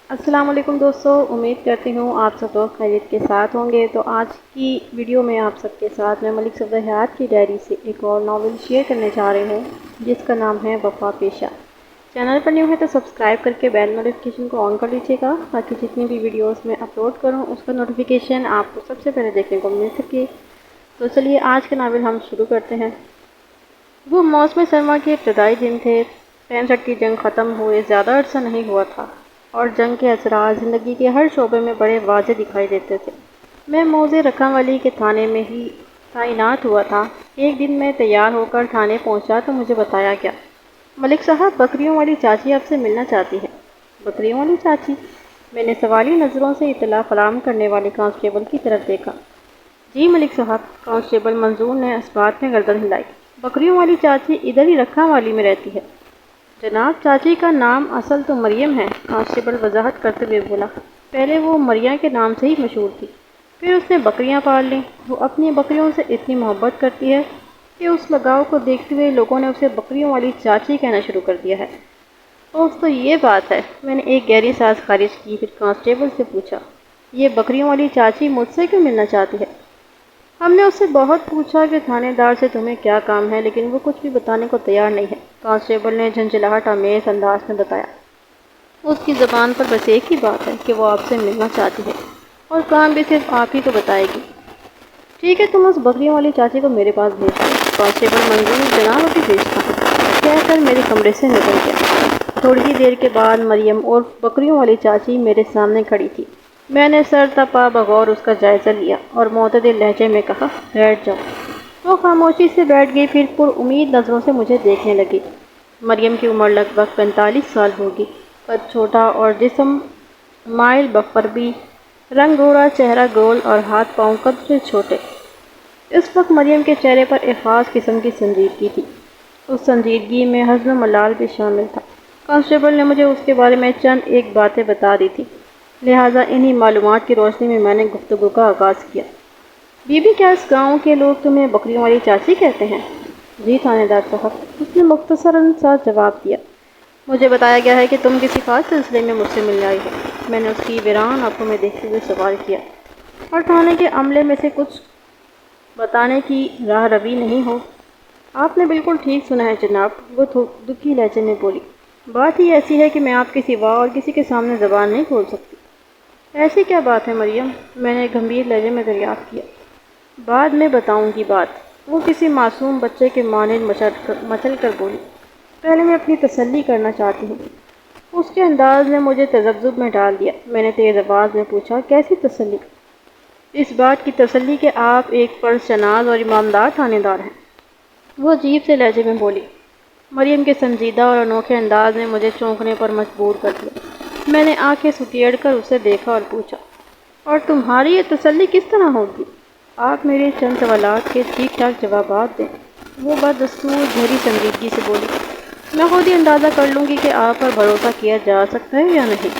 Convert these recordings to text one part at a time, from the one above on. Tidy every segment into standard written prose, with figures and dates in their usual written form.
السلام علیکم دوستو، امید کرتی ہوں آپ سب لوگ خیریت کے ساتھ ہوں گے۔ تو آج کی ویڈیو میں آپ سب کے ساتھ میں ملک صفدر حیات کی ڈائری سے ایک اور ناول شیئر کرنے جا رہے ہیں جس کا نام ہے وفا پیشہ۔ چینل پر نیو ہے تو سبسکرائب کر کے بیل نوٹیفیکیشن کو آن کر لیجیے گا تاکہ جتنی بھی ویڈیوز میں اپلوڈ کروں اس کا نوٹیفیکیشن آپ کو سب سے پہلے دیکھنے کو مل سکے۔ تو چلیے آج کا ناول ہم شروع کرتے ہیں۔ وہ موسم سرما کے ابتدائی دن تھے۔ 65 کی جنگ ختم ہوئے زیادہ عرصہ نہیں ہوا تھا اور جنگ کے اثرات زندگی کے ہر شعبے میں بڑے واضح دکھائی دیتے تھے۔ میں موزے رکھا والی کے تھانے میں ہی تعینات ہوا تھا۔ ایک دن میں تیار ہو کر تھانے پہنچا تو مجھے بتایا گیا، ملک صاحب، بکریوں والی چاچی آپ سے ملنا چاہتی ہے۔ بکریوں والی چاچی؟ میں نے سوالی نظروں سے اطلاع فراہم کرنے والے کانسٹیبل کی طرف دیکھا۔ جی ملک صاحب، کانسٹیبل منظور نے اثبات میں گردن ہلائی۔ بکریوں والی چاچی ادھر ہی رکھا والی میں رہتی ہے۔ جناب، چاچی کا نام اصل تو مریم ہے، کانسٹیبل وضاحت کرتے ہوئے بولا۔ پہلے وہ مریم کے نام سے ہی مشہور تھی، پھر اس نے بکریاں پال لیں۔ وہ اپنی بکریوں سے اتنی محبت کرتی ہے کہ اس لگاؤ کو دیکھتے ہوئے لوگوں نے اسے بکریوں والی چاچی کہنا شروع کر دیا ہے۔ تو یہ بات ہے۔ میں نے ایک گہری سانس خارج کی، پھر کانسٹیبل سے پوچھا، یہ بکریوں والی چاچی مجھ سے کیوں ملنا چاہتی ہے؟ ہم نے اس سے بہت پوچھا کہ تھانے دار سے تمہیں کیا کام ہے، لیکن وہ کچھ بھی بتانے کو تیار نہیں ہے، کانسٹیبل نے جھنجھلاہٹ آمیز انداز میں بتایا۔ اس کی زبان پر بس ایک ہی بات ہے کہ وہ آپ سے ملنا چاہتی ہے اور کام بھی صرف آپ ہی کو بتائے گی۔ ٹھیک ہے، تم اس بکریوں والی چاچی کو میرے پاس بھیج دو۔ کانسٹیبل منظور جناب ابھی بھیجتا ہوں، کہہ کر میرے کمرے سے نکل گیا۔ تھوڑی ہی دیر کے بعد مریم اور بکریوں والی چاچی میرے سامنے کھڑی تھی۔ میں نے سر تپا بغور اس کا جائزہ لیا اور معتدل لہجے میں کہا، بیٹھ جاؤ۔ وہ خاموشی سے بیٹھ گئی، پھر پر امید نظروں سے مجھے دیکھنے لگی۔ مریم کی عمر لگ بھگ 45 سال ہوگی، قد چھوٹا اور جسم مائل بفربی، رنگ گھوڑا، چہرہ گول اور ہاتھ پاؤں قد سے چھوٹے۔ اس وقت مریم کے چہرے پر ایک خاص قسم کی سنجیدگی تھی۔ اس سنجیدگی میں حزن و ملال بھی شامل تھا۔ کانسٹیبل نے مجھے اس کے بارے میں چند ایک باتیں بتا دی تھی، لہٰذا انہی معلومات کی روشنی میں نے گفتگو کا آغاز کیا۔ بی بی، کیا اس گاؤں کے لوگ تمہیں بکریوں والی چاچی کہتے ہیں؟ جی تھانے دار صاحب، اس نے مختصراً سا جواب دیا۔ مجھے بتایا گیا ہے کہ تم کسی خاص سلسلے میں مجھ سے ملنے آئی ہو۔ میں نے اس کی ویران آنکھوں میں دیکھتے ہوئے سوال کیا، اور تھانے کے عملے میں سے کچھ بتانے کی راہ روی نہیں ہو؟ آپ نے بالکل ٹھیک سنا ہے جناب، وہ دکھی لہجے میں بولی۔ بات ہی ایسی ہے کہ میں آپ کے سوا اور کسی کے سامنے زبان نہیں کھول سکتی۔ ایسی کیا بات ہے مریم؟ میں نے گمبھیر لہجے میں دریافت کیا۔ بعد میں بتاؤں گی بات، وہ کسی معصوم بچے کے مانند مچل کر بولی۔ پہلے میں اپنی تسلی کرنا چاہتی ہوں۔ اس کے انداز نے مجھے تذبذب میں ڈال دیا۔ میں نے تیز آواز میں پوچھا، کیسی تسلی؟ اس بات کی تسلی کہ آپ ایک پرشناس اور ایماندار تھانے دار ہیں، وہ عجیب سے لہجے میں بولی۔ مریم کے سنجیدہ اور انوکھے انداز نے مجھے چونکنے پر مجبور کر دیا۔ میں نے آنکھیں سکیڑ کر اسے دیکھا اور پوچھا، اور تمہاری یہ تسلی کس طرح ہوگی؟ آپ میرے چند سوالات کے ٹھیک ٹھاک جوابات دیں، وہ بدستور گہری سنجیدگی سے بولی۔ میں خود ہی اندازہ کر لوں گی کہ آپ پر بھروسہ کیا جا سکتا ہے یا نہیں۔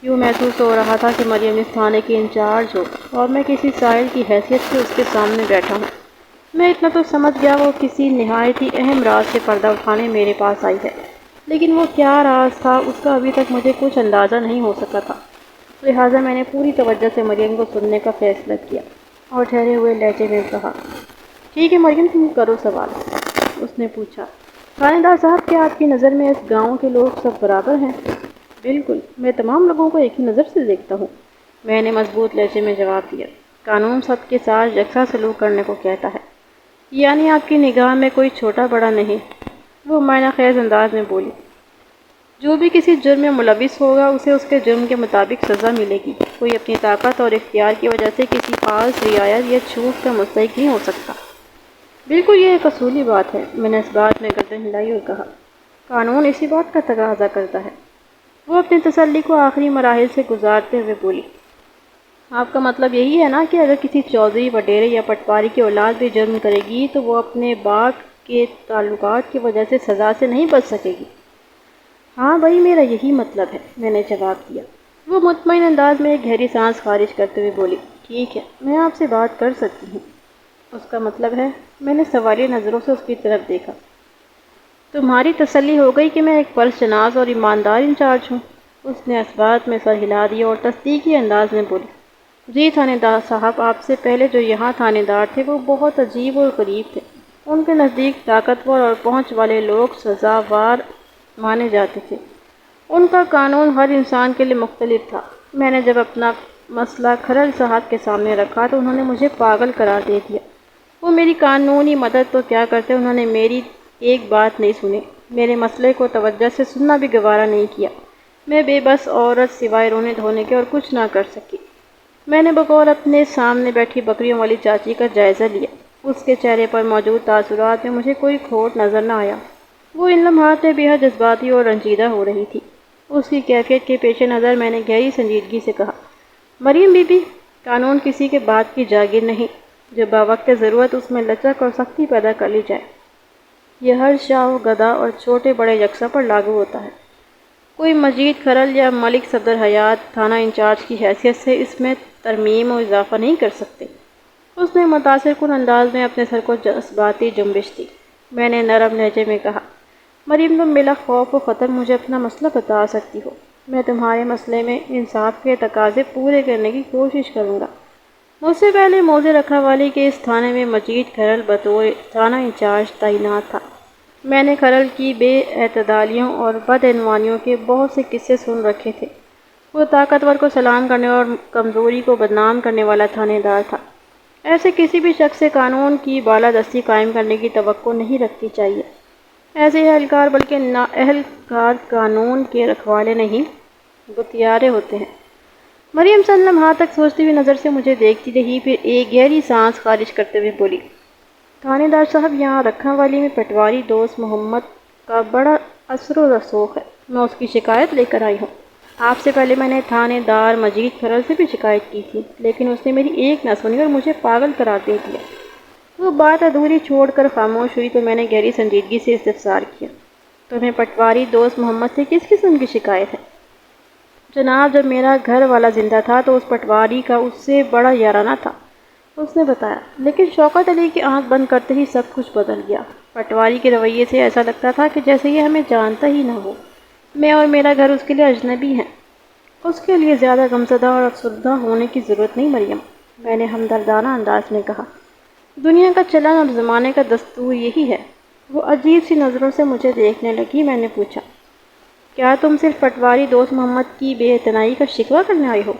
یوں محسوس ہو رہا تھا کہ مریم اس تھانے کی انچارج ہو اور میں کسی سائل کی حیثیت سے اس کے سامنے بیٹھا ہوں۔ میں اتنا تو سمجھ گیا وہ کسی نہایت ہی اہم راز سے پردہ اٹھانے میرے پاس آئی ہے، لیکن وہ کیا راز تھا اس کا ابھی تک مجھے کچھ اندازہ نہیں ہو سکا تھا۔ لہٰذا میں نے پوری توجہ سے مریم کو سننے کا فیصلہ کیا اور ٹھہرے ہوئے لہجے میں کہا، ٹھیک ہے مریم، تم کرو سوال۔ اس نے پوچھا، تھانے دار صاحب، کیا آپ کی نظر میں اس گاؤں کے لوگ سب برابر ہیں؟ بالکل، میں تمام لوگوں کو ایک ہی نظر سے دیکھتا ہوں، میں نے مضبوط لہجے میں جواب دیا۔ قانون سب کے ساتھ یکساں سلوک کرنے کو کہتا ہے، یعنی آپ کی نگاہ میں کوئی چھوٹا بڑا نہیں، وہ معنی خیز انداز میں بولی۔ جو بھی کسی جرم میں ملوث ہوگا اسے اس کے جرم کے مطابق سزا ملے گی۔ کوئی اپنی طاقت اور اختیار کی وجہ سے کسی خاص رعایت یا چھوٹ کا مستحق نہیں ہو سکتا۔ بالکل، یہ ایک اصولی بات ہے، میں نے اس بات میں گردن ہلائی اور کہا، قانون اسی بات کا تقاضا کرتا ہے۔ وہ اپنی تسلی کو آخری مراحل سے گزارتے ہوئے بولی، آپ کا مطلب یہی ہے نا کہ اگر کسی چودھری، وڈیرے یا پٹواری کی اولاد بھی جرم کرے گی تو وہ اپنے باپ کے تعلقات کی وجہ سے سزا سے نہیں بچ سکے گی؟ ہاں بھائی، میرا یہی مطلب ہے، میں نے جواب دیا۔ وہ مطمئن انداز میں ایک گہری سانس خارج کرتے ہوئے بولی، ٹھیک ہے، میں آپ سے بات کر سکتی ہوں۔ اس کا مطلب ہے؟ میں نے سوالیہ نظروں سے اس کی طرف دیکھا۔ تمہاری تسلی ہو گئی کہ میں ایک پرشناس اور ایماندار انچارج ہوں؟ اس نے اسبات میں سر ہلا دیا اور تصدیقی انداز میں بولی، جی تھانے دار صاحب، آپ سے پہلے جو یہاں تھانے دار تھے وہ بہت عجیب اور غریب تھے۔ ان کے نزدیک طاقتور اور پہنچ والے لوگ سزاوار مانے جاتے تھے۔ ان کا قانون ہر انسان کے لیے مختلف تھا۔ میں نے جب اپنا مسئلہ کھرل صاحب کے سامنے رکھا تو انہوں نے مجھے پاگل قرار دے دیا۔ وہ میری قانونی مدد تو کیا کرتے، انہوں نے میری ایک بات نہیں سنی، میرے مسئلے کو توجہ سے سننا بھی گوارا نہیں کیا۔ میں بے بس عورت سوائے رونے دھونے کے اور کچھ نہ کر سکی۔ میں نے بغور اپنے سامنے بیٹھی بکریوں والی چاچی کا جائزہ لیا۔ اس کے چہرے پر موجود تاثرات میں مجھے کوئی کھوٹ نظر نہ آیا۔ وہ ان لمحات میں بے حد جذباتی اور رنجیدہ ہو رہی تھی۔ اس کی کیفیت کے پیش نظر میں نے گہری سنجیدگی سے کہا، مریم بی بی، قانون کسی کے بات کی جاگیر نہیں جو باوقت ضرورت اس میں لچک اور سختی پیدا کر لی جائے۔ یہ ہر شاہ و گدھا اور چھوٹے بڑے یکساں پر لاگو ہوتا ہے۔ کوئی مجید کھرل یا ملک صفدر حیات تھانہ انچارج کی حیثیت سے اس میں ترمیم و اضافہ نہیں کر سکتے۔ اس نے متاثر کن انداز میں اپنے سر کو جذباتی جنبش دی۔ میں نے نرم لہجے میں کہا، مریم، تم بلا خوف و خطر مجھے اپنا مسئلہ بتا سکتی ہو۔ میں تمہارے مسئلے میں انصاف کے تقاضے پورے کرنے کی کوشش کروں گا۔ مجھ سے پہلے موزے رکھوالی کے اس تھانے میں مجید کھرل بطور تھانہ انچارج تعینات تھا۔ میں نے کھرل کی بے اعتدالیوں اور بدعنوانیوں کے بہت سے قصے سن رکھے تھے۔ وہ طاقتور کو سلام کرنے اور کمزوری کو بدنام کرنے والا تھانے دار تھا۔ ایسے کسی بھی شخص سے قانون کی بالادستی قائم کرنے کی توقع نہیں رکھنی چاہیے۔ ایسے اہلکار بلکہ نااہلکار قانون کے رکھوالے نہیں، گتیارے ہوتے ہیں۔ مریم چند لمحات تک سوچتی ہوئی نظر سے مجھے دیکھتی رہی، پھر ایک گہری سانس خارج کرتے ہوئے بولی، تھانے دار صاحب، یہاں رکھوالی میں پٹواری دوست محمد کا بڑا اثر و رسوخ ہے۔ میں اس کی شکایت لے کر آئی ہوں۔ آپ سے پہلے میں نے تھانے دار مجید کھرل سے بھی شکایت کی تھی، لیکن اس نے میری ایک نہ سنی اور مجھے پاگل قرار دے دیا۔ وہ بات ادھوری چھوڑ کر خاموش ہوئی تو میں نے گہری سنجیدگی سے استفسار کیا، تمہیں پٹواری دوست محمد سے کس قسم کی شکایت ہے؟ جناب، جب میرا گھر والا زندہ تھا تو اس پٹواری کا اس سے بڑا یارانہ تھا، اس نے بتایا۔ لیکن شوکت علی کی آنکھ بند کرتے ہی سب کچھ بدل گیا۔ پٹواری کے رویے سے ایسا لگتا تھا کہ جیسے یہ ہمیں جانتا ہی نہ ہو۔ میں اور میرا گھر اس کے لیے اجنبی ہیں۔ اس کے لیے زیادہ غمزدہ اور افسردہ ہونے کی ضرورت نہیں مریم، میں نے ہمدردانہ انداز میں کہا۔ دنیا کا چلن اور زمانے کا دستور یہی ہے۔ وہ عجیب سی نظروں سے مجھے دیکھنے لگی۔ میں نے پوچھا، کیا تم صرف پٹواری دوست محمد کی بے اعتنائی کا شکوہ کرنے آئے ہو؟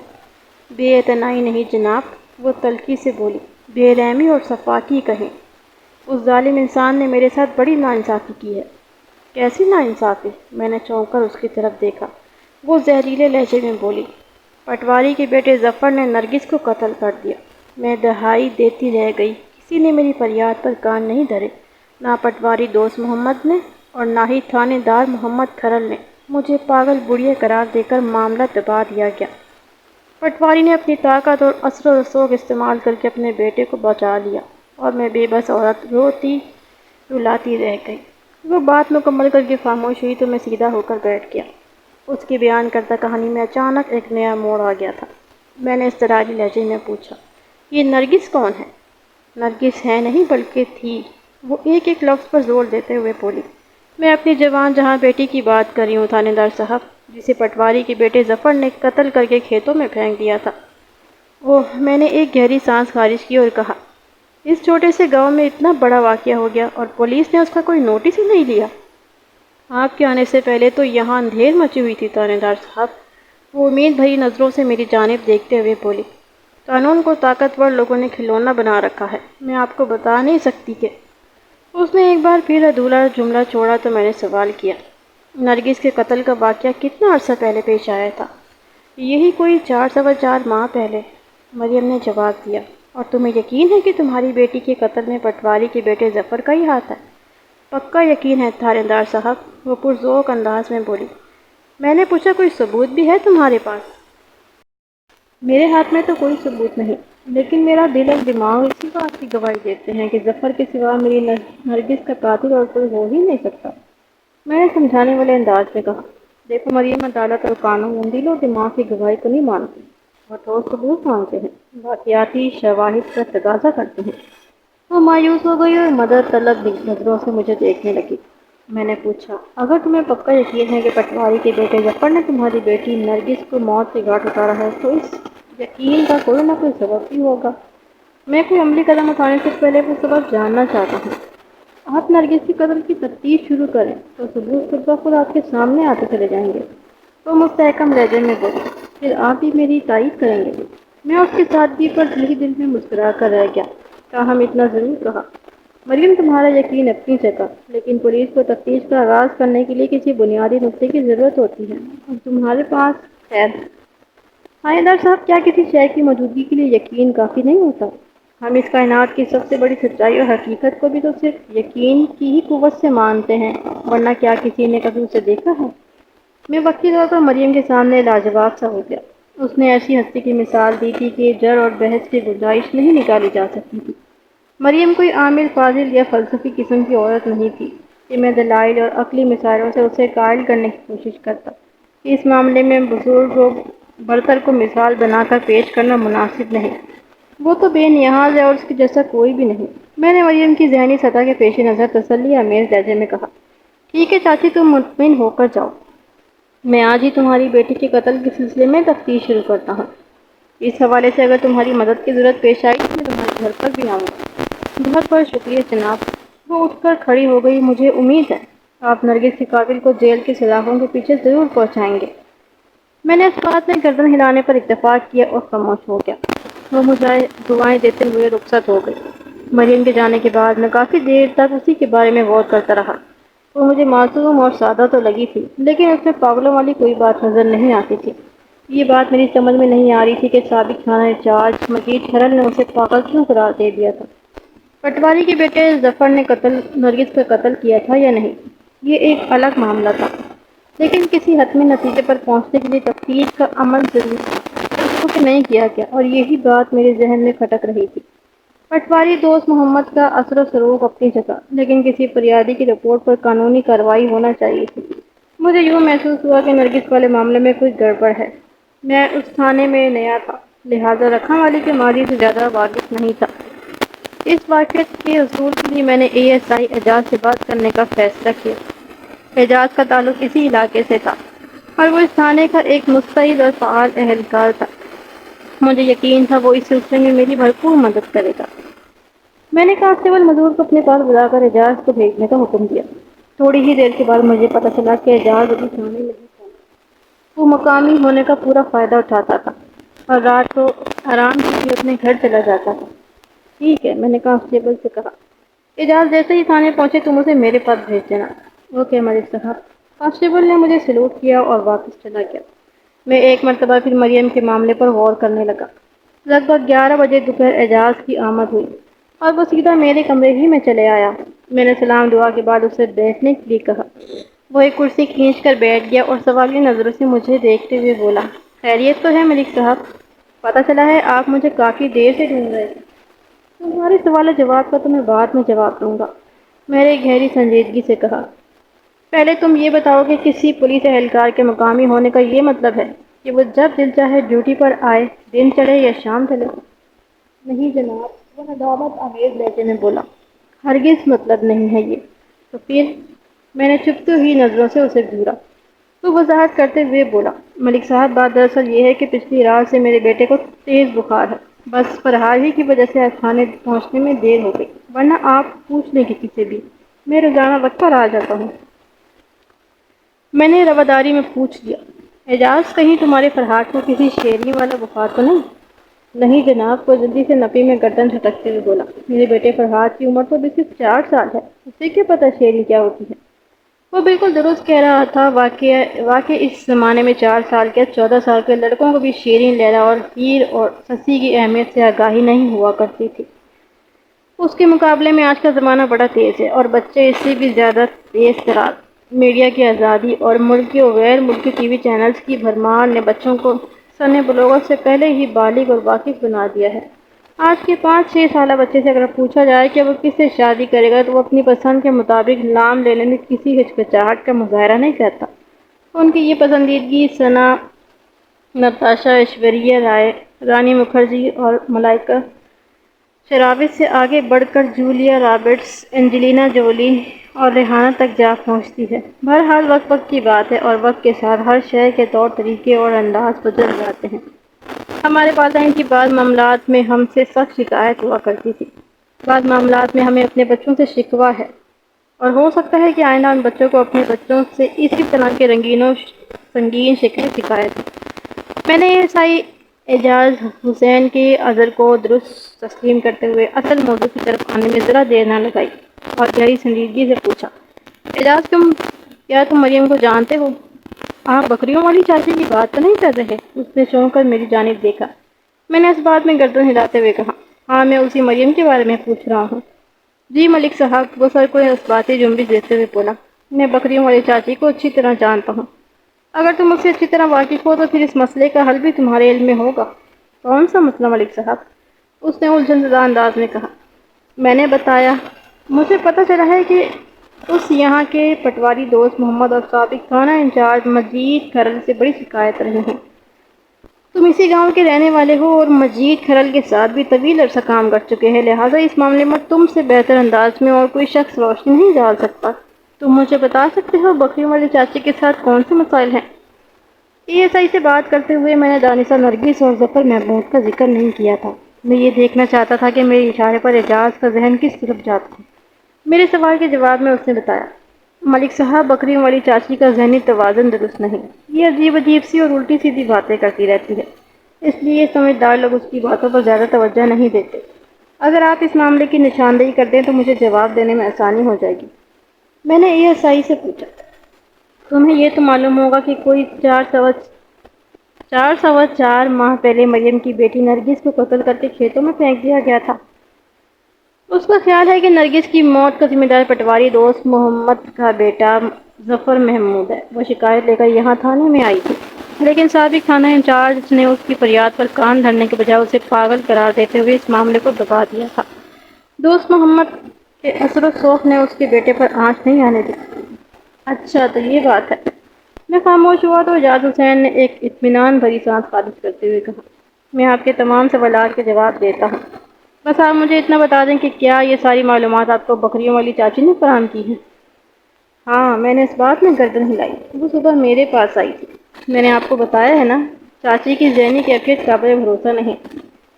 بے اعتنائی نہیں جناب، وہ تلخی سے بولی، بے رحمی اور صفاقی کہیں۔ اس ظالم انسان نے میرے ساتھ بڑی ناانصافی کی ہے۔ کیسی ناانصافی؟ میں نے چونک کر اس کی طرف دیکھا۔ وہ زہریلے لہجے میں بولی، پٹواری کے بیٹے ظفر نے نرگس کو قتل کر دیا۔ میں دہائی دیتی رہ گئی۔ کسی نے میری فریاد پر کان نہیں دھرے، نہ پٹواری دوست محمد نے اور نہ ہی تھانے دار محمد کھرل نے۔ مجھے پاگل بڑھیا قرار دے کر معاملہ دبا دیا گیا۔ پٹواری نے اپنی طاقت اور اثر و رسوخ استعمال کر کے اپنے بیٹے کو بچا لیا اور میں بے بس عورت روتی رلاتی رہ گئی۔ وہ بات مکمل کر کے خاموش ہوئی تو میں سیدھا ہو کر بیٹھ گیا۔ اس کی بیان کردہ کہانی میں اچانک ایک نیا موڑ آ گیا تھا۔ میں نے اضطراری لہجے میں پوچھا، یہ نرگس کون ہے؟ نرگس ہے نہیں بلکہ تھی، وہ ایک ایک لفظ پر زور دیتے ہوئے بولی۔ میں اپنی جوان جہاں بیٹی کی بات کر رہی ہوں تھانے دار صاحب، جسے پٹواری کے بیٹے ظفر نے قتل کر کے کھیتوں میں پھینک دیا تھا۔ اوہ، میں نے ایک گہری سانس خارج کی اور کہا، اس چھوٹے سے گاؤں میں اتنا بڑا واقعہ ہو گیا اور پولیس نے اس کا کوئی نوٹس ہی نہیں لیا؟ آپ کے آنے سے پہلے تو یہاں اندھیر مچی ہوئی تھی تھانے دار صاحب، وہ امید بھری نظروں سے میری جانب دیکھتے ہوئے بولی۔ قانون کو طاقتور لوگوں نے کھلونا بنا رکھا ہے، میں آپ کو بتا نہیں سکتی کہ… اس نے ایک بار پھر ادھورا جملہ چھوڑا تو میں نے سوال کیا، نرگس کے قتل کا واقعہ کتنا عرصہ پہلے پیش آیا تھا؟ یہی کوئی 4 ماہ پہلے، مریم نے جواب دیا۔ اور تمہیں یقین ہے کہ تمہاری بیٹی کے قتل میں پٹواری کے بیٹے ظفر کا ہی ہاتھ ہے؟ پکا یقین ہے تھانے دار صاحب، وہ پرذوق انداز میں بولی۔ میں نے پوچھا، کوئی ثبوت بھی ہے تمہارے پاس؟ میرے ہاتھ میں تو کوئی ثبوت نہیں، لیکن میرا دل اور دماغ اسی بات کی گواہی دیتے ہیں کہ ظفر کے سوا میری نرگس کا قاتل اور کوئی ہو ہی نہیں سکتا۔ میں نے سمجھانے والے انداز میں کہا، دیکھو مریم، عدالت اور قانون دل اور دماغ کی گواہی کو نہیں مانتے، وہ ٹھوس ثبوت مانگتے ہیں، واقعاتی شواہد کا تقاضا کرتے ہیں۔ وہ مایوس ہو گئی اور مدد طلب نظروں سے مجھے دیکھنے لگی۔ میں نے پوچھا۔ اگر تمہیں پکا یقین ہے کہ پٹواری کے بیٹے ظفر نے تمہاری بیٹی نرگس کو موت کے گھاٹ اتارا ہے تو اس یقین کا کوئی نہ کوئی سبب بھی ہوگا۔ میں کوئی عملی قدم اٹھانے سے پہلے وہ سبب جاننا چاہتا ہوں۔ آپ نرگس کے قتل کی تفتیش شروع کریں تو ثبوت خود بخود آپ کے سامنے آتے چلے جائیں گے۔ وہ مستحکم لہجے میں بولی۔ پھر آپ بھی میری تائید کریں گے؟ میں اس کی سادگی پر دل میں مسکرا کر رہ گیا۔ تاہم اتنا ضرور کہا، مریم تمہارا یقین اپنی جگہ، لیکن پولیس کو تفتیش کا آغاز کرنے کے لیے کسی بنیادی نقطے کی ضرورت ہوتی ہے اور تمہارے پاس خیر ہے۔ حایدر صاحب، کیا کسی شے کی موجودگی کے لیے یقین کافی نہیں ہوتا؟ ہم اس کائنات کی سب سے بڑی سچائی اور حقیقت کو بھی تو صرف یقین کی ہی قوت سے مانتے ہیں، ورنہ کیا کسی نے کبھی اسے دیکھا ہے؟ میں وقتی طور پر مریم کے سامنے لاجواب سا ہو گیا۔ اس نے ایسی ہستی کی مثال دی تھی کہ جر اور بحث کی گنجائش نہیں نکالی جا سکتی تھی۔ مریم کوئی عامر فاضل یا فلسفی قسم کی عورت نہیں تھی کہ میں دلائل اور عقلی مثالوں سے اسے قائل کرنے کی کوشش کرتا کہ اس معاملے میں بزرگ و برتر کو مثال بنا کر پیش کرنا مناسب نہیں۔ وہ تو بے نیاز ہے اور اس کے جیسا کوئی بھی نہیں۔ میں نے مریم کی ذہنی سطح کے پیش نظر تسلی آمیز لہجے میں کہا، ٹھیک ہے چاچی، تم مطمئن ہو کر جاؤ۔ میں آج ہی تمہاری بیٹی کے قتل کے سلسلے میں تفتیش شروع کرتا ہوں۔ اس حوالے سے اگر تمہاری مدد کی ضرورت پیش آئی تو میں تمہارے گھر پر بھی آؤں گا۔ بہت بہت شکریہ جناب۔ وہ اٹھ کر کھڑی ہو گئی۔ مجھے امید ہے آپ نرگس کے قاتل کو جیل کے سلاخوں کے پیچھے ضرور پہنچائیں گے۔ میں نے اس بات میں گردن ہلانے پر اتفاق کیا اور خاموش ہو گیا۔ وہ مجھے دعائیں دیتے ہوئے رخصت ہو گئی۔ مریم کے جانے کے بعد میں کافی دیر تک اسی کے بارے میں غور کرتا رہا۔ وہ مجھے معصوم اور سادہ تو لگی تھی، لیکن اس میں پاگلوں والی کوئی بات نظر نہیں آتی تھی۔ یہ بات میری سمجھ میں نہیں آ رہی تھی کہ سابق تھانہ انچارج مجید ٹھرل نے اسے پاگل کیوں قرار دے دیا تھا۔ پٹواری کے بیٹے ظفر نے نرگس کا قتل کیا تھا یا نہیں، یہ ایک الگ معاملہ تھا، لیکن کسی حتمی نتیجے پر پہنچنے کے لیے تفتیش کا عمل ضروری تھا۔ اس کو نہیں کیا گیا اور یہی بات میرے ذہن میں کھٹک رہی تھی۔ پٹواری دوست محمد کا اثر و سلوک اپنی جگہ، لیکن کسی فریادی کی رپورٹ پر قانونی کارروائی ہونا چاہیے تھی۔ مجھے یوں محسوس ہوا کہ نرگس والے معاملے میں کوئی گڑبڑ ہے۔ میں اس تھانے میں نیا تھا، لہٰذا رکھا والی کے ماضی سے زیادہ واقف نہیں تھا۔ اس واقعات کے حصول کے لیے میں نے ASI اعجاز سے بات کرنے کا فیصلہ کیا۔ اعجاز کا تعلق اسی علاقے سے تھا اور وہ اس تھانے کا ایک مستعد اور فعال اہلکار تھا۔ مجھے یقین تھا وہ اس سلسلے میں میری بھرپور مدد کرے گا۔ میں نے کانسٹیبل مزدور کو اپنے پاس بلا کر اعجاز کو بھیجنے کا حکم دیا۔ تھوڑی ہی دیر کے بعد مجھے پتہ چلا کہ اعجاز ابھی تھانے نہیں تھا۔ وہ مقامی ہونے کا پورا فائدہ اٹھاتا تھا اور رات کو آرام کے لیے اپنے گھر چلا جاتا تھا۔ ٹھیک ہے، میں نے کانسٹیبل سے کہا، اعجاز جیسے ہی تھانے پہنچے تم اسے میرے پاس بھیج دینا۔ اوکے ملک صاحب۔ کانسٹیبل نے مجھے سلوٹ کیا اور واپس چلا گیا۔ میں ایک مرتبہ پھر مریم کے معاملے پر غور کرنے لگا۔ لگ بھگ 11 بجے دوپہر اعجاز کی آمد ہوئی اور وہ سیدھا میرے کمرے ہی میں چلے آیا۔ میں نے سلام دعا کے بعد اسے بیٹھنے کے لیے کہا۔ وہ ایک کرسی کھینچ کر بیٹھ گیا اور سوالیہ نظروں سے مجھے دیکھتے ہوئے بولا، خیریت تو ہے ملک صاحب؟ پتہ چلا ہے آپ مجھے کافی دیر سے ڈھونڈ رہے تھے۔ تمہارے سوال و جواب کا تو میں بعد میں جواب دوں گا، میں نے گہری سنجیدگی سے کہا۔ پہلے تم یہ بتاؤ کہ کسی پولیس اہلکار کے مقامی ہونے کا یہ مطلب ہے کہ وہ جب دل چاہے ڈیوٹی پر آئے، دن چڑھے یا شام ڈھلے؟ نہیں جناب، وہ ندامت آمیز لہجے میں بولا، ہرگز مطلب نہیں ہے یہ۔ تو پھر؟ میں نے چپتے ہوئی نظروں سے اسے گھورا۔ تو وضاحت کرتے ہوئے بولا، ملک صاحب بات دراصل یہ ہے کہ پچھلی رات سے میرے بیٹے کو تیز بخار ہے، بس فرحال ہی کی وجہ سے تھانے پہنچنے میں دیر ہو گئی، ورنہ آپ پوچھ لیں کسی سے بھی، میں روزانہ وقت پر آ جاتا ہوں۔ میں نے رواداری میں پوچھ لیا، اعجاز کہیں تمہارے فرحات کو کسی شیرنی والا بخار تو نہیں؟ نہیں جناب، وہ جلدی سے نفی میں گردن جھٹکتے ہوئے بولا، میرے بیٹے فرحات کی عمر تو ابھی صرف 4 سال ہے، اسے کیا پتہ شیرنی کیا ہوتی ہے؟ وہ بالکل درست کہہ رہا تھا۔ واقع اس زمانے میں 4 سال کے 14 سال کے لڑکوں کو بھی شیرین، لیلا اور ہیر اور سسی کی اہمیت سے آگاہی نہیں ہوا کرتی تھی۔ اس کے مقابلے میں آج کا زمانہ بڑا تیز ہے اور بچے اس سے بھی زیادہ تیز ترار۔ میڈیا کی آزادی اور ملکی و غیر ملکی ٹی وی چینلز کی بھرمار نے بچوں کو سن بلوغت سے پہلے ہی بالغ اور واقف بنا دیا ہے۔ آج کے 5-6 سالہ بچے سے اگر پوچھا جائے کہ وہ کس سے شادی کرے گا تو وہ اپنی پسند کے مطابق نام لینے میں کسی ہچکچاہٹ کا مظاہرہ نہیں کرتا۔ ان کی یہ پسندیدگی ثنا، نتاشا، ایشوریہ رائے، رانی مکھرجی اور ملائکہ شراوت سے آگے بڑھ کر جولیا رابرٹس، اینجلینا جولی اور ریحانہ تک جا پہنچتی ہے۔ بہرحال وقت کی بات ہے اور وقت کے ساتھ ہر شے کے طور طریقے اور انداز بدل جاتے ہیں۔ ہمارے والدین کی بعض معاملات میں ہم سے سخت شکایت ہوا کرتی تھی، بعض معاملات میں ہمیں اپنے بچوں سے شکوہ ہے، اور ہو سکتا ہے کہ آئندہ ان بچوں کو اپنے بچوں سے اسی طرح کے رنگین و سنگین شکایت ہے۔ میں نے عیسائی اعجاز حسین کی عذر کو درست تسلیم کرتے ہوئے اصل موضوع کی طرف آنے میں ذرا دیر نہ لگائی اور گہری سنجیدگی سے پوچھا، اعجاز کیا تم مریم کو جانتے ہو؟ آپ بکریوں والی چاچی کی بات تو نہیں کر رہے؟ اس نے چونک کر میری جانب دیکھا۔ میں نے اس بات میں گردن ہلاتے ہوئے کہا، ہاں میں اسی مریم کے بارے میں پوچھ رہا ہوں۔ جی ملک صاحب، وہ سر کو اس باتی جنبش دیتے ہوئے بولا، میں بکریوں والی چاچی کو اچھی طرح جانتا ہوں۔ اگر تم اس سے اچھی طرح واقف ہو تو پھر اس مسئلے کا حل بھی تمہارے علم میں ہوگا۔ کون سا مسئلہ ملک صاحب؟ اس نے الجھن زدہ انداز میں کہا۔ میں نے بتایا، مجھے پتہ چلا ہے کہ اس یہاں کے پٹواری دوست محمد اور سابق تھانہ انچارج مجید کھرل سے بڑی شکایت رہی ہیں۔ تم اسی گاؤں کے رہنے والے ہو اور مجید کھرل کے ساتھ بھی طویل عرصہ کام کر چکے ہیں، لہٰذا اس معاملے میں تم سے بہتر انداز میں اور کوئی شخص روشنی نہیں ڈال سکتا۔ تم مجھے بتا سکتے ہو بکریوں والی چاچی کے ساتھ کون سے مسائل ہیں؟ ای ایس آئی سے بات کرتے ہوئے میں نے دانشہ نرگس اور ظفر محمود کا ذکر نہیں کیا تھا۔ میں یہ دیکھنا چاہتا تھا کہ میرے اشارے پر اعجاز کا ذہن کس طرف جاتا ہے۔ میرے سوال کے جواب میں اس نے بتایا، ملک صاحب بکریوں والی چاچی کا ذہنی توازن درست نہیں، یہ عجیب سی اور الٹی سیدھی باتیں کرتی رہتی ہے، اس لیے سمجھدار لوگ اس کی باتوں پر زیادہ توجہ نہیں دیتے۔ اگر آپ اس معاملے کی نشاندہی کر دیں تو مجھے جواب دینے میں آسانی ہو جائے گی۔ میں نے ای ایس آئی سے پوچھا، تمہیں یہ تو معلوم ہوگا کہ کوئی 4 ماہ پہلے مریم کی بیٹی نرگس کو قتل کر کے کھیتوں میں پھینک دیا گیا تھا۔ اس کا خیال ہے کہ نرگس کی موت کا ذمہ دار پٹواری دوست محمد کا بیٹا ظفر محمود ہے۔ وہ شکایت لے کر یہاں تھانے میں آئی تھی، لیکن سابق تھانہ انچارج نے اس کی فریاد پر کان دھرنے کے بجائے اسے پاگل قرار دیتے ہوئے اس معاملے کو دبا دیا تھا۔ دوست محمد کے اثر و شوق نے اس کے بیٹے پر آنچ نہیں آنے دی۔ اچھا تو یہ بات ہے۔ میں خاموش ہوا تو اعجاز حسین نے ایک اطمینان بھری سانس خارج کرتے ہوئے کہا، میں آپ کے تمام سوالات کے جواب دیتا ہوں، بس آپ مجھے اتنا بتا دیں کہ کیا یہ ساری معلومات آپ کو بکریوں والی چاچی نے فراہم کی ہیں؟ ہاں، میں نے اس بات میں گردن ہلائی، وہ صبح میرے پاس آئی تھی۔ میں نے آپ کو بتایا ہے نا، چاچی کی ذہنی کیفیت قابل بھروسہ نہیں۔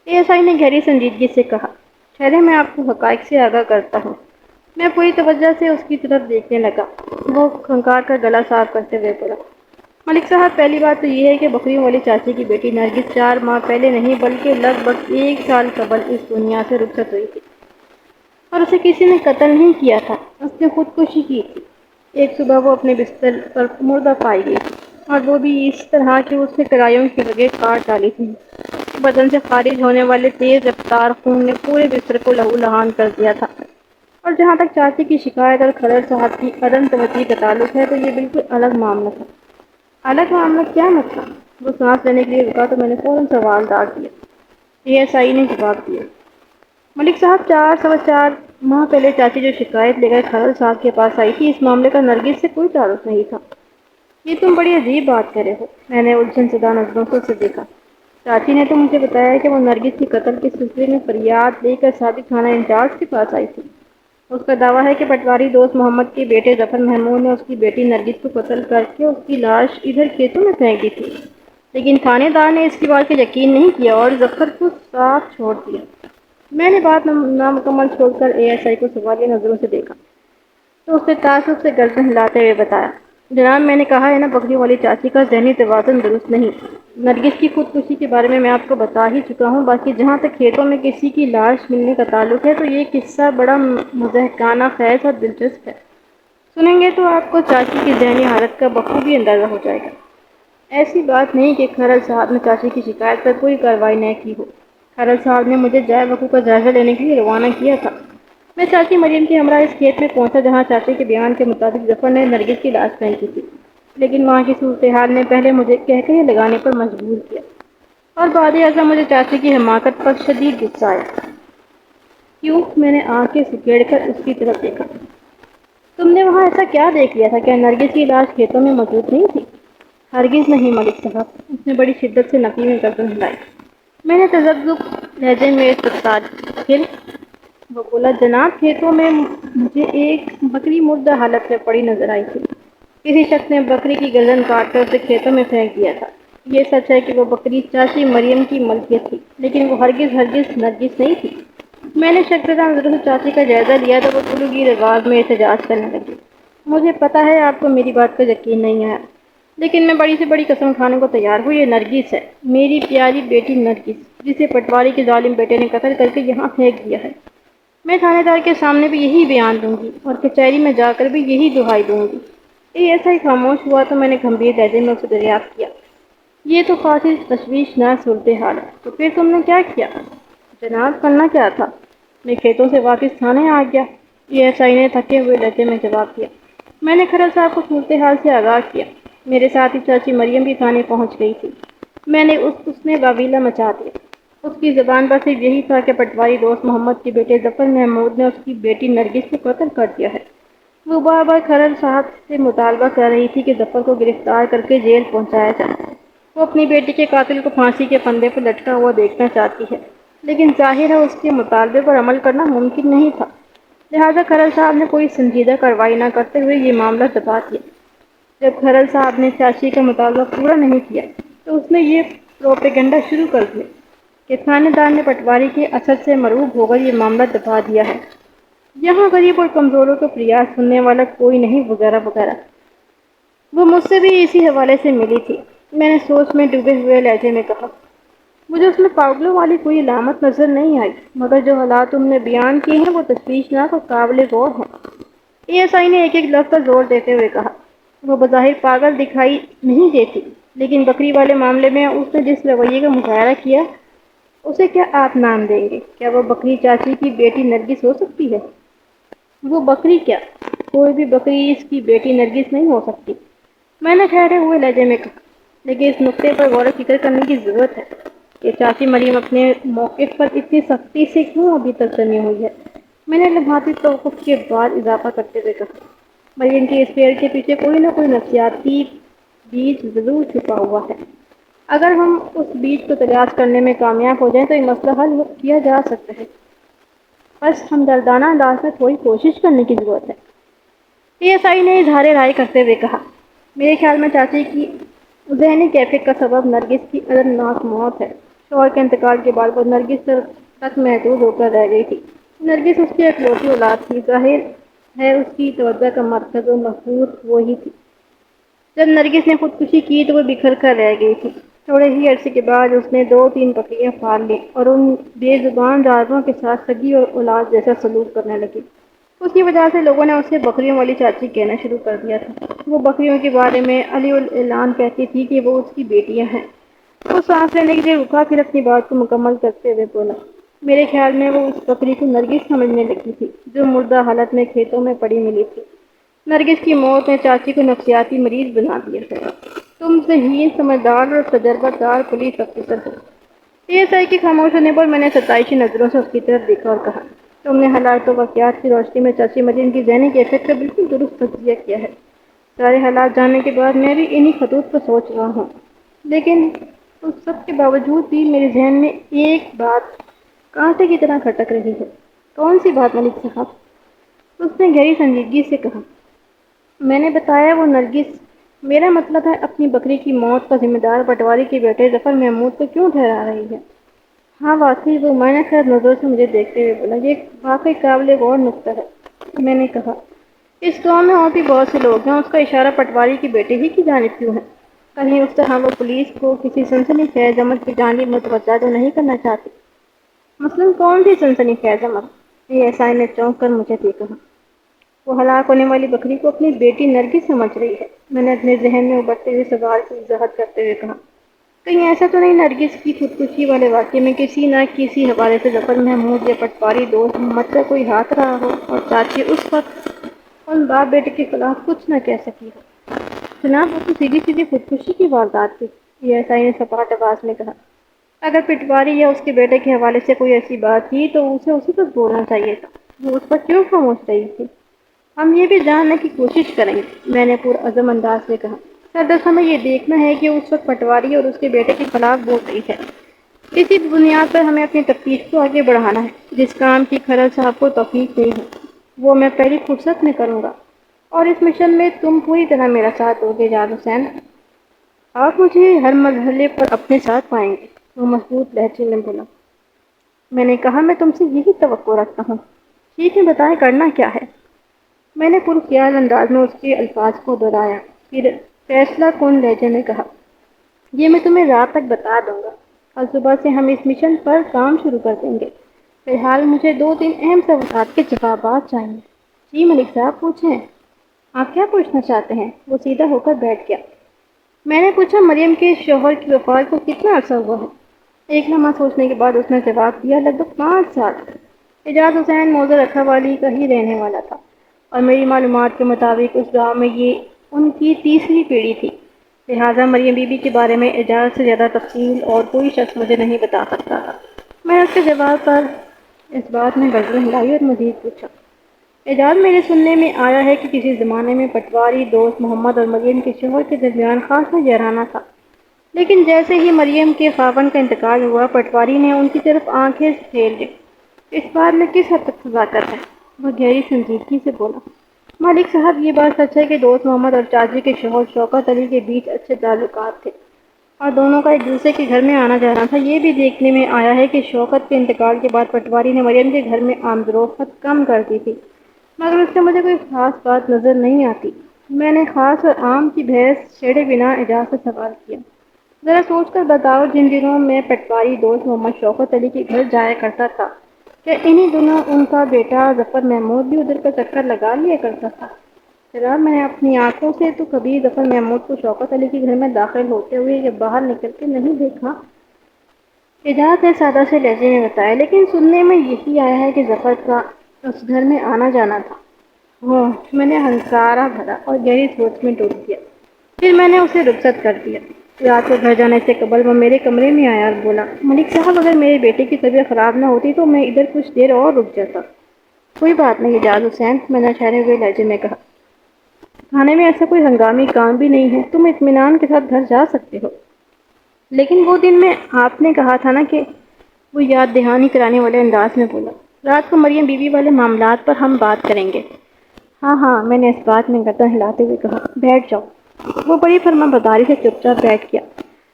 اے ایس آئی نے گہری سنجیدگی سے کہا، ٹھہرے میں آپ کو حقائق سے آگاہ کرتا ہوں۔ میں پوری توجہ سے اس کی طرف دیکھنے لگا۔ وہ کھنکار کر گلا صاف کرتے ہوئے بولا، ملک صاحب پہلی بات تو یہ ہے کہ بکریوں والی چاچی کی بیٹی نرگس 4 ماہ پہلے نہیں بلکہ لگ بھگ 1 سال قبل اس دنیا سے رخصت ہوئی تھی، اور اسے کسی نے قتل نہیں کیا تھا، اس نے خودکشی کی تھی۔ ایک صبح وہ اپنے بستر پر مردہ پائی گئی تھی، اور وہ بھی اس طرح کہ اس نے کرائیوں کی رگیں کاٹ ڈالی تھیں۔ بدن سے خارج ہونے والے تیز رفتار خون نے پورے بستر کو لہو لہان کر دیا تھا۔ اور جہاں تک چاچی کی شکایت اور کھرل صاحب کی عدم توجہی کا تعلق ہے تو یہ بالکل الگ معاملہ تھا۔ الگ معاملہ کیا مطلب؟ وہ سانس لینے کے لیے رکا تو میں نے فوراً سوال داغ دیا۔ اے ایس آئی نے جواب دیا، ملک صاحب 4 ماہ پہلے چاچی جو شکایت لے کر کھرل صاحب کے پاس آئی تھی، اس معاملے کا نرگس سے کوئی تعلق نہیں تھا۔ یہ تم بڑی عجیب بات کہہ رہے ہو۔ میں نے الجھن زدہ نظروں سے اسے دیکھا۔ چاچی نے تو مجھے بتایا کہ وہ نرگس کی قتل کے سلسلے میں فریاد لے کر سابق تھانہ انچارج کے پاس آئی تھی۔ اس کا دعویٰ ہے کہ پٹواری دوست محمد کے بیٹے ظفر محمود نے اس کی بیٹی نرگس کو قتل کر کے اس کی لاش ادھر کھیتوں میں پھینک دی تھی، لیکن تھانے دار نے اس کی بات پر یقین نہیں کیا اور ظفر کو صاف چھوڑ دیا۔ میں نے بات نامکمل چھوڑ کر اے ایس آئی کو سوالیہ نظروں سے دیکھا تو اس نے تعصب سے گردن ہلاتے ہوئے بتایا، جناب میں نے کہا ہے نا، بکریوں والی چاچی کا ذہنی توازن درست نہیں۔ نرگس کی خودکشی کے بارے میں آپ کو بتا ہی چکا ہوں۔ باقی جہاں تک کھیتوں میں کسی کی لاش ملنے کا تعلق ہے تو یہ قصہ بڑا مضحکانہ خیز اور دلچسپ ہے۔ سنیں گے تو آپ کو چاچی کی ذہنی حالت کا بخوبی اندازہ ہو جائے گا۔ ایسی بات نہیں کہ کھرل صاحب نے چاچی کی شکایت پر کوئی کارروائی نہ کی ہو۔ کھرل صاحب نے مجھے جائے وقوع کا جائزہ لینے کے لیے روانہ کیا تھا۔ میں چاچی مریم کے ہمراہ اس کھیت میں پہنچا جہاں چاچی کے بیان کے مطابق ظفر نے نرگس کی لاش پھینکی تھی، لیکن وہاں کی صورتحال نے پہلے مجھے کہکہے لگانے پر مجبور کیا، اور بعد ازاں مجھے چاچی کی حماقت پر شدید غصہ آیا۔ کیوں؟ میں نے آنکھیں سکیڑ کر اس کی طرف دیکھا۔ تم نے وہاں ایسا کیا دیکھ لیا تھا؟ کیا نرگس کی لاش کھیتوں میں موجود نہیں تھی؟ ہرگز نہیں ملک صاحب، اس نے بڑی شدت سے نفی میں گردن ہلائی۔ میں نے تذبذب لہجے میں آخر؟ وہ بولا، جناب کھیتوں میں مجھے ایک بکری مردہ حالت میں پڑی نظر آئی تھی۔ کسی شخص نے بکری کی گردن کاٹ کر اسے کھیتوں میں پھینک دیا تھا۔ یہ سچ ہے کہ وہ بکری چاچی مریم کی ملکیت تھی، لیکن وہ ہرگز نرگس نہیں تھی۔ میں نے شکزدہ نظروں سے چاچی کا جائزہ لیا تو وہ طلوعی آواز میں احتجاج کرنے لگی۔ مجھے پتا ہے آپ کو میری بات پر یقین نہیں آیا، لیکن میں بڑی سے بڑی قسم کھانے کو تیار ہوں، یہ نرگس ہے، میری پیاری بیٹی نرگس، جسے پٹواری کے ظالم بیٹے نے قتل کر کے یہاں پھینک دیا ہے۔ میں تھانے دار کے سامنے بھی یہی بیان دوں گی اور کچہری میں جا کر بھی یہی دہائی دوں گی۔ یہ ایسا ہی خاموش ہوا تو میں نے گمبھیر لہجے میں اسے دریافت کیا، یہ تو خاصی تشویشناک صورتحال ہے، تو پھر تم نے کیا کیا؟ جناب کرنا کیا تھا، میں کھیتوں سے واپس تھانے آ گیا، یہ ایسائی نے تھکے ہوئے لہجے میں جواب دیا۔ میں نے کھرر صاحب کو صورتحال سے آگاہ کیا، میرے ساتھ ہی چاچی مریم بھی تھانے پہنچ گئی تھی۔ اس نے واویلا مچا دیا۔ اس کی زبان پر صرف یہی تھا کہ پٹواری دوست محمد کے بیٹے ظفر محمود نے اس کی بیٹی نرگس کو قتل کر دیا ہے۔ وہ بار بار کھرر صاحب سے مطالبہ کر رہی تھی کہ ظفر کو گرفتار کر کے جیل پہنچایا جائے۔ وہ اپنی بیٹی کے قاتل کو پھانسی کے پھندے پر لٹکا ہوا دیکھنا چاہتی ہے، لیکن ظاہر ہے اس کے مطالبے پر عمل کرنا ممکن نہیں تھا۔ لہٰذا کھرر صاحب نے کوئی سنجیدہ کارروائی نہ کرتے ہوئے یہ معاملہ دبا دیا۔ جب کھرر صاحب نے چاچی کا مطالبہ پورا نہیں کیا تو اس نے یہ پروپیگنڈا شروع کر دیا کہ تھانے دار نے پٹواری کے اثر سے مرعوب ہو کر یہ معاملہ دبا دیا ہے، یہاں غریب اور کمزوروں کو فریاد سننے والا کوئی نہیں، وغیرہ وغیرہ۔ وہ مجھ سے بھی اسی حوالے سے ملی تھی، میں نے سوچ میں ڈوبے ہوئے لہجے میں کہا۔ مجھے اس میں پاگلوں والی کوئی علامت نظر نہیں آئی، مگر جو حالات تم نے بیان کیے ہیں وہ تشویشناک اور قابل غور ہیں۔ اے ایس آئی نے ایک ایک لفظ پر زور دیتے ہوئے کہا۔ وہ بظاہر پاگل دکھائی نہیں دیتی، لیکن بکری والے معاملے میں اس نے جس رویے کا مظاہرہ کیا اسے کیا آپ نام دیں گے؟ کیا وہ بکری چاچی کی بیٹی نرگس ہو سکتی ہے؟ وہ بکری کیا، کوئی بھی بکری اس کی بیٹی نرگس نہیں ہو سکتی، میں نے ٹھہرے ہوئے لہجے میں کہا۔ لیکن اس نقطے پر غور و فکر کرنے کی ضرورت ہے کہ چاچی مریم اپنے موقف پر اتنی سختی سے کیوں ابھی تک بنی ہوئی ہے۔ میں نے لمحاتی توقف کے بعد اضافہ کرتے ہوئے کہا، مریم کے اس پیڑ کے پیچھے کوئی نہ کوئی نفسیاتی بیج ضرور چھپا ہوا ہے۔ اگر ہم اس بیج کو تلاش کرنے میں کامیاب ہو جائیں تو یہ مسئلہ حل کیا جا سکتا ہے، بس ہمدردانہ انداز میں تھوڑی کوشش کرنے کی ضرورت ہے۔ پی ایس آئی نے اظہار رائے کرتے ہوئے کہا، میرے خیال میں چاچی کی ذہنی کیفیت کا سبب نرگس کی المناک موت ہے۔ شوہر کے انتقال کے بعد وہ نرگس تک محدود ہو کر رہ گئی تھی۔ نرگس اس کی اکلوتی اولاد تھی، ظاہر ہے اس کی توجہ کا مرکز و محور وہی تھی۔ جب نرگس نے خودکشی کی تو وہ بکھر کر رہ گئی تھی۔ تھوڑے ہی عرصے کے بعد اس نے 2-3 بکریاں پال لیں اور ان بے زبان جانوروں کے ساتھ سگی اور اولاد جیسا سلوک کرنے لگی۔ اس کی وجہ سے لوگوں نے اسے بکریوں والی چاچی کہنا شروع کر دیا تھا۔ وہ بکریوں کے بارے میں علی الاعلان کہتی تھی کہ وہ اس کی بیٹیاں ہیں۔ وہ سانس لینے کے لیے رکا، پھر اپنی بات کو مکمل کرتے ہوئے بولا، میرے خیال میں وہ اس بکری کو نرگس سمجھنے لگی تھی جو مردہ حالت میں کھیتوں میں پڑی ملی تھی۔ نرگس کی موت نے چاچی کو نفسیاتی مریض بنا دیا ہے۔ تم ذہین، سمجھدار اور تجربہ کار پولیس افسر ہو۔ پی ایس آئی کی خاموش ہونے پر میں نے ستائشی نظروں سے اس کی طرف دیکھا اور کہا، تم نے حالات و واقعات کی روشنی میں چاچی مریم کی ذہنی کیفیت کا بالکل درست تجزیہ کیا ہے۔ سارے حالات جاننے کے بعد میں بھی انہی خطوط پر سوچ رہا ہوں، لیکن اس سب کے باوجود بھی میرے ذہن میں ایک بات کانٹے کی طرح کھٹک رہی ہے۔ کون سی بات ملک صاحب؟ اس نے گہری سنجیدگی سے کہا، میں نے بتایا وہ نرگس، میرا مطلب ہے اپنی بکری کی موت کا ذمہ دار پٹواری کے بیٹے ظفر محمود کو کیوں ٹھہرا رہی ہے؟ ہاں واقعی، وہ معنی خیر نظروں سے مجھے دیکھتے ہوئے بولا، یہ واقعی قابل غور نکتہ ہے۔ میں نے کہا، اس قوم میں اور بھی بہت سے لوگ ہیں، اس کا اشارہ پٹواری کے بیٹے ہی کی جانب کیوں ہے؟ کہیں اس طرح وہ پولیس کو کسی سنسنی خیز عمل کی جانب متوجہ تو نہیں کرنا چاہتی؟ مثلاً کون سی سنسنی خیز عمل؟ اے ایس آئی نے چونک کر مجھے دیکھا۔ وہ ہلاک ہونے والی بکری کو اپنی بیٹی نرگس سمجھ رہی ہے، میں نے اپنے ذہن میں ابھرتے ہوئے سوال کی وضاحت کرتے ہوئے کہا، کہیں ایسا تو نہیں نرگس کی خودکشی والے واقعے میں کسی نہ کسی حوالے سے ظفر محمود یا پٹواری دوست محمد کا کوئی ہاتھ رہا ہو اور چاچی اس وقت ان باپ بیٹے کے خلاف کچھ نہ کہہ سکی ہو؟ جناب وہ تو سیدھی سیدھی خودکشی کی واردات تھی، یہ ایس آئی نے سپاٹ آواز میں کہا۔ اگر پٹواری یا اس کے بیٹے کے حوالے سے کوئی ایسی بات تھی تو اسے اسی پر بولنا چاہیے تھا، وہ اس پر کیوں خاموش رہی تھی؟ ہم یہ بھی جاننے کی کوشش کریں گے، میں نے پرعزم انداز سے کہا۔ سر دس ہمیں یہ دیکھنا ہے کہ اس وقت پٹواری اور اس کے بیٹے کے خلاف بول رہی ہے، اسی بنیاد پر ہمیں اپنی تفتیش کو آگے بڑھانا ہے۔ جس کام کی کھرل صاحب کو توفیق نہیں ہے وہ میں پہلی فرصت میں کروں گا، اور اس مشن میں تم پوری طرح میرا ساتھ دو گے اعجاز حسین۔ آپ مجھے ہر مرحلے پر اپنے ساتھ پائیں گے، وہ مضبوط لہجے میں بولا۔ میں نے کہا میں تم سے یہی توقع رکھتا ہوں۔ ٹھیک ہے بتائیں کرنا کیا ہے؟ میں نے پرخیال انداز میں اس کے الفاظ کو دہرایا، پھر فیصلہ کن لہجے میں کہا، یہ میں تمہیں رات تک بتا دوں گا، کل صبح سے ہم اس مشن پر کام شروع کر دیں گے۔ فی الحال مجھے 2-3 اہم سوالات کے جوابات چاہیے۔ جی ملک صاحب پوچھیں، آپ کیا پوچھنا چاہتے ہیں؟ وہ سیدھا ہو کر بیٹھ گیا۔ میں نے پوچھا مریم کے شوہر کی وفات کو کتنا عرصہ ہوا ہے؟ ایک لمحہ سوچنے کے بعد اس نے جواب دیا، لگ بھگ 5 سال۔ اعجاز حسین موزہ رکھا والی کا ہی رہنے والا تھا، اور میری معلومات کے مطابق اس گاؤں میں یہ ان کی تیسری پیڑھی تھی۔ لہٰذا مریم بی بی کے بارے میں اعجاز سے زیادہ تفصیل اور کوئی شخص مجھے نہیں بتا سکتا تھا۔ میں نے اس کے جواب پر اس بات میں گردن ہلائی اور مزید پوچھا، اعجاز میرے سننے میں آیا ہے کہ کسی زمانے میں پٹواری دوست محمد اور مریم کے شوہر کے درمیان خاصا جیرانہ تھا، لیکن جیسے ہی مریم کے خاوند کا انتقال ہوا پٹواری نے ان کی طرف آنکھیں پھیر لیں۔ اس بات میں کس حد تک صداقت ہے؟ وہ گہری سنجیدگی سے بولا، مالک صاحب یہ بات سچ ہے کہ دوست محمد اور چاچی کے شوہر شوکت علی کے بیچ اچھے تعلقات تھے، اور دونوں کا ایک دوسرے کے گھر میں آنا جانا تھا۔ یہ بھی دیکھنے میں آیا ہے کہ شوکت کے انتقال کے بعد پٹواری نے مریم کے گھر میں آمد و رفت کم کر دی تھی، مگر اس سے مجھے کوئی خاص بات نظر نہیں آتی۔ میں نے خاص اور عام کی بحث چھیڑے بنا اعجاز سے سوال کیا، ذرا سوچ کر بتاؤ جن دنوں میں پٹواری دوست محمد شوکت علی کے گھر جایا کرتا تھا، کیا انہی دنوں ان کا بیٹا ظفر محمود بھی ادھر کا چکر لگا لیا کرتا تھا؟ جناب میں نے اپنی آنکھوں سے تو کبھی ظفر محمود کو شوکت علی کے گھر میں داخل ہوتے ہوئے یا باہر نکلتے نہیں دیکھا، اعجاز نے سادہ سے لہجے میں بتایا، لیکن سننے میں یہی آیا ہے کہ ظفر کا اس گھر میں آنا جانا تھا۔ میں نے ہنکارا بھرا اور گہری سوچ میں ڈوب دیا، پھر میں نے اسے رخصت کر دیا۔ رات کو گھر جانے سے قبل وہ میرے کمرے میں آیا اور بولا، ملک صاحب اگر میرے بیٹے کی طبیعت خراب نہ ہوتی تو میں ادھر کچھ دیر اور رک جاتا۔ کوئی بات نہیں اعجاز حسین، میں نے ٹھہرے ہوئے لہجے میں کہا، کھانے میں ایسا کوئی ہنگامی کام بھی نہیں ہے، تم اطمینان کے ساتھ گھر جا سکتے ہو۔ لیکن وہ دن میں آپ نے کہا تھا نا کہ وہ یاد دہانی کرانے والے انداز میں بولا، رات کو مریم بی بی والے معاملات پر ہم بات کریں گے۔ ہاں ہاں، میں نے اس بات میں گردن ہلاتے ہوئے کہا، بیٹھ جاؤ۔ وہ بڑی فرما برداری سے چپ چاپ بیٹھ گیا۔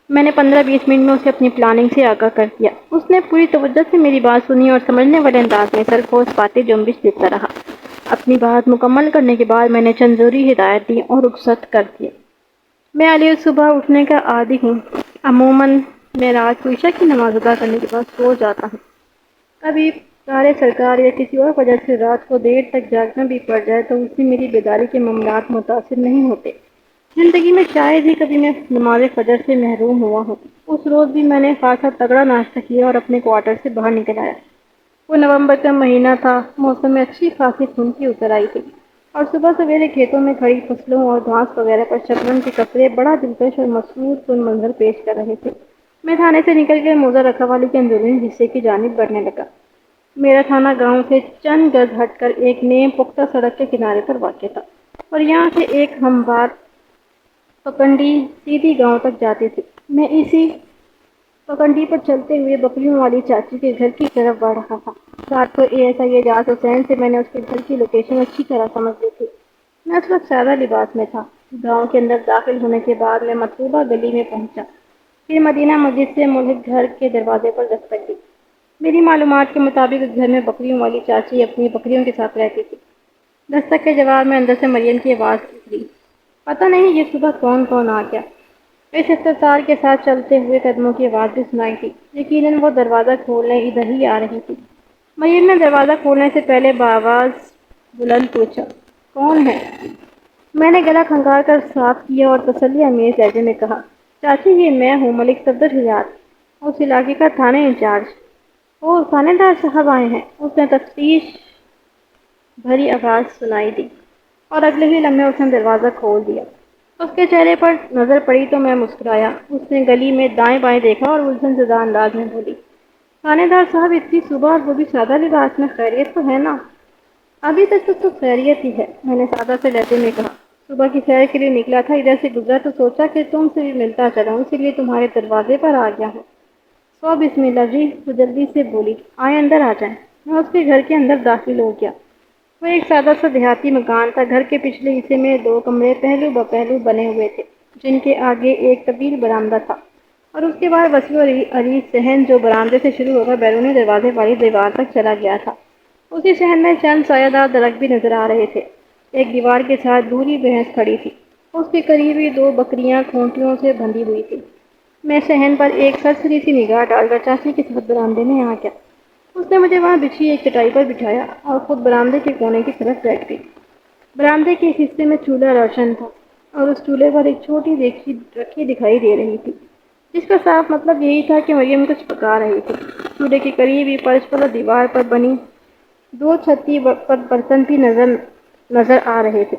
میں نے 15-20 منٹ میں اسے اپنی پلاننگ سے آگاہ کر دیا۔ اس نے پوری توجہ سے میری بات سنی اور سمجھنے والے انداز میں سرفوش باتیں جنبش دیتا رہا۔ اپنی بات مکمل کرنے کے بعد میں نے چند ضروری ہدایت دی اور رخصت کر دیا۔ میں علی صبح اٹھنے کا عادی ہوں۔ عموماً میں رات کو عشاء کی نماز ادا کرنے کے بعد سو جاتا ہوں۔ کبھی کارِ سرکار یا کسی اور وجہ سے رات کو دیر تک جاگنا بھی پڑ جائے تو اس سے میری بیداری کے معاملات متاثر نہیں ہوتے۔ زندگی میں شاید ہی کبھی میں نماز فجر سے محروم ہوا ہوں۔ اس روز بھی میں نے خاصا تگڑا ناشتہ کیا اور اپنے کوارٹر سے باہر نکل آیا۔ وہ نومبر کا مہینہ تھا، موسم میں اچھی خاصی ٹھنڈی اتر آئی تھی، اور صبح سویرے کھیتوں میں کھڑی فصلوں اور گھاس وغیرہ پر شبنم کے قطرے بڑا دلکش اور مسرور کن منظر پیش کر رہے تھے۔ میں تھانے سے نکل کر موزہ رکھا والی کے اندرونی حصے کی جانب بڑھنے لگا۔ میرا تھانہ گاؤں سے چند گز ہٹ کر ایک نیم پختہ سڑک کے کنارے پر واقع تھا، اور یہاں سے ایک ہموار پگڈنڈی سیدھی گاؤں تک جاتی تھی۔ میں اسی پگڈنڈی پر چلتے ہوئے بکریوں والی چاچی کے گھر کی طرف بڑھ رہا تھا۔ رات کو اعجاز حسین سے میں نے اس کے گھر کی لوکیشن اچھی طرح سمجھ لی تھی۔ میں اس وقت سادہ لباس میں تھا۔ گاؤں کے اندر داخل ہونے کے بعد میں مطلوبہ گلی میں پہنچا، پھر مدینہ مسجد سے ملک گھر کے دروازے پر دستک دی۔ میری معلومات کے مطابق اس گھر میں بکریوں والی چاچی اپنی بکریوں کے ساتھ رہتی تھی۔ دستک کے جواب میں اندر سے مریم کی آواز نکلی، پتہ نہیں یہ صبح کون کون آ گیا۔ اس استفسار کے ساتھ چلتے ہوئے قدموں کی آواز بھی سنائی تھی۔ یقیناً وہ دروازہ کھولنے ادھر ہی آ رہی تھی۔ مریم نے دروازہ کھولنے سے پہلے بآواز بلند پوچھا، کون ہے؟ میں نے گلا کھنگار کر صاف کیا اور تسلی آمیز لہجے میں کہا، چاچی یہ میں ہوں، ملک صفدر حیات، اس علاقے کا تھانے انچارج۔ وہ تھانے دار صاحب آئے ہیں، اس نے تفتیش بھری آواز سنائی دی، اور اگلے ہی لمحے اس نے دروازہ کھول دیا۔ اس کے چہرے پر نظر پڑی تو میں مسکرایا۔ اس نے گلی میں دائیں بائیں دیکھا اور الجھن زدہ انداز میں بولی، تھانے دار صاحب اتنی صبح اور وہ بھی سادہ لباس میں، خیریت تو ہے نا؟ ابھی تک تو خیریت ہی ہے، میں نے سادہ سے لہجے میں کہا۔ صبح کی سیر کے لیے نکلا تھا، ادھر سے گزرا تو سوچا کہ تم سے بھی ملتا چلاؤں، اسی لیے تمہارے دروازے پر آ گیا ہوں۔ تو بسم اللہ جی، وہ جلدی سے بولی۔ آئے اندر آ جائیں۔ میں اس کے گھر کے اندر داخل ہو گیا۔ وہ ایک سادہ سا دیہاتی مکان تھا۔ گھر کے پچھلے حصے میں 2 کمرے پہلو بپہلو بنے ہوئے تھے، جن کے آگے ایک طویل برآمدہ تھا اور اس کے بعد وسیع و عریض صحن جو برآمدے سے شروع ہو کر بیرونی دروازے والی دیوار تک چلا گیا تھا۔ اسی صحن میں چند سایہ دار درخت بھی نظر آ رہے تھے۔ ایک دیوار کے ساتھ بوڑھی بھینس کھڑی تھی۔ اس کے قریب ہی 2 بکریاں کھوٹیوں سے بندھی ہوئی تھی۔ میں صحن پر ایک سرسری سی نگاہ ڈال کر چاچی کے ساتھ برآمدے میں آ گیا۔ اس نے مجھے وہاں بچھی ایک چٹائی پر بٹھایا اور خود برآمدے کے کونے کی طرف بیٹھ گئی۔ برآمدے کے حصے میں چولہا روشن تھا اور اس چولہے پر ایک چھوٹی دیگچی رکھی دکھائی دے رہی تھی، جس کا صاف مطلب یہی تھا کہ مریم کچھ پکا رہی تھی۔ چولہے کے قریب ہی فرش پر اور دیوار پر بنی 2 چھتی پر برتن بھی نظر آ رہے تھے۔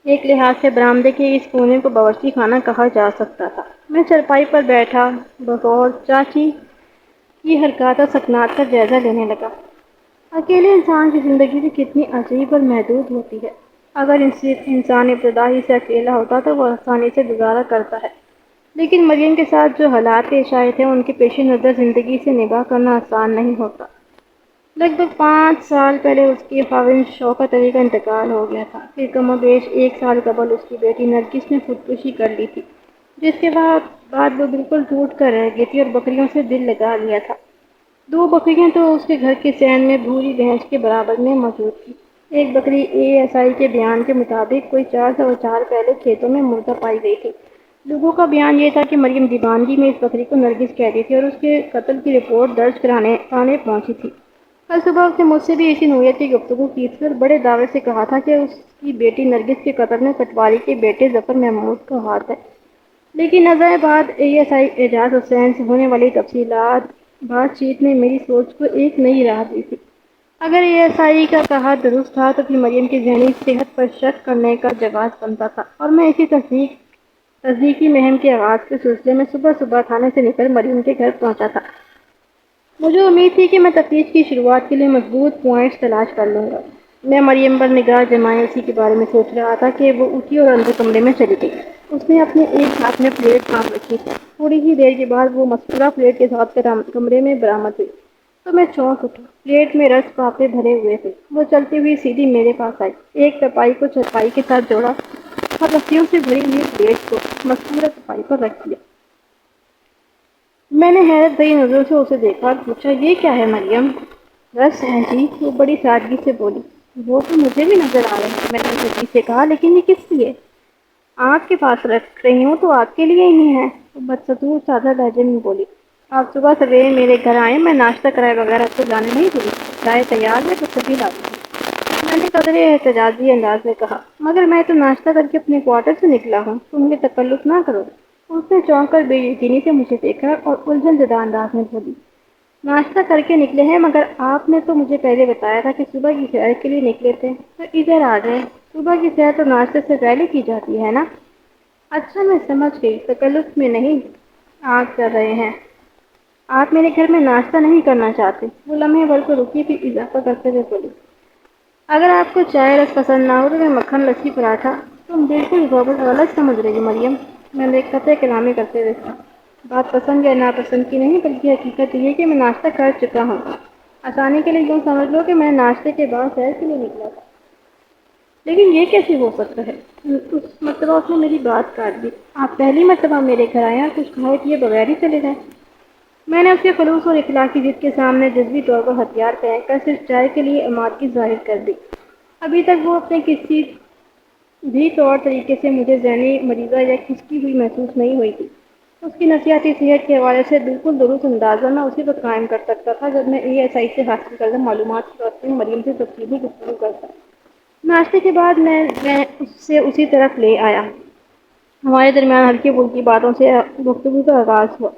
ایک لحاظ سے برآمدے کے اس کونے کو باورچی خانہ کہا جا سکتا تھا۔ میں چارپائی پر بیٹھا بغور چاچی کی حرکات اور سکنات کا جائزہ لینے لگا۔ اکیلے انسان کی زندگی بھی کتنی عجیب اور محدود ہوتی ہے۔ اگر انسان ابتدا ہی سے اکیلا ہوتا تو وہ آسانی سے گزارا کرتا ہے، لیکن مریم کے ساتھ جو حالات پیش آئے تھے ان کے پیش نظر زندگی سے نباہ کرنا آسان نہیں ہوتا۔ لگ بھگ 5 سال پہلے اس کی خاوند شوکت علی کا انتقال ہو گیا تھا۔ پھر کم و بیش 1 سال قبل اس کی بیٹی نرگس نے خودکشی کر لی تھی، جس کے بعد وہ بالکل ٹوٹ کر رہ گئی تھی اور بکریوں سے دل لگا لیا تھا۔ 2 بکریاں تو اس کے گھر کے صحن میں بھوری بھینس کے برابر میں موجود تھی۔ ایک بکری ASI کے بیان کے مطابق کوئی 4 سال پہلے کھیتوں میں مردہ پائی گئی تھی۔ لوگوں کا بیان یہ تھا کہ مریم دیوانگی میں اس بکری کو نرگس کہتی تھی اور اس کے قتل کی رپورٹ درج کرانے پہنچی تھی۔ کل صبح اس نے مجھ سے بھی اسی نوعیت کی گفتگو کی تھی اور بڑے دعوے سے کہا تھا کہ اس کی بیٹی نرگس کے قتل میں پٹواری کے بیٹے ظفر محمود کا ہاتھ ہے۔ لیکن نظر بعد ASI اعجاز حسین سے ہونے والی تفصیلات بات چیت نے میری سوچ کو ایک نئی راہ دی تھی۔ اگر ASI کا کہا درست تھا تو پھر مریم کی ذہنی صحت پر شک کرنے کا جواز بنتا تھا، اور میں اسی تصدیقی مہم کے آغاز کے سلسلے میں صبح صبح تھانے سے نکل مریم کے گھر پہنچا تھا۔ مجھے امید تھی کہ میں تفتیش کی شروعات کے لیے مضبوط پوائنٹس تلاش کر لوں گا۔ میں مریم پر نگاہ جمائے اسی کے بارے میں سوچ رہا تھا کہ وہ اٹھی اور اندر کمرے میں چلی گئی۔ اس نے اپنے ایک ہاتھ میں پلیٹ تھام رکھی تھی۔ تھوڑی ہی دیر کے بعد وہ مذکورہ پلیٹ کے ساتھ کمرے میں برآمد ہوئی تو میں چونک اٹھا۔ پلیٹ میں رس پاپڑ بھرے ہوئے تھے۔ وہ چلتی ہوئی سیدھی میرے پاس آئی، ایک چارپائی کو چارپائی کے ساتھ جوڑا اور رسیوں سے بھری ہوئی پلیٹ کو مذکورہ چارپائی پر رکھ دیا۔ میں نے حیرت بھری نظروں سے اسے دیکھا اور پوچھا، یہ کیا ہے مریم؟ رس ہے جی، وہ بڑی سادگی سے بولی۔ وہ تو مجھے بھی نظر آ رہے ہیں، میں نے جلدی سے کہا، لیکن یہ کس لیے؟ آپ کے پاس رکھ رہی ہوں تو آپ کے لیے ہی ہے، وہ بدستور سادہ لہجے میں بولی۔ آپ صبح سویرے میرے گھر آئے، میں ناشتہ کرائے بغیر آپ کو جانے نہیں دوں گی۔ چائے تیار ہے تو تبھی لا دوں گی، میں نے قدرے احتجاجی انداز میں کہا۔ مگر میں تو ناشتہ کر کے اپنے کوارٹر سے نکلا ہوں، تم یہ تکلف نہ کرو۔ اس نے چونک کر بے یقینی سے مجھے دیکھا اور الجھن زدہ انداز میں بولی، ناشتہ کر کے نکلے ہیں، مگر آپ نے تو مجھے پہلے بتایا تھا کہ صبح کی سیر کے لیے نکلے تھے، تو ادھر آ گئے۔ صبح کی سیر تو ناشتے سے پہلے کی جاتی ہے نا؟ اچھا، میں سمجھ گئی، تکلف میں نہیں آپ کر رہے ہیں، آپ میرے گھر میں ناشتہ نہیں کرنا چاہتے۔ وہ لمحے بھر کو رکی پھر اضافہ کرتے ہوئے بولی، اگر آپ کو چائے رس پسند نہ ہو تو میں مکھن لسی پراٹھا۔ تم بالکل غلط سمجھ رہی ہو مریم، میں نے قطع کلامی کرتے ہوئے کہا۔ بات پسند یا ناپسند کی نہیں، بلکہ حقیقت یہ کہ میں ناشتہ کر چکا ہوں۔ آسانی کے لیے یوں سمجھ لو کہ میں ناشتے کے بعد سیر کے لیے نکلا تھا۔ لیکن یہ کیسے ہو سکتا ہے؟ اس مرتبہ اس نے میری بات کاٹ دی۔ آپ پہلی مرتبہ میرے گھر آئے اور کچھ کھائے پیے بغیر ہی چلے گئے۔ میں نے اس کے خلوص اور اخلاق کی ضد کے سامنے جذبی طور پر ہتھیار پھینک کر صرف چائے کے لیے آمادگی ظاہر کر دی۔ ابھی تک وہ اپنے کسی بھی طور طریقے سے مجھے ذہنی مریضہ یا کھسکی ہوئی محسوس نہیں ہوئی تھی۔ اس کی نفسیاتی صحت کے حوالے سے بالکل درست اندازہ میں اسی وقت قائم کر سکتا تھا جب میں ASI سے حاصل کردہ معلومات کی روشنی میں مریم سے تفصیلی گفتگو کرتا۔ ناشتے کے بعد میں اسے اسی طرف لے آیا۔ ہمارے درمیان ہلکی پھلکی باتوں سے گفتگو کا آغاز ہوا۔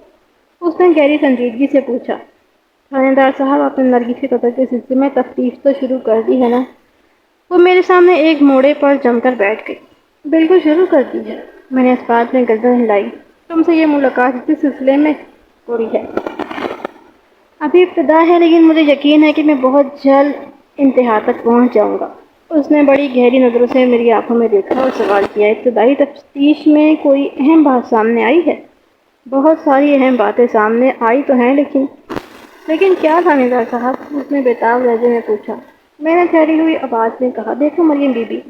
اس نے گہری سنجیدگی سے پوچھا، تھانے دار صاحب، آپ نے نرگس کے قتل کے سلسلے میں تفتیش تو شروع کر دی ہے نا؟ وہ میرے سامنے ایک موڑے پر جم کر بیٹھ گئی۔ بالکل شروع کر دی ہے، میں نے اس بات میں گردن ہلائی۔ تم سے یہ ملاقات اسی سلسلے میں ہو رہی ہے؟ ابھی ابتدا ہے، لیکن مجھے یقین ہے کہ میں بہت جلد انتہا تک پہنچ جاؤں گا۔ اس نے بڑی گہری نظروں سے میری آنکھوں میں دیکھا اور سوال کیا، ابتدائی تفتیش میں کوئی اہم بات سامنے آئی ہے؟ بہت ساری اہم باتیں سامنے آئی تو ہیں، لیکن کیا تھانے دار صاحب؟ اس نے بےتاب لہجے میں پوچھا۔ میں نے ٹھہری ہوئی آواز میں کہا، دیکھو مریم بی بی،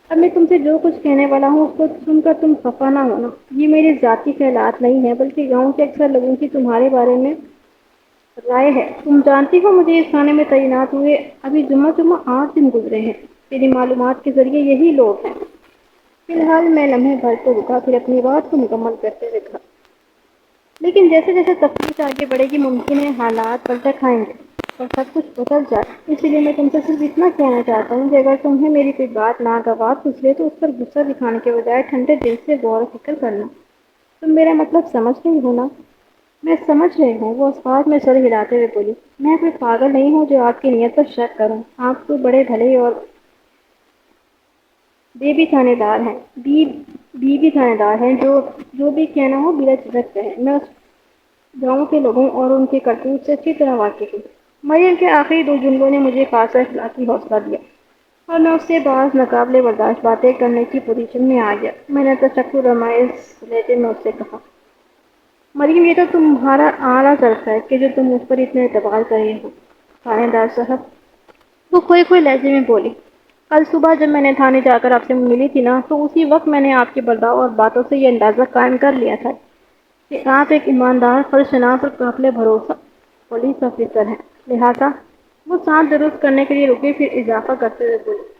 اب میں تم سے جو کچھ کہنے والا ہوں اس کو سن کر تم خفا نہ ہونا۔ یہ میری ذاتی خیالات نہیں ہے، بلکہ گاؤں کے اکثر لوگوں کی تمہارے بارے میں رائے ہے۔ تم جانتی ہو مجھے اس تھانے میں تعینات ہوئے ابھی جمعہ 8 دن گزرے ہیں۔ میری معلومات کے ذریعے یہی لوگ ہیں۔ فی الحال میں لمحے بھر کو رکا، پھر اپنی بات کو مکمل کرتے ہوئے کہا، لیکن جیسے جیسے تفتیش آگے بڑھے گی ممکن ہے حالات پلٹا کھائیں گے اور سب کچھ بدل جائے۔ اس لیے میں تم سے صرف اتنا کہنا چاہتا ہوں کہ اگر تمہیں میری کوئی بات ناگوار پوچھ تو اس پر غصہ دکھانے کے بجائے ٹھنڈے دل سے غور و فکر کرنا۔ تم میرا مطلب سمجھ رہی ہو نا؟ میں سمجھ رہی ہوں، وہ اسفات میں سر ہلاتے ہوئے بولی۔ میں کوئی پاگل نہیں ہوں جو آپ کی نیت پر شک کروں۔ آپ تو بڑے بھلے اور بی بھی تھانے دار ہیں، بی بھی تھانے دار ہیں، جو بھی کہنا ہو بلا جھجک کہیں۔ میں اس گاؤں کے لوگوں اور ان کے کرتوت سے اچھی طرح واقف ہوں۔ مریم کے آخری 2 جملوں نے مجھے خاصا اخلاقی حوصلہ دیا اور میں اس سے بعض ناقابل برداشت باتیں کرنے کی پوزیشن میں آ گیا۔ میں نے تشکر آمیز لہجے میں اس سے کہا، مریم یہ تو تمہارا اعلیٰ ظرف ہے کہ جو تم مجھ پر اتنا اعتبار کر رہے ہو۔ تھانے دار صاحب، وہ کھوئے لہجے میں بولی، کل صبح جب میں نے تھانے جا کر آپ سے ملی تھی نا، تو اسی وقت میں نے آپ کے برتاؤ اور باتوں سے یہ اندازہ قائم کر لیا تھا کہ آپ ایک ایماندار، خرچناس اور قابل بھروسہ پولیس آفیسر ہیں۔ لہٰذا وہ ساتھ درست کرنے کے لیے رکے، پھر اضافہ کرتے ہوئے بولی،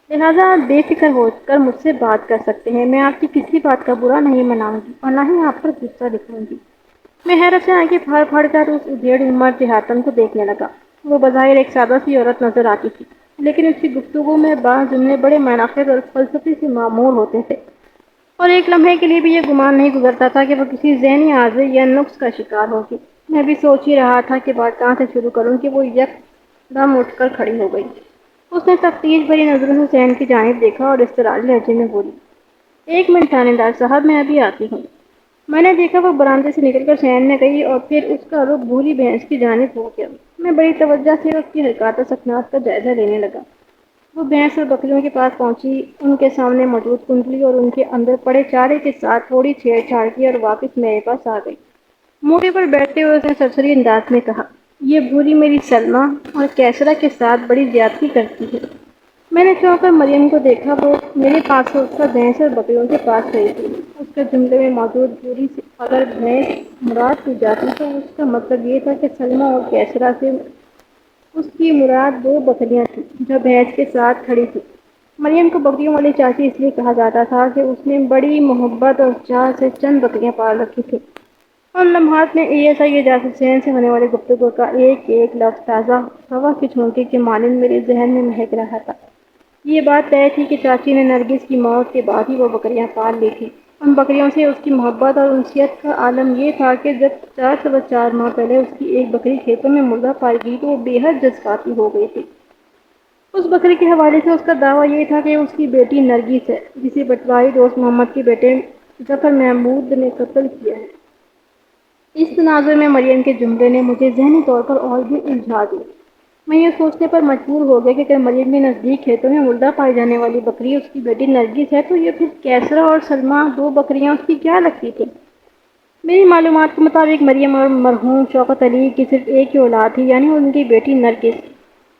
لہٰذا آپ بے فکر ہو کر مجھ سے بات کر سکتے ہیں۔ میں آپ کی کسی بات کا برا نہیں مناؤں گی اور نہ ہی آپ پر غصہ دکھاؤں گی۔ میں حیرت سے آنکھیں پھاڑ پھاڑ کر اس ادھیڑ عمر دیہاتن کو دیکھنے لگا۔ وہ بظاہر ایک سادہ سی عورت نظر آتی تھی، لیکن اس کی گفتگو میں بعض جملے بڑے معنیخیز اور فلسفی سے معمور ہوتے تھے، اور ایک لمحے کے لیے بھی یہ گمان نہیں گزرتا تھا کہ وہ کسی ذہنی عارضے یا نقص کا شکار ہوگی۔ میں بھی سوچ ہی رہا تھا کہ بات کہاں سے شروع کروں کہ وہ یک دم اٹھ کر کھڑی ہو گئی۔ اس نے تفتیش بھری نظروں سے سین کی جانب دیکھا اور اضطراری لہجے میں بولی، 1 منٹ تھانے دار صاحب، میں ابھی آتی ہوں۔ میں نے دیکھا وہ برآمدے سے نکل کر شین میں گئی اور پھر اس کا رخ بھوری بھینس کی جانب ہو گیا۔ میں بڑی توجہ سے اس کی حرکات و سکنات کا جائزہ لینے لگا۔ وہ بھینس اور بکریوں کے پاس پہنچی، ان کے سامنے موجود کنڈلی اور ان کے اندر پڑے چارے کے ساتھ تھوڑی چھیڑ چھاڑ کی اور واپس میرے پاس آ گئی۔ موقع پر بیٹھتے ہوئے اس نے سرسری انداز میں کہا، یہ بھوری میری سلمیٰ اور کیسرا کے ساتھ بڑی زیادتی کرتی ہے۔ میں نے چونک کر مریم کو دیکھا، وہ میرے پاس سے اٹھ کر بھینس اور بکریوں کے پاس گئی تھی۔ اس کے جملے میں موجود بھوری سے اگر بھینس مراد کی جاتی تو اس کا مطلب یہ تھا کہ سلمیٰ اور کیسرا سے اس کی مراد 2 بکریاں تھیں جو بھینس کے ساتھ کھڑی تھیں۔ مریم کو بکریوں والی چاچی اس لیے کہا جاتا تھا کہ اس نے بڑی محبت اور چاہ سے چند بکریاں پال رکھی تھیں۔ ان لمحات میں ASI جاسوسین سے ہونے والی گفتگو کا ایک ایک لفظ تازہ ہوا کے جھونکے کے مانند میرے ذہن میں مہک رہا تھا۔ یہ بات طے تھی کہ چاچی نے نرگس کی موت کے بعد ہی وہ بکریاں پال لی تھیں۔ ان بکریوں سے اس کی محبت اور انسیت کا عالم یہ تھا کہ جب 4 ماہ پہلے اس کی ایک بکری کھیتوں میں مردہ پائی گئی تو وہ بے حد جذباتی ہو گئی تھی۔ اس بکری کے حوالے سے اس کا دعویٰ یہ تھا کہ اس کی بیٹی نرگس ہے، جسے بٹوائی دوست محمد کے بیٹے ظفر محمود نے قتل کیا ہے۔ اس تناظر میں مریم کے جملے نے مجھے ذہنی طور پر اور بھی الجھا دیا۔ میں یہ سوچنے پر مجبور ہو گیا کہ اگر مریم کے نزدیک کھیتوں میں مردہ پائی جانے والی بکری اس کی بیٹی نرگس ہے تو یہ پھر کیسرا اور سلمیٰ 2 بکریاں اس کی کیا لگتی تھیں؟ میری معلومات کے مطابق مریم اور مرحوم شوکت علی کی صرف ایک ہی اولاد تھی، یعنی ان کی بیٹی نرگس۔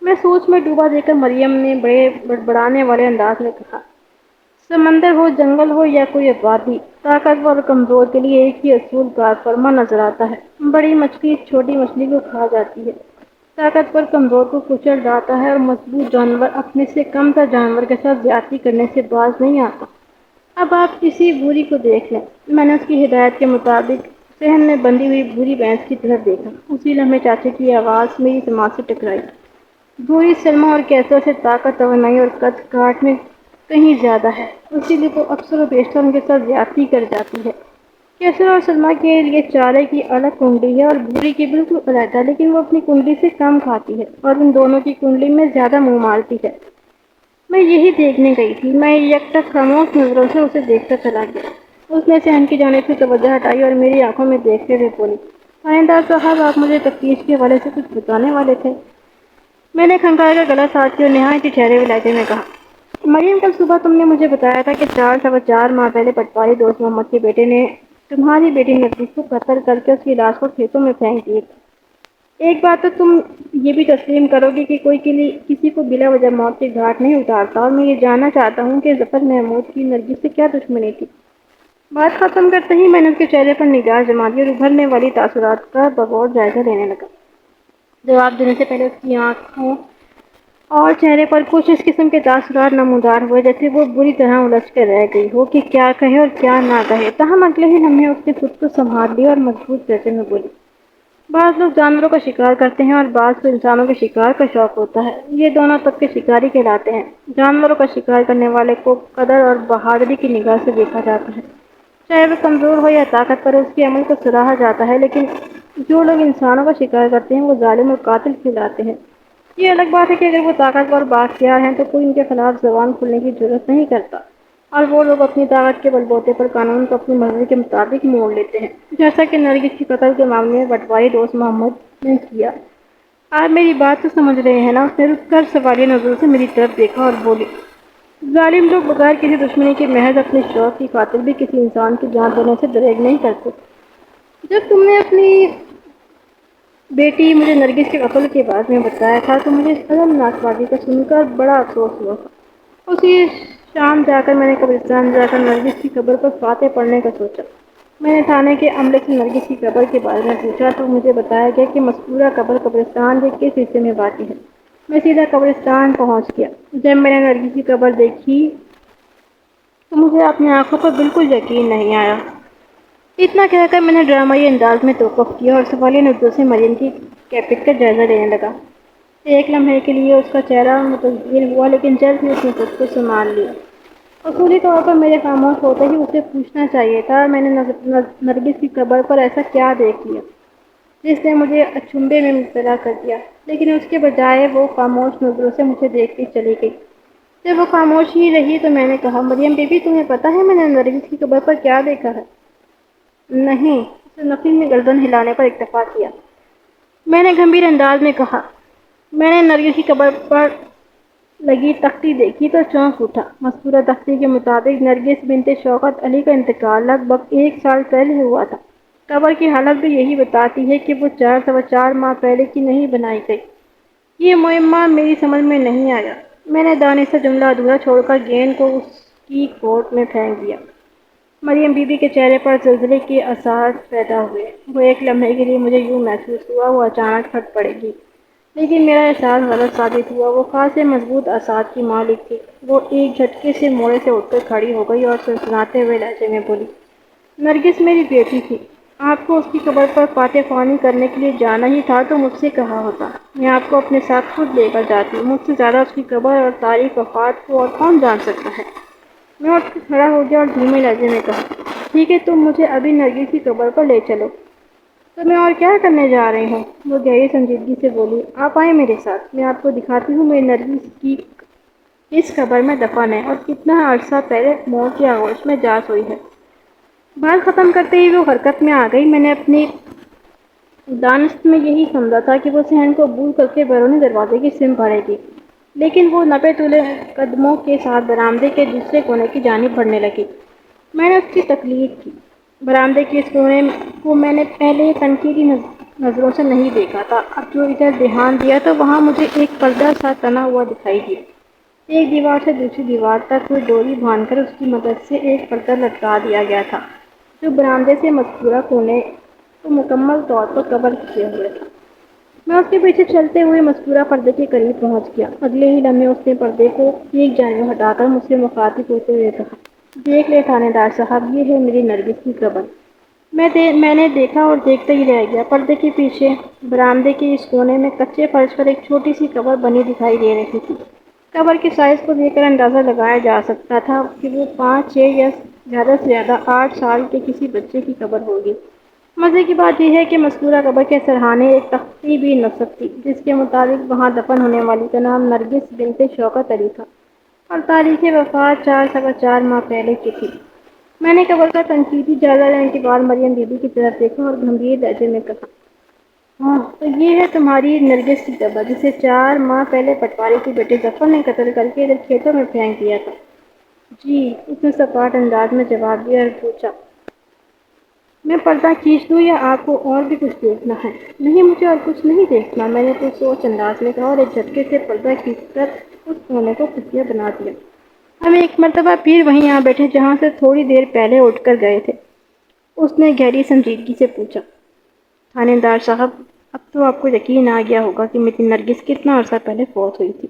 میں سوچ میں ڈوبا دیکھ کر مریم نے بڑے بڑبڑانے والے انداز میں کہا، سمندر ہو، جنگل ہو یا کوئی وادی، طاقتور اور کمزور کے لیے ایک ہی اصول کار فرما نظر آتا ہے۔ بڑی مچھلی چھوٹی مچھلی کو کھا جاتی ہے، طاقتور کمزور کو کچل ڈالتا ہے اور مضبوط جانور اپنے سے کم تر جانور کے ساتھ زیادتی کرنے سے باز نہیں آتا۔ اب آپ اسی بھوری کو دیکھ لیں۔ میں نے اس کی ہدایت کے مطابق صحن میں بندھی ہوئی بھوری بھینس کی طرف دیکھا۔ اسی لمحے چاچے کی آواز میری سماعت سے ٹکرائی، بھوری سلمیٰ اور کیسرا سے طاقت، توانائی اور قد کاٹ میں کہیں زیادہ ہے، اسی لیے وہ اکثر و بیشتر ان کے ساتھ زیادتی کر جاتی ہے۔ کیسرا اور سلمیٰ کے لیے چارے کی الگ کنڈلی ہے اور بھوری کی بالکل علیحدہ، لیکن وہ اپنی کنڈلی سے کم کھاتی ہے اور ان دونوں کی کنڈلی میں زیادہ منہ مارتی ہے۔ میں یہی دیکھنے گئی تھی۔ میں یک تک خاموش نظروں سے اسے دیکھتا چلا گیا۔ اس نے صحن کی جانب سے توجہ ہٹائی اور میری آنکھوں میں دیکھتے ہوئے بولی، تھانے دار صاحب، آپ مجھے تفتیش کے حوالے سے کچھ بتانے والے تھے؟ میں نے کھنگا کر گلا ساٹ کے اور نہایت ہی ٹھہرے ہوئے لہجے میں کہا، مریم، کل صبح تم نے مجھے بتایا تھا کہ 4 سوا 4 ماہ پہلے پٹواری دوست محمد کے بیٹے نے تمہاری بیٹی نرگس کو قتل کر کے اس کی لاش کو کھیتوں میں پھینک دیے۔ ایک بات تو تم یہ بھی تسلیم کرو گے کہ کوئی کسی کو بلا وجہ موت کے گھاٹ نہیں اتارتا، اور میں یہ جاننا چاہتا ہوں کہ ظفر محمود کی نرگس سے کیا دشمنی تھی۔ بات ختم کرتے ہی میں نے اس کے چہرے پر نگاہ جما دی اور ابھرنے والی تاثرات کا بغور جائزہ لینے لگا۔ جواب دینے سے پہلے اس کی آنکھوں اور چہرے پر کچھ اس قسم کے تاثرات نمودار ہوئے جیسے وہ بری طرح الجھ کر رہ گئی ہو کہ کیا کہے اور کیا نہ کہے۔ تاہم اگلے ہی لمحے اس نے خود کو سنبھال لیا اور مضبوط لہجے میں بولی، بعض لوگ جانوروں کا شکار کرتے ہیں اور بعض کو انسانوں کے شکار کا شوق ہوتا ہے۔ یہ دونوں طبقے شکاری کہلاتے ہیں۔ جانوروں کا شکار کرنے والے کو قدر اور بہادری کی نگاہ سے دیکھا جاتا ہے، چاہے وہ کمزور ہو یا طاقتور، اس کے عمل کو سراہا جاتا ہے، لیکن جو لوگ انسانوں کا شکار کرتے ہیں وہ ظالم اور قاتل کہلاتے ہیں۔ یہ الگ بات ہے کہ اگر وہ طاقتور اور بااختیار ہیں تو کوئی ان کے خلاف زبان کھولنے کی جرات نہیں کرتا، اور وہ لوگ اپنی طاقت کے بل بوتے پر قانون کو اپنی مرضی کے مطابق موڑ لیتے ہیں، جیسا کہ نرگس کے قتل کے معاملے میں پٹواری دوست محمد نے کیا۔ آپ میری بات تو سمجھ رہے ہیں نا؟ اس نے رک کر سوالیہ نظروں سے میری طرف دیکھا اور بولی، ظالم لوگ بغیر کسی دشمنی کے محض اپنے شوق کی خاطر بھی کسی انسان کی جان دینے سے دریغ نہیں کرتے۔ جب تم نے اپنی بیٹی مجھے نرگس کے قتل کے بارے میں بتایا تھا تو مجھے اس المناک واقعے کو سن کر بڑا افسوس ہوا تھا۔ اسی شام جا کر میں نے قبرستان جا کر نرگس کی قبر پر فاتح پڑھنے کا سوچا۔ میں نے تھانے کے عملے سے نرگس کی قبر کے بارے میں پوچھا تو مجھے بتایا گیا کہ مذکورہ قبر قبرستان کے کس حصے میں واقع ہے۔ میں سیدھا قبرستان پہنچ گیا۔ جب میں نے نرگس کی قبر دیکھی تو مجھے اپنی آنکھوں پر بالکل یقین نہیں آیا۔ اتنا کہہ کر میں نے ڈرامائی انداز میں توقف کیا اور سوالیہ نظروں سے مریم کی کیفیت کا جائزہ لینے لگا۔ ایک لمحے کے لیے اس کا چہرہ متغیر ہوا، لیکن جلد ہی اس نے خود کو سنبھال لیا۔ اصولی طور پر میرے خاموش ہوتے ہی اسے پوچھنا چاہیے تھا، میں نے نرگس کی قبر پر ایسا کیا دیکھ لیا جس نے مجھے اچنبھے میں مبتلا کر دیا، لیکن اس کے بجائے وہ خاموش نظروں سے مجھے دیکھتی چلی گئی۔ جب وہ خاموش ہی رہی تو میں نے کہا، مریم بی بی، تمہیں پتہ ہے میں نے نرگس کی قبر پر کیا دیکھا ہے؟ نہیں، اس نے نفی میں گردن ہلانے پر اکتفا کیا۔ میں نے گمبھیر انداز میں کہا، میں نے نرگس کی قبر پر لگی تختی دیکھی تو چونک اٹھا۔ مذکورہ تختی کے مطابق نرگس بنت شوکت علی کا انتقال لگ بھگ 1 سال پہلے ہوا تھا۔ قبر کی حالت بھی یہی بتاتی ہے کہ وہ 4 ماہ پہلے کی نہیں بنائی گئی۔ یہ معمہ میری سمجھ میں نہیں آیا۔ میں نے دانستہ جملہ ادھورا چھوڑ کر گیند کو اس کی کورٹ میں پھینک دیا۔ مریم بی بی کے چہرے پر زلزلے کے آثار پیدا ہوئے۔ وہ ایک لمحے کے لیے مجھے یوں محسوس ہوا وہ اچانک پھٹ پڑے گی، لیکن میرا احساس غلط ثابت ہوا۔ وہ خاصے مضبوط اعصاب کی مالک تھی۔ وہ ایک جھٹکے سے موڑے سے اٹھ کر کھڑی ہو گئی اور سنسناتے ہوئے لہجے میں بولی، نرگس میری بیٹی تھی۔ آپ کو اس کی قبر پر فاتح خوانی کرنے کے لیے جانا ہی تھا تو مجھ سے کہا ہوتا، میں آپ کو اپنے ساتھ خود لے کر جاتی۔ مجھ سے زیادہ اس کی قبر اور تاریخ وفات کو اور کون جان سکتا ہے؟ میں اٹھ کر کھڑا ہو گیا اور دھیمے لہجے میں کہا، ٹھیک ہے، تم مجھے ابھی نرگس کی قبر پر لے چلو۔ تو میں اور کیا کرنے جا رہی ہوں؟ وہ گہری سنجیدگی سے بولی، آپ آئیں میرے ساتھ، میں آپ کو دکھاتی ہوں میری نرگس کی اس قبر میں دفن ہے اور کتنا عرصہ پہلے موت کی آغوش میں جا سوئی ہے۔ بات ختم کرتے ہی وہ حرکت میں آ گئی۔ میں نے اپنی دانست میں یہی سمجھا تھا کہ وہ صحن کو عبور کر کے بیرونی دروازے کی سمت بڑھے گی، لیکن وہ نپے تلے قدموں کے ساتھ برآمدے کے دوسرے کونے کی جانب بڑھنے لگی۔ میں نے اس کی تقلید کی۔ برآمدے کے اس کونے کو میں نے پہلے تنقیدی نظروں سے نہیں دیکھا تھا۔ اب جو ادھر دھیان دیا تو وہاں مجھے ایک پردہ سا تنا ہوا دکھائی دیا۔ ایک دیوار سے دوسری دیوار تک کوئی ڈوری باندھ کر اس کی مدد سے ایک پردہ لٹکا دیا گیا تھا جو برآمدے سے مذکورہ کونے کو مکمل طور پر کور کیے ہوئے تھا۔ میں اس کے پیچھے چلتے ہوئے مذکورہ پردے کے قریب پہنچ گیا۔ اگلے ہی لمحے اس نے پردے کو ایک جانب ہٹا کر مجھ سے مخاطب ہوتے ہوئے کہا، دیکھ لیں تھانے دار صاحب، یہ ہے میری نرگس کی قبر۔ میں نے دیکھا اور دیکھتا ہی رہ گیا۔ پردے کے پیچھے برآمدے کے اس کونے میں کچے فرش پر ایک چھوٹی سی قبر بنی دکھائی دے رہی تھی۔ قبر کے سائز کو دیکھ کر اندازہ لگایا جا سکتا تھا کہ وہ 5، 6 یا زیادہ سے زیادہ 8 سال کے کسی بچے کی قبر ہوگی۔ مزے کی بات یہ ہے کہ مذکورہ قبر کے سرہانے ایک تختی بھی نصب تھی جس کے مطابق وہاں دفن ہونے والی کا نام نرگس بنت شوکت علی تھا اور تاریخ وفات 4 ماہ پہلے کی تھی۔ میں نے قبر کا تنقیدی جائزہ لینے کے بعد مریم بی بی کی طرف دیکھا اور گمبھیر لہجے میں کہا، ہاں، تو یہ ہے تمہاری نرگس کی قبر جسے 4 ماہ پہلے پٹواری کے بیٹے ظفر نے قتل کر کے ادھر کھیتوں میں پھینک دیا تھا؟ جی، اس نے سپاٹ انداز میں جواب دیا اور پوچھا، میں پردہ کھینچ دوں یا آپ کو اور بھی کچھ دیکھنا ہے؟ نہیں، مجھے اور کچھ نہیں دیکھنا، میں نے تو سوچ انداز میں کہا اور ایک جھٹکے سے پردہ کھینچ کر اس کونے کو خفیہ بنا دیا۔ ہم ایک مرتبہ پھر وہیں آ بیٹھے جہاں سے تھوڑی دیر پہلے اٹھ کر گئے تھے۔ اس نے گہری سنجیدگی سے پوچھا، تھانے دار صاحب، اب تو آپ کو یقین آ گیا ہوگا کہ میری نرگس کتنا عرصہ پہلے فوت ہوئی تھی۔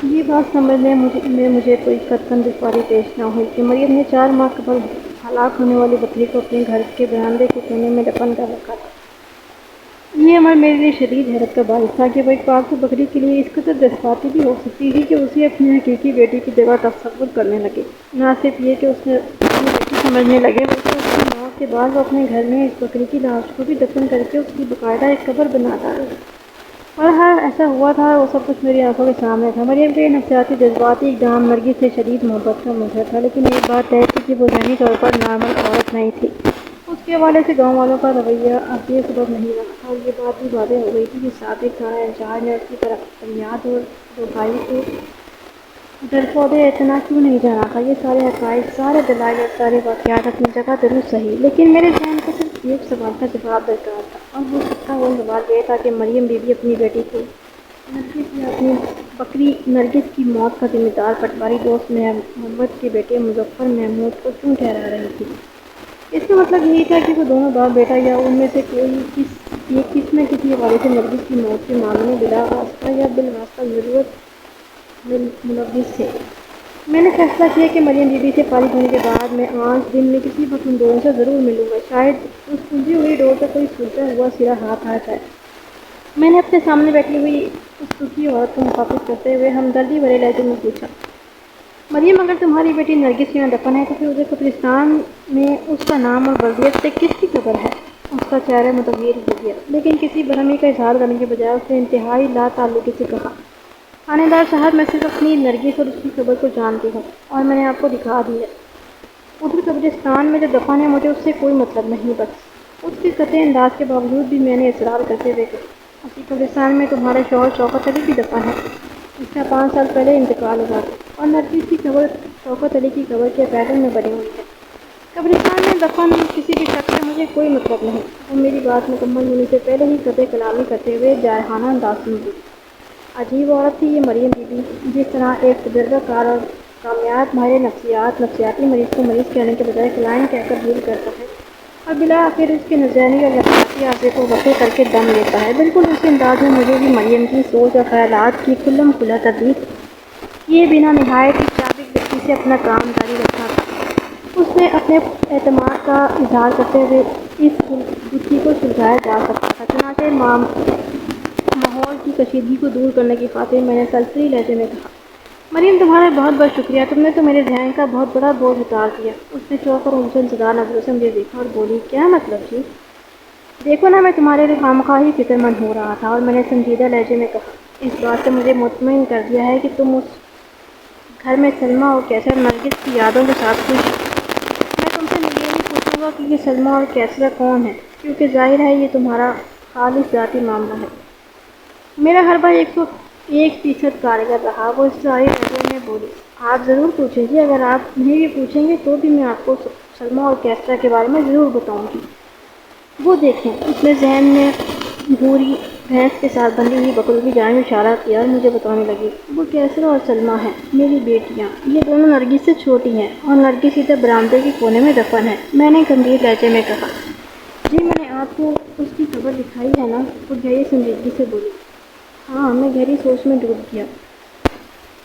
یہ بات سمجھنے میں مجھے کوئی قطعاً دشواری پیش نہ ہوئی کہ مریم نے 4 ماہ قبل ہلاک ہونے والی بکری کو اپنے گھر کے برآمدے کے کونے میں دفن کر رکھا تھا۔ یہ عمل میرے لیے شدید حیرت کا باعث تھا کہ وہ ایک پالتو بکری کے لیے اس قدر جذباتی بھی ہو سکتی تھی کہ اسے اپنی حقیقی بیٹی کی جگہ تصور کرنے لگے۔ نہ صرف یہ کہ اسے اپنی بیٹی سمجھنے لگے بلکہ اس کی موت کے بعد وہ اپنے گھر میں اس بکری کی لاش کو بھی دفن کر کے اس کی باقاعدہ ایک قبر بنا ڈالے۔ اور ہاں، ایسا ہوا تھا، وہ سب کچھ میری آنکھوں کے سامنے تھا۔ مریم کے نفسیاتی جذباتی اقدام نرگس سے شدید محبت کا مظہر تھا، لیکن ایک بات طے تھی کہ وہ ذہنی طور پر نارمل عورت نہیں تھی۔ اس کے حوالے سے گاؤں والوں کا رویہ عافیت سبب نہیں رہا تھا اور یہ بات بھی واضح ہو گئی تھی کہ سابق تھانہ انچارج نے اس کی فریاد اور 2 بھائی کو ڈرپودے اعتنا کیوں نہیں جانا تھا۔ یہ سارے حقائق، سارے دلائل اور سارے واقعات اپنی جگہ ضرور صحیح، لیکن میرے ذہن کو صرف ایک سوال کا جواب درکار تھا، اور وہ سوال یہ تھا کہ مریم بی بی اپنی بیٹی کو نرگس یا اپنی بکری نرگس کی موت کا ذمہ دار پٹواری دوست محمد کے بیٹے مظفر محمود کو کیوں ٹھہرا رہی تھی؟ اس کا مطلب یہی تھا کہ وہ دونوں باپ بیٹا یا ان میں سے کوئی کسی نہ کسی حوالے سے نرگس کی موت کے معاملے میں بلا واسطہ یا بالواسطہ ضرورت ملوث تھے۔ میں نے فیصلہ کیا کہ مریم بی بی سے فارغ ہونے کے بعد میں آج دن میں کسی وقت ان دونوں سے ضرور ملوں گا، شاید اس سلجھی ہوئی ڈور سے کوئی سلجھا ہوا سرا ہاتھ آ جائے۔ میں نے اپنے سامنے بیٹھی ہوئی اس دکھی عورت کو مخاطب کرتے ہوئے ہمدردی بھرے لہجے میں پوچھا، مریم، اگر تمہاری بیٹی نرگس یہاں دفن ہے تو پھر اسے قبرستان میں اس کا نام اور بلدیت سے کس کی خبر ہے؟ اس کا چہرہ متغیر ہو گیا، لیکن کسی برہمی کا اظہار کرنے کے بجائے اس نے انتہائی لا تعلقی سے کہا، تھانے دار صاحب، میں صرف اپنی نرگس اور اس کی خبر کو جانتی ہوں اور میں نے آپ کو دکھا دی ہے۔ ادھر قبرستان میں جو دفن ہے مجھے اس سے کوئی مطلب نہیں، بس۔ اس کی قطعی انداز کے باوجود بھی میں نے اصرار کرتے ہوئے کہا، اسی قبرستان میں تمہارے شوہر شوکت علی بھی دفن ہے، اس کا 5 سال پہلے انتقال ہوا تھا، اور نرگس کی خبر شوکت علی کی خبر کے پیٹرن میں بنی ہوئی ہے۔ قبرستان میں دفن کسی بھی شخص سے مجھے کوئی مطلب نہیں۔ وہ میری بات مکمل ہونے سے پہلے ہی قطع کلامی کرتے ہوئے جارحانہ انداز میں بولی، عجیب عورت تھی یہ مریم بی بی، جس طرح ایک تجربہ کار اور کامیاب ماہر نفسیات نفسیاتی مریض کو مریض کہنے کے بجائے کلائنٹ کہہ کر ڈیل کرتا ہے اور بالآخر اس کے ذہنی اور نفسیاتی عارضے کو وقوع کر کے دم لیتا ہے، بالکل اسی انداز میں مجھے بھی مریم کی سوچ اور خیالات کی کھلم کھلا تردید کیے بنا نہایت ہی چابک دستی سے اپنا کام جاری رکھا تھا۔ اس نے اپنے اعتماد کا اظہار کرتے ہوئے اس دکھی کو سلجھایا جا سکتا تھا، چنانچہ ماحول کی کشیدگی کو دور کرنے کی خاطر میں نے سرسری لہجے میں کہا، مریم، تمہارا بہت بہت شکریہ، تم نے تو میرے ذہن کا بہت بڑا بوجھ اتار دیا۔ اس نے چوک اور الجھن زدہ نظروں سے مجھے دیکھا اور بولی، کیا مطلب جی؟ دیکھو نا، میں تمہارے لیے خواہ ہی فکر مند ہو رہا تھا، اور میں نے سنجیدہ لہجے میں کہا، اس بات سے مجھے مطمئن کر دیا ہے کہ تم اس گھر میں سلمیٰ اور کیسر نرگس کی یادوں کے ساتھ خوش ہو۔ میں تم سے یہ نہیں پوچھوں گا کہ یہ سلمیٰ اور کیسر کون ہے، کیونکہ ظاہر ہے یہ تمہارا خالص ذاتی معاملہ ہے۔ میرا ہر بھائی 101% کارگر رہا، وہ اس ظاہر لہجے میں بولی، آپ ضرور پوچھیں گی، اگر آپ نہیں بھی پوچھیں گے تو بھی میں آپ کو سلمیٰ اور کیسر کے بارے میں ضرور بتاؤں گی۔ وہ دیکھیں، اس نے ذہن میں بھوری بھینس کے ساتھ بندھی ہوئی بکروں کی جانب اشارہ کیا اور مجھے بتانے لگی، وہ کیسر اور سلمیٰ ہیں، میری بیٹیاں، یہ دونوں نرگس سے چھوٹی ہیں، اور نرگس ادھر برآمدے کے کونے میں دفن ہے۔ میں نے گمبھیر لہجے میں کہا، جی میں نے آپ کو اس کی خبر دکھائی ہے نا؟ وہ گہری سنجیدگی سے بولی۔ ہاں، میں گہری سوچ میں ڈوب گیا۔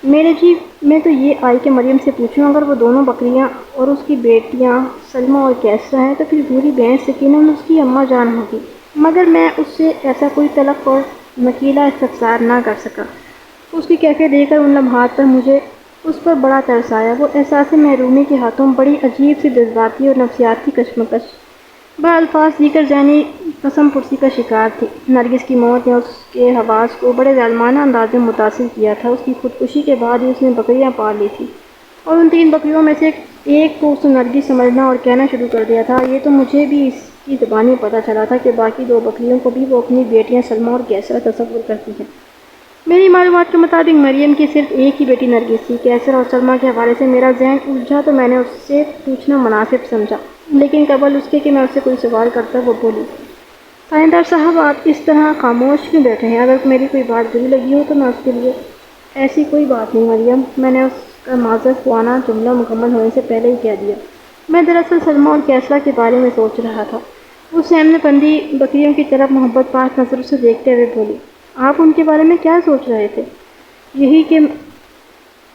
میرے جی، میں تو یہ آئی کہ مریم سے پوچھوں، اگر وہ دونوں بکریاں اور اس کی بیٹیاں سلمیٰ اور کیسرا ہیں تو پھر بھوری بھینس یقیناً اس کی اماں جان ہوگی، مگر میں اس سے ایسا کوئی تلخ اور نکیلا استفسار نہ کر سکا۔ اس کی کیفیت دیکھ کر ان لمحات پر مجھے اس پر بڑا ترس آیا۔ وہ احساس محرومی کے ہاتھوں بڑی عجیب سی جذباتی اور نفسیاتی کشمکش بالفاظ دیگر ذہنی قسم پرسی کا شکار تھی۔ نرگس کی موت نے اس کے حواس کو بڑے ظالمانہ انداز میں متاثر کیا تھا۔ اس کی خودکشی کے بعد ہی اس نے بکریاں پال لی تھیں، اور ان 3 بکریوں میں سے ایک کو اس نے نرگس سمجھنا اور کہنا شروع کر دیا تھا۔ یہ تو مجھے بھی اس کی زبانی پتہ چلا تھا کہ باقی 2 بکریوں کو بھی وہ اپنی بیٹیاں سلمیٰ اور کیسرا تصور کرتی ہے۔ میری معلومات کے مطابق مریم کی صرف ایک ہی بیٹی نرگس تھی۔ کیسر اور سلمیٰ کے حوالے سے میرا ذہن الجھا تو میں نے اس سے پوچھنا مناسب سمجھا، لیکن قبل اس کے کہ میں اس سے کوئی سوال کرتا وہ بولی، تھانے صاحب آپ اس طرح خاموش کیوں بیٹھے ہیں؟ اگر میری کوئی بات بری لگی ہو تو میں اس کے لیے… ایسی کوئی بات نہیں مریم، میں نے اس کا معذرت خوانا جملہ مکمل ہونے سے پہلے ہی کہہ دیا۔ میں دراصل سلمیٰ اور کیسرا کے بارے میں سوچ رہا تھا۔ وہ سامنے بندھی بکریوں کی طرف محبت پاک نظروں سے دیکھتے ہوئے بولی، آپ ان کے بارے میں کیا سوچ رہے تھے؟ یہی کہ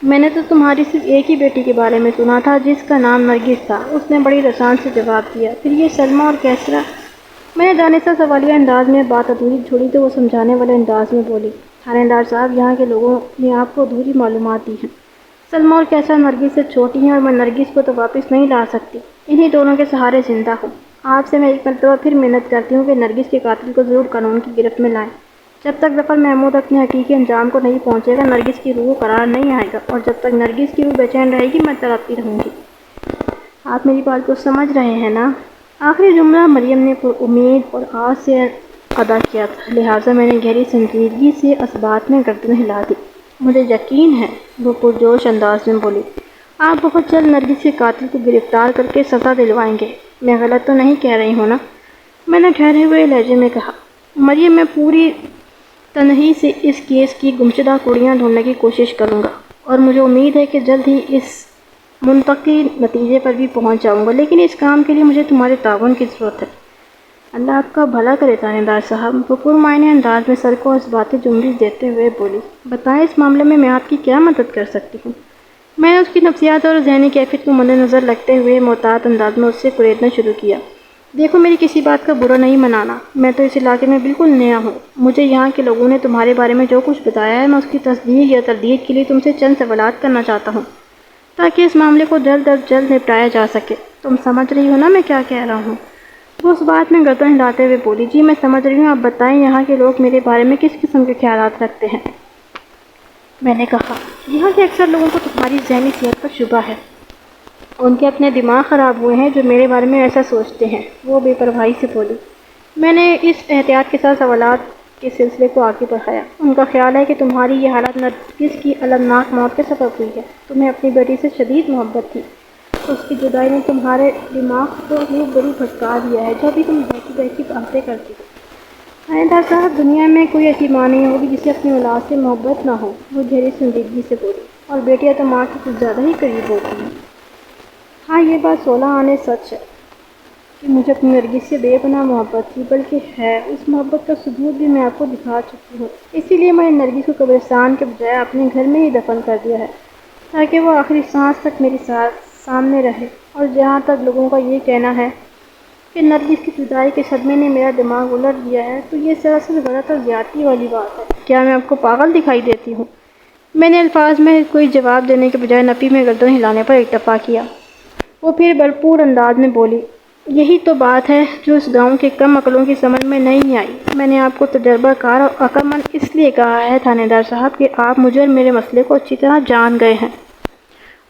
میں نے تو تمہاری صرف ایک ہی بیٹی کے بارے میں سنا تھا جس کا نام نرگس تھا، اس نے بڑی رسان سے جواب دیا۔ پھر یہ سلمیٰ اور کیسرا؟ میں نے دانستہ سوالیہ انداز میں بات ادھوری چھوڑی تو وہ سمجھانے والے انداز میں بولی، تھانے صاحب یہاں کے لوگوں نے آپ کو ادھوری معلومات دی ہیں۔ سلمیٰ اور کیسرا نرگس سے چھوٹی ہیں اور میں نرگس کو تو واپس نہیں لا سکتی، انہی دونوں کے سہارے زندہ ہوں۔ آپ سے میں ایک مرتبہ پھر منت کرتی ہوں کہ نرگس کے قاتل کو ضرور قانون کی گرفت میں لائیں۔ جب تک ظفر محمود اپنے حقیقی انجام کو نہیں پہنچے گا نرگس کی روح قرار نہیں آئے گا، اور جب تک نرگس کی روح بے چین رہے گی میں تڑپتی رہوں گی۔ آپ میری بات کو سمجھ رہے ہیں نا؟ آخری جملہ مریم نے پر امید اور آس سے ادا کیا تھا، لہٰذا میں نے گہری سنجیدگی سے اس بات میں گردن ہلا دی۔ مجھے یقین ہے، وہ پرجوش انداز میں بولی، آپ بہت جلد نرگس کے قاتل کو گرفتار کر کے سزا دلوائیں گے۔ میں غلط تو نہیں کہہ رہی ہوں نا؟ میں نے ٹھہرے ہوئے لہجے میں کہا۔ مریم، میں پوری تنہی سے اس کیس کی گمشدہ کڑیاں ڈھونڈنے کی کوشش کروں گا، اور مجھے امید ہے کہ جلد ہی اس منطقی نتیجے پر بھی پہنچ جاؤں گا، لیکن اس کام کے لیے مجھے تمہارے تعاون کی ضرورت ہے۔ اللہ آپ کا بھلا کرے تھانے صاحب، وہ پرمعنی انداز میں سر کو اس باتیں جنبش دیتے ہوئے بولی، بتائیں اس معاملے میں آپ کی کیا مدد کر سکتی ہوں؟ میں نے اس کی نفسیات اور ذہنی کیفیت کو مد نظر رکھتے ہوئے محتاط انداز میں اس سے کریدنا شروع کیا۔ دیکھو، میری کسی بات کا برا نہیں منانا، میں تو اس علاقے میں بالکل نیا ہوں۔ مجھے یہاں کے لوگوں نے تمہارے بارے میں جو کچھ بتایا ہے میں اس کی تصدیق یا تردید کے لیے تم سے چند سوالات کرنا چاہتا ہوں تاکہ اس معاملے کو جلد از جلد نپٹایا جا سکے۔ تم سمجھ رہی ہو نا میں کیا کہہ رہا ہوں؟ وہ اس بات میں گردن ہلاتے ہوئے بولی، جی میں سمجھ رہی ہوں، آپ بتائیں یہاں کے لوگ میرے بارے میں کس قسم کے خیالات رکھتے ہیں؟ میں نے کہا، یہاں کے اکثر لوگوں کو تمہاری ذہنی صحت پر شبہ ہے، ان کے اپنے دماغ خراب ہوئے ہیں جو میرے بارے میں ایسا سوچتے ہیں۔ وہ بے پرواہی سے بولی۔ میں نے اس احتیاط کے ساتھ سوالات کے سلسلے کو آگے بڑھایا۔ ان کا خیال ہے کہ تمہاری یہ حالت نرگس کی المناک موت کے سبب ہوئی ہے۔ تمہیں اپنی بیٹی سے شدید محبت تھی، اس کی جدائی نے تمہارے دماغ کو یوں بڑی بھٹکا دیا ہے جو ابھی تم بیٹھی بیٹھی باتیں کرتی ہو۔ تھانے صاحب، دنیا میں کوئی ایسی ماں نہیں ہوگی جسے اپنی اولاد سے محبت نہ ہو، وہ گہری سنجیدگی سے بولی، اور بیٹیاں تو ماں کی کچھ زیادہ ہی قریب ہوتی ہیں۔ ہاں، یہ بات 16 آنے سچ ہے کہ مجھے اپنی نرگس سے بے پناہ محبت تھی، بلکہ ہے، اس محبت کا ثبوت بھی میں آپ کو دکھا چکی ہوں۔ اسی لیے میں نے نرگس کو قبرستان کے بجائے اپنے گھر میں ہی دفن کر دیا ہے تاکہ وہ آخری سانس تک میری سامنے رہے۔ اور جہاں تک لوگوں کا یہ کہنا ہے کہ نرگس کی جدائی کے صدمے نے میرا دماغ الٹ دیا ہے، تو یہ سراسر غلط اور زیادتی والی بات ہے۔ کیا میں آپ کو پاگل دکھائی دیتی ہوں؟ میں نے الفاظ میں کوئی جواب دینے کے بجائے نفی میں گردن ہلانے پر اکتفا کیا۔ وہ پھر بھرپور انداز میں بولی، یہی تو بات ہے جو اس گاؤں کے کم عقلوں کی سمجھ میں نہیں آئی۔ میں نے آپ کو تجربہ کار اور عقلمند اس لیے کہا ہے تھانے صاحب کہ آپ مجھے اور میرے مسئلے کو اچھی طرح جان گئے ہیں۔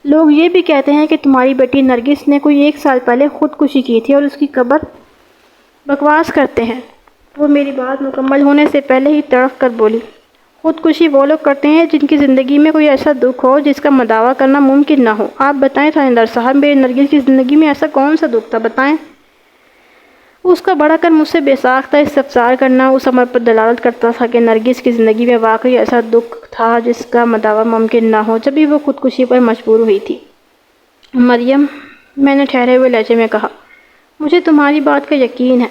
لوگ یہ بھی کہتے ہیں کہ تمہاری بیٹی نرگس نے کوئی 1 سال پہلے خودکشی کی تھی اور اس کی قبر… بکواس کرتے ہیں۔ وہ میری بات مکمل ہونے سے پہلے ہی تڑپ کر بولی، خودکشی وہ لوگ کرتے ہیں جن کی زندگی میں کوئی ایسا دکھ ہو جس کا مداوع کرنا ممکن نہ ہو۔ آپ بتائیں تھانے صاحب، میری نرگس کی زندگی میں ایسا کون سا دکھ تھا، بتائیں؟ اس کا بڑھا کر مجھ سے بے ساختہ استفسار کرنا اس امر پر دلالت کرتا تھا کہ نرگس کی زندگی میں واقعی ایسا دکھ تھا جس کا مداوع ممکن نہ ہو، جبھی وہ خودکشی پر مجبور ہوئی تھی۔ مریم، میں نے ٹھہرے ہوئے لہجے میں کہا، مجھے تمہاری بات کا یقین ہے،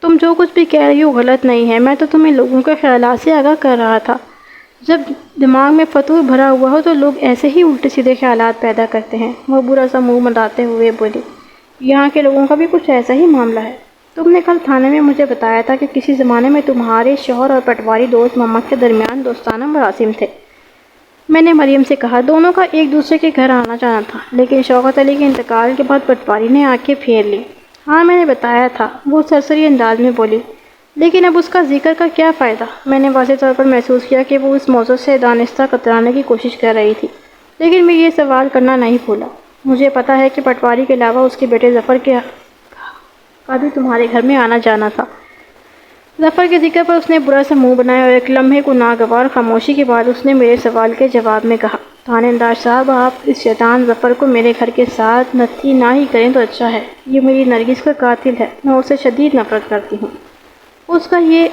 تم جو کچھ بھی کہہ رہی ہو غلط نہیں ہے۔ میں تو تمہیں لوگوں کے خیالات سے آگاہ کر رہا تھا۔ جب دماغ میں فتور بھرا ہوا ہو تو لوگ ایسے ہی الٹے سیدھے خیالات پیدا کرتے ہیں۔ وہ برا سا منہ بناتے ہوئے بولی، یہاں کے لوگوں کا بھی کچھ ایسا ہی معاملہ ہے۔ تم نے کل تھانے میں مجھے بتایا تھا کہ کسی زمانے میں تمہارے شوہر اور پٹواری دوست محمد کے درمیان دوستانہ مراسم تھے۔ میں نے مریم سے کہا، دونوں کا ایک دوسرے کے گھر آنا جانا تھا، لیکن شوکت علی کے انتقال کے بعد پٹواری نے آنکھیں پھیر لیں۔ ہاں، میں نے بتایا تھا، وہ سرسری انداز میں بولی، لیکن اب اس کا ذکر کا کیا فائدہ؟ میں نے واضح طور پر محسوس کیا کہ وہ اس موضوع سے دانستہ کترانے کی کوشش کر رہی تھی، لیکن میں یہ سوال کرنا نہیں بھولا۔ مجھے پتا ہے کہ پٹواری کے علاوہ اس کے بیٹے ظفر کا بھی تمہارے گھر میں آنا جانا تھا۔ ظفر کے ذکر پر اس نے برا سا منہ بنایا اور ایک لمحے کو ناگوار خاموشی کے بعد اس نے میرے سوال کے جواب میں کہا، تھانے دار صاحب، آپ اس شیطان ظفر کو میرے گھر کے ساتھ نتھی نہ ہی کریں تو اچھا ہے۔ یہ میری نرگس کا قاتل ہے، میں اسے شدید نفرت کرتی ہوں۔ اس کا یہ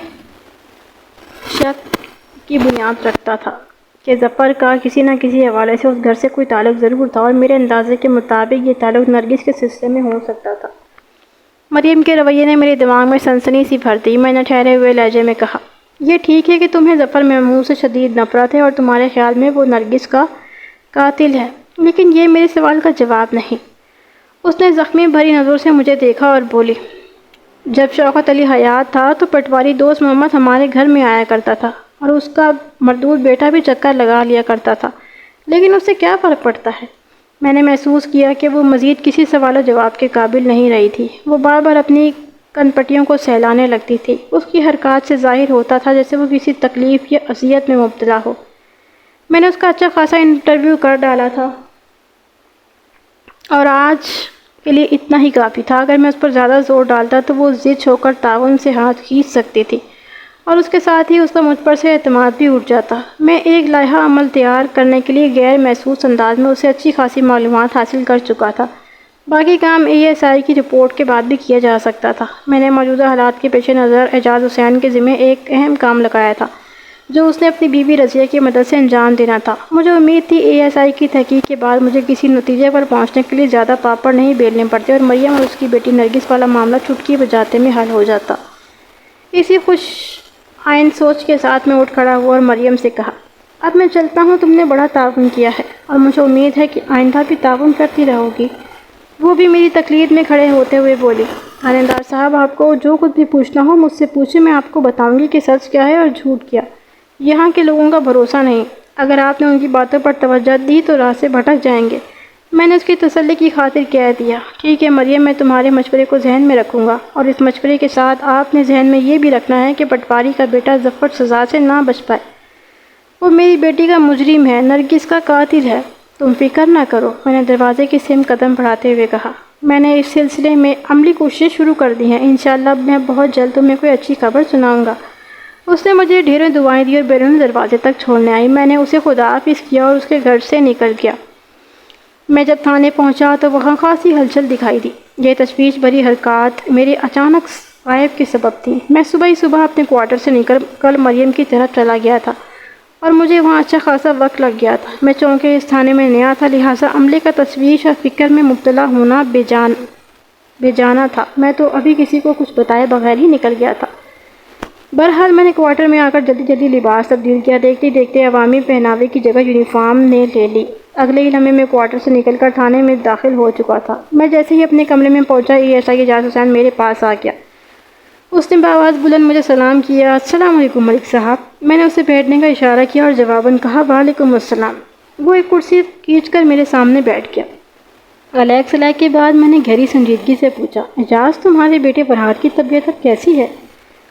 شک کی بنیاد رکھتا تھا کہ ظفر کا کسی نہ کسی حوالے سے اس گھر سے کوئی تعلق ضرور تھا، اور میرے اندازے کے مطابق یہ تعلق نرگس کے سلسلے میں ہو سکتا تھا۔ مریم کے رویے نے میرے دماغ میں سنسنی سی بھر دی۔ میں نے ٹھہرے ہوئے لہجے میں کہا، یہ ٹھیک ہے کہ تمہیں ظفر محمود سے شدید نفرت ہے اور تمہارے خیال میں وہ نرگس کا قاتل ہے، لیکن یہ میرے سوال کا جواب نہیں۔ اس نے زخمی بھری نظروں سے مجھے دیکھا اور بولی، جب شوکت علی حیات تھا تو پٹواری دوست محمد ہمارے گھر میں آیا کرتا تھا، اور اس کا مردود بیٹا بھی چکر لگا لیا کرتا تھا، لیکن اس سے کیا فرق پڑتا ہے؟ میں نے محسوس کیا کہ وہ مزید کسی سوال و جواب کے قابل نہیں رہی تھی۔ وہ بار بار اپنی کن پٹیوں کو سہلانے لگتی تھی۔ اس کی حرکات سے ظاہر ہوتا تھا جیسے وہ کسی تکلیف یا اذیت میں مبتلا ہو۔ میں نے اس کا اچھا خاصا انٹرویو کر ڈالا تھا اور آج کے لیے اتنا ہی کافی تھا۔ اگر میں اس پر زیادہ زور ڈالتا تو وہ ضد ہو کر تعاون سے ہاتھ کھینچ سکتی تھی، اور اس کے ساتھ ہی اس کا مجھ پر سے اعتماد بھی اٹھ جاتا۔ میں ایک لائحہ عمل تیار کرنے کے لیے غیر محسوس انداز میں اسے اچھی خاصی معلومات حاصل کر چکا تھا۔ باقی کام ASI کی رپورٹ کے بعد بھی کیا جا سکتا تھا۔ میں نے موجودہ حالات کے پیش نظر اعجاز حسین کے ذمہ ایک اہم کام لگایا تھا، جو اس نے اپنی بیوی رضیہ کی مدد سے انجام دینا تھا۔ مجھے امید تھی ASI کی تحقیق کے بعد مجھے کسی نتیجے پر پہنچنے کے لیے زیادہ پاپڑ نہیں بیلنے پڑتے، اور مریم اور اس کی بیٹی نرگس والا معاملہ چٹکی بجاتے میں حل ہو جاتا۔ اسی خوش آئند سوچ کے ساتھ میں اٹھ کھڑا ہوا اور مریم سے کہا، اب میں چلتا ہوں، تم نے بڑا تعاون کیا ہے اور مجھے امید ہے کہ آئندہ بھی تعاون کرتی رہو گی۔ وہ بھی میری تقلید میں کھڑے ہوتے ہوئے بولی، تھانے دار صاحب، آپ کو جو کچھ بھی پوچھنا ہو مجھ سے پوچھیں، میں آپ کو بتاؤں گی کہ سچ کیا ہے اور جھوٹ کیا۔ یہاں کے لوگوں کا بھروسہ نہیں، اگر آپ نے ان کی باتوں پر توجہ دی تو راہ سے بھٹک جائیں گے۔ میں نے اس کی تسلی کی خاطر کہہ دیا، ٹھیک ہے مریم، میں تمہارے مشورے کو ذہن میں رکھوں گا، اور اس مشورے کے ساتھ آپ نے ذہن میں یہ بھی رکھنا ہے کہ پٹواری کا بیٹا ظفر سزا سے نہ بچ پائے۔ وہ میری بیٹی کا مجرم ہے، نرگس کا قاتل ہے، تم فکر نہ کرو، میں نے دروازے کی سمت قدم بڑھاتے ہوئے کہا۔ میں نے اس سلسلے میں عملی کوششیں شروع کر دی ہیں، انشاءاللہ میں بہت جلد تمہیں کوئی اچھی خبر سناؤں گا۔ اس نے مجھے ڈھیروں دعائیں دی اور بیرون دروازے تک چھوڑنے آئی۔ میں نے اسے خداحافظ کیا اور اس کے گھر سے نکل گیا۔ میں جب تھانے پہنچا تو وہاں خاصی ہلچل دکھائی دی۔ یہ تشویش بھری حرکات میرے اچانک غائب کے سبب تھی۔ میں صبح ہی صبح اپنے کوارٹر سے نکل کل مریم کی طرف چلا گیا تھا، اور مجھے وہاں اچھا خاصا وقت لگ گیا تھا۔ میں چونکہ اس تھانے میں نیا تھا، لہٰذا عملے کا تشویش اور فکر میں مبتلا ہونا بے جانا تھا۔ میں تو ابھی کسی کو کچھ بتائے بغیر ہی نکل گیا تھا۔ بہرحال میں نے کوارٹر میں آ کر جلدی جلدی لباس تبدیل کیا۔ دیکھتے دیکھتے عوامی پہناوے کی جگہ یونیفارم نے لے لی۔ اگلے ہی لمحے میں کوارٹر سے نکل کر تھانے میں داخل ہو چکا تھا۔ میں جیسے ہی اپنے کمرے میں پہنچا، ASI اعجاز حسین میرے پاس آ گیا۔ اس نے بآواز بلند مجھے سلام کیا۔ السلام علیکم ملک صاحب۔ میں نے اسے بیٹھنے کا اشارہ کیا اور جواباً کہا، وعلیکم السلام۔ وہ ایک کرسی کھینچ کر میرے سامنے بیٹھ گیا۔ علیک سلیک کے بعد میں نے گہری سنجیدگی سے پوچھا، اعجاز، تمہارے بیٹے فرحات کی طبیعت اب کیسی ہے؟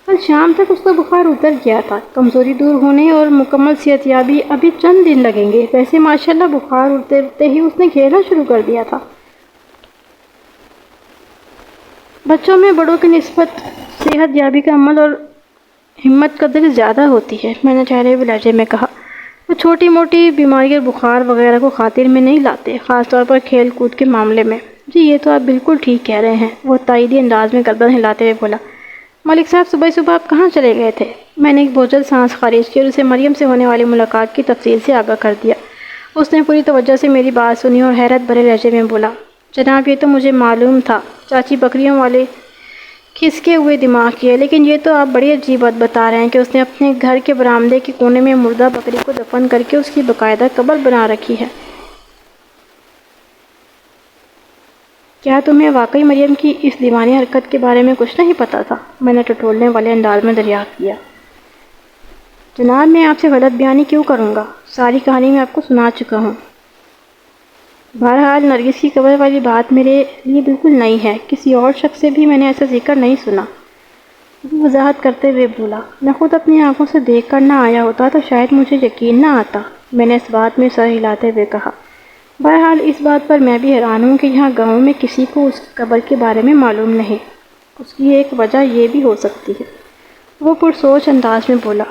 کل شام تک اس کا بخار اتر گیا تھا، کمزوری دور ہونے اور مکمل صحت یابی ابھی چند دن لگیں گے۔ ویسے ماشاءاللہ بخار اترتے ہی اس نے کھیلنا شروع کر دیا تھا۔ بچوں میں بڑوں کی نسبت صحت یابی کا عمل اور ہمت قدر زیادہ ہوتی ہے، میں نے ٹھہرے ہوئے لہجے میں کہا۔ وہ چھوٹی موٹی بیماری اور بخار وغیرہ کو خاطر میں نہیں لاتے، خاص طور پر کھیل کود کے معاملے میں۔ جی یہ تو آپ بالکل ٹھیک کہہ رہے ہیں، وہ تائیدی انداز میں گردن ہلاتے ہوئے بولا۔ ملک صاحب، صبح صبح آپ کہاں چلے گئے تھے؟ میں نے ایک بوجھل سانس خارج کی اور اسے مریم سے ہونے والی ملاقات کی تفصیل سے آگاہ کر دیا۔ اس نے پوری توجہ سے میری بات سنی اور حیرت بھرے لہجے میں بولا، جناب یہ تو مجھے معلوم تھا، چاچی بکریوں والے کھسکے ہوئے دماغ کی ہے، لیکن یہ تو آپ بڑی عجیب بات بتا رہے ہیں کہ اس نے اپنے گھر کے برآمدے کے کونے میں مردہ بکری کو دفن کر کے اس کی باقاعدہ قبر بنا رکھی ہے۔ کیا تمہیں واقعی مریم کی اس دیوانی حرکت کے بارے میں کچھ نہیں پتا تھا؟ میں نے ٹٹولنے والے انداز میں دریافت کیا۔ جناب میں آپ سے غلط بیانی کیوں کروں گا؟ ساری کہانی میں آپ کو سنا چکا ہوں۔ بہرحال نرگس کی قبر والی بات میرے لیے بالکل نئی ہے، کسی اور شخص سے بھی میں نے ایسا ذکر نہیں سنا۔ وہ وضاحت کرتے ہوئے بولا، میں خود اپنی آنکھوں سے دیکھ کر نہ آیا ہوتا تو شاید مجھے یقین نہ آتا۔ میں نے اس بات میں سر ہلاتے ہوئے کہا، بہرحال اس بات پر میں بھی حیران ہوں کہ یہاں گاؤں میں کسی کو اس قبر کے بارے میں معلوم نہیں۔ اس کی ایک وجہ یہ بھی ہو سکتی ہے، وہ پرسوچ انداز میں بولا،